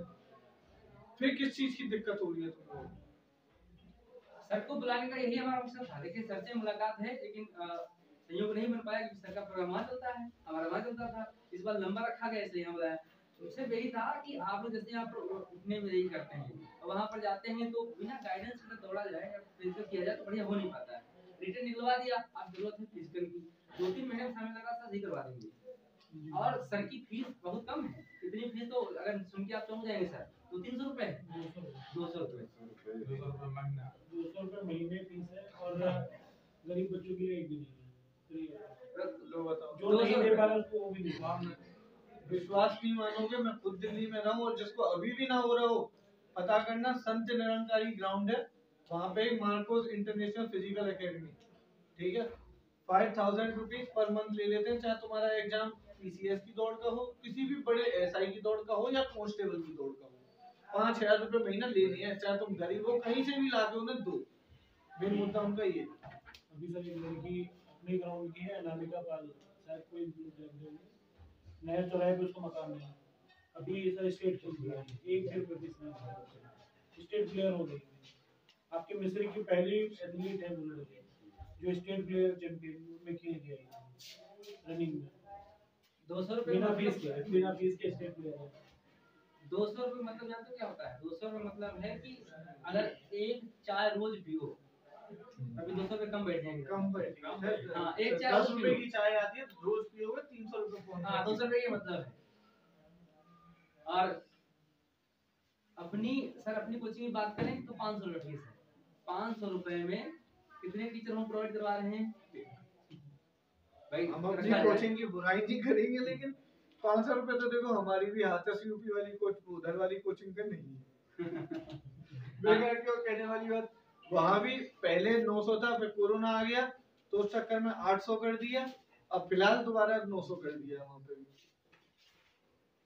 फिर किस चीज की दिक्कत हो रही है तुमको? सर को बुलाने का यही हमारा मकसद था। देखिए, सर से मुलाकात है, लेकिन सहयोग नहीं बन पाया क्योंकि सर का प्रोग्राम वहाँ चलता है, हमारा वहाँ चलता था। इस बार लंबा रखा गया इसलिए हम बुलाया। उससे यही था कि आप लोग जैसे यहाँ पर उठने में यही करते हैं, और वहाँ पर जाते हैं तो बिना गाइडेंस के दौड़ा जाए या फिजिकल किया जाए तो बढ़िया हो नहीं पाता है। रिटर्न निकलवा दिया, आप जरूरत है फिजिकल की, 2-3 महीने में समय लगा सर, करवा देंगे। और सर की फीस बहुत कम है, इतनी फीस तो अगर सुन के आप चौंक जाएंगे सर, तो 300 रुपए है, 200 रुपए महीना, 200 रुपए महीने फीस है, और गरीब बच्चों के लिए एक भी नहीं है। लो बताओ, जो नहीं दे पा रहा उसको वो भी नहीं। विश्वास नहीं मानोगे, मैं खुद दिल्ली में रहा हूँ, और जिसको अभी भी ना हो रहा हो, पता करना, संत निरंकारी ग्राउंड है, वहाँ पे मार्कोस इंटरनेशनल फिजिकल एकेडमी, ठीक है। 5000 रुपीज पर मंथ ले लेते हैं, चाहे तुम्हारा एग्जाम पीसीएस की दौड़ का हो, किसी भी बड़े एसआई की दौड़ का हो, या कांस्टेबल की दौड़ का हो, 5000 रुपए महीना लेने हैं, चाहे तुम गरीब हो, कहीं से भी लाके उन्हें दो। मेन मुद्दा उनका ये। अभी सर एक लड़की अपने ग्राउंड की है, अनामिका पाल, शायद कोई जानते होंगे, नया चौराहे पे उसको मकान है, अभी सर स्टेट खेल रही है, 1 रुपये फीस नहीं, स्टेट प्लेयर हो गई। आपके मिस्र की पहली एथलीट है वो लड़की, जो स्टेट प्लेयर चैंपियन में खेल गया रनिंग में, 200 रुपए बिना फीस के स्टेट प्लेयर है। 200 रुपए मतलब जानते हो क्या होता है? 200 रुपए मतलब है कि अगर एक चाय रोज पियो, अभी 200 रुपए कम बैठ जाएंगे, कम बैठ। हाँ, एक चाय 10 रुपए की चाय आती है, रोज पियोगे 300 रुपए। हाँ, 200 रुपए ये मतलब है। और अपनी कोचिंग की बात करें तो 500 रुपए फीस है। 500 रुपए में कितने टीचर हम प्रोवाइड करवा रहे हैं? भाई हम अपनी कोचिंग की बुराई नहीं करेंगे, लेकिन 500 रुपए तो देखो हमारी भी हाथरस यूपी वाली उधर वाली कोचिंग पे नहीं है। बेकार क्यों कहने वाली बात, वहां भी पहले 900 था, फिर कोरोना आ गया तो उस चक्कर में 800 कर दिया, अब फिलहाल दोबारा 900 कर दिया वहां पे भी।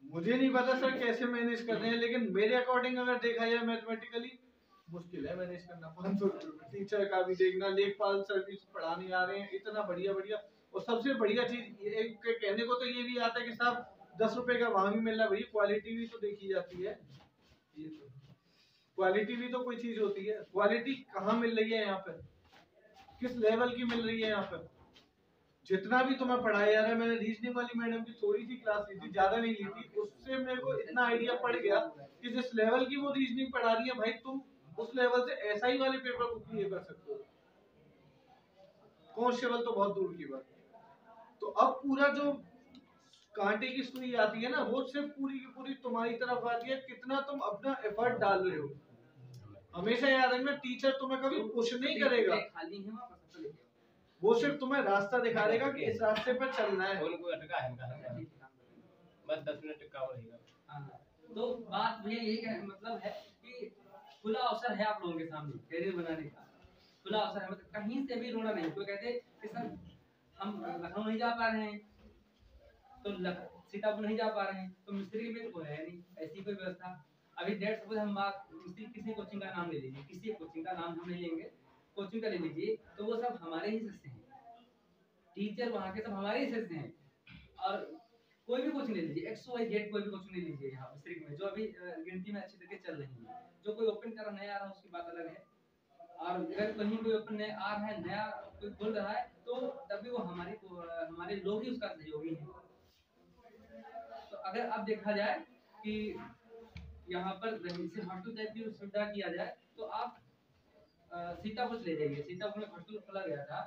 मुझे नहीं पता सर कैसे मैनेज कर रहे हैं, लेकिन मेरे अकॉर्डिंग अगर देखा जाए मैथमेटिकली मुश्किल है मैनेज करना 500 रुपए। टीचर का भी देखना, लेखपाल सर्विस पढ़ाने आ रहे हैं इतना बढ़िया बढ़िया, और सबसे बढ़िया चीज एक कहने को तो ये भी आता है कि साहब 10 रुपए का वहां भी मिल रहा है, भैया क्वालिटी भी तो देखी जाती है। ये तो क्वालिटी भी तो कोई चीज होती है, क्वालिटी कहाँ मिल रही है यहाँ पे, किस लेवल की मिल रही है यहाँ पे। जितना भी तुम्हें पढ़ाया जा रहा है, मैंने रीजनिंग वाली मैडम की थोड़ी सी क्लास ली थी, ज्यादा नहीं ली थी, उससे मेरे को इतना आइडिया पड़ गया कि जिस लेवल की वो रीजनिंग पढ़ा रही है भाई, तुम उस लेवल से ऐसा ही वाले पेपर को क्लियर कर सकते हो। कॉन्स्टेबल तो बहुत दूर की बात। तो अब पूरा जो कांटे की सुई आती है ना, वो सिर्फ पूरी की पूरी तुम्हारी तरफ आती है, कितना तुम अपना एफर्ट डाल रहे हो। हमेशा याद रखना, टीचर तुम्हें कभी पुश नहीं करेगा, वो सिर्फ तुम्हें रास्ता दिखा देगा कि इस रास्ते पर चलना है। बस 10 मिनट का रहेगा। तो बात भैया यही मतलब है कि खुला अवसर है आप लोगों के सामने करियर बनाने का, खुला अवसर है, मतलब कहीं से भी रोना नहीं। कोई कहते कि सर हम लखनऊ नहीं जा पा रहे हैं, तो सीतापुर नहीं जा पा रहे हैं, तो मिस्त्री में कोई है नहीं ऐसी कोई व्यवस्था। अभी डेट सपोज हम मिस्त्री किसी कोचिंग का नाम ले लीजिए, किसी कोचिंग का नाम हम नहीं लेंगे, कोचिंग का ले लीजिए, तो वो सब हमारे ही सदस्य हैं, टीचर वहाँ के सब हमारे ही सदस्य हैं। और कोई भी कोचिंग ले लीजिए, XYZ कोई भी कोचिंग ले लीजिए यहाँ मिस्त्री में, जो अभी गिनती में अच्छी तरीके चल रही है। जो कोई ओपन कर नया आ रहा है उसकी बात अलग है, और अगर कहीं कोई ओपन नया आ रहा है, नया कोई खोल रहा है, तो तभी वो हमारे लोग ही उसका सहयोगी हैं। तो अगर अब देखा जाए कि यहाँ पर हॉस्टल टाइप की सुविधा किया जाए, तो आप सीतापुर ले जाइए। सीतापुर में हॉस्टल खोला गया था,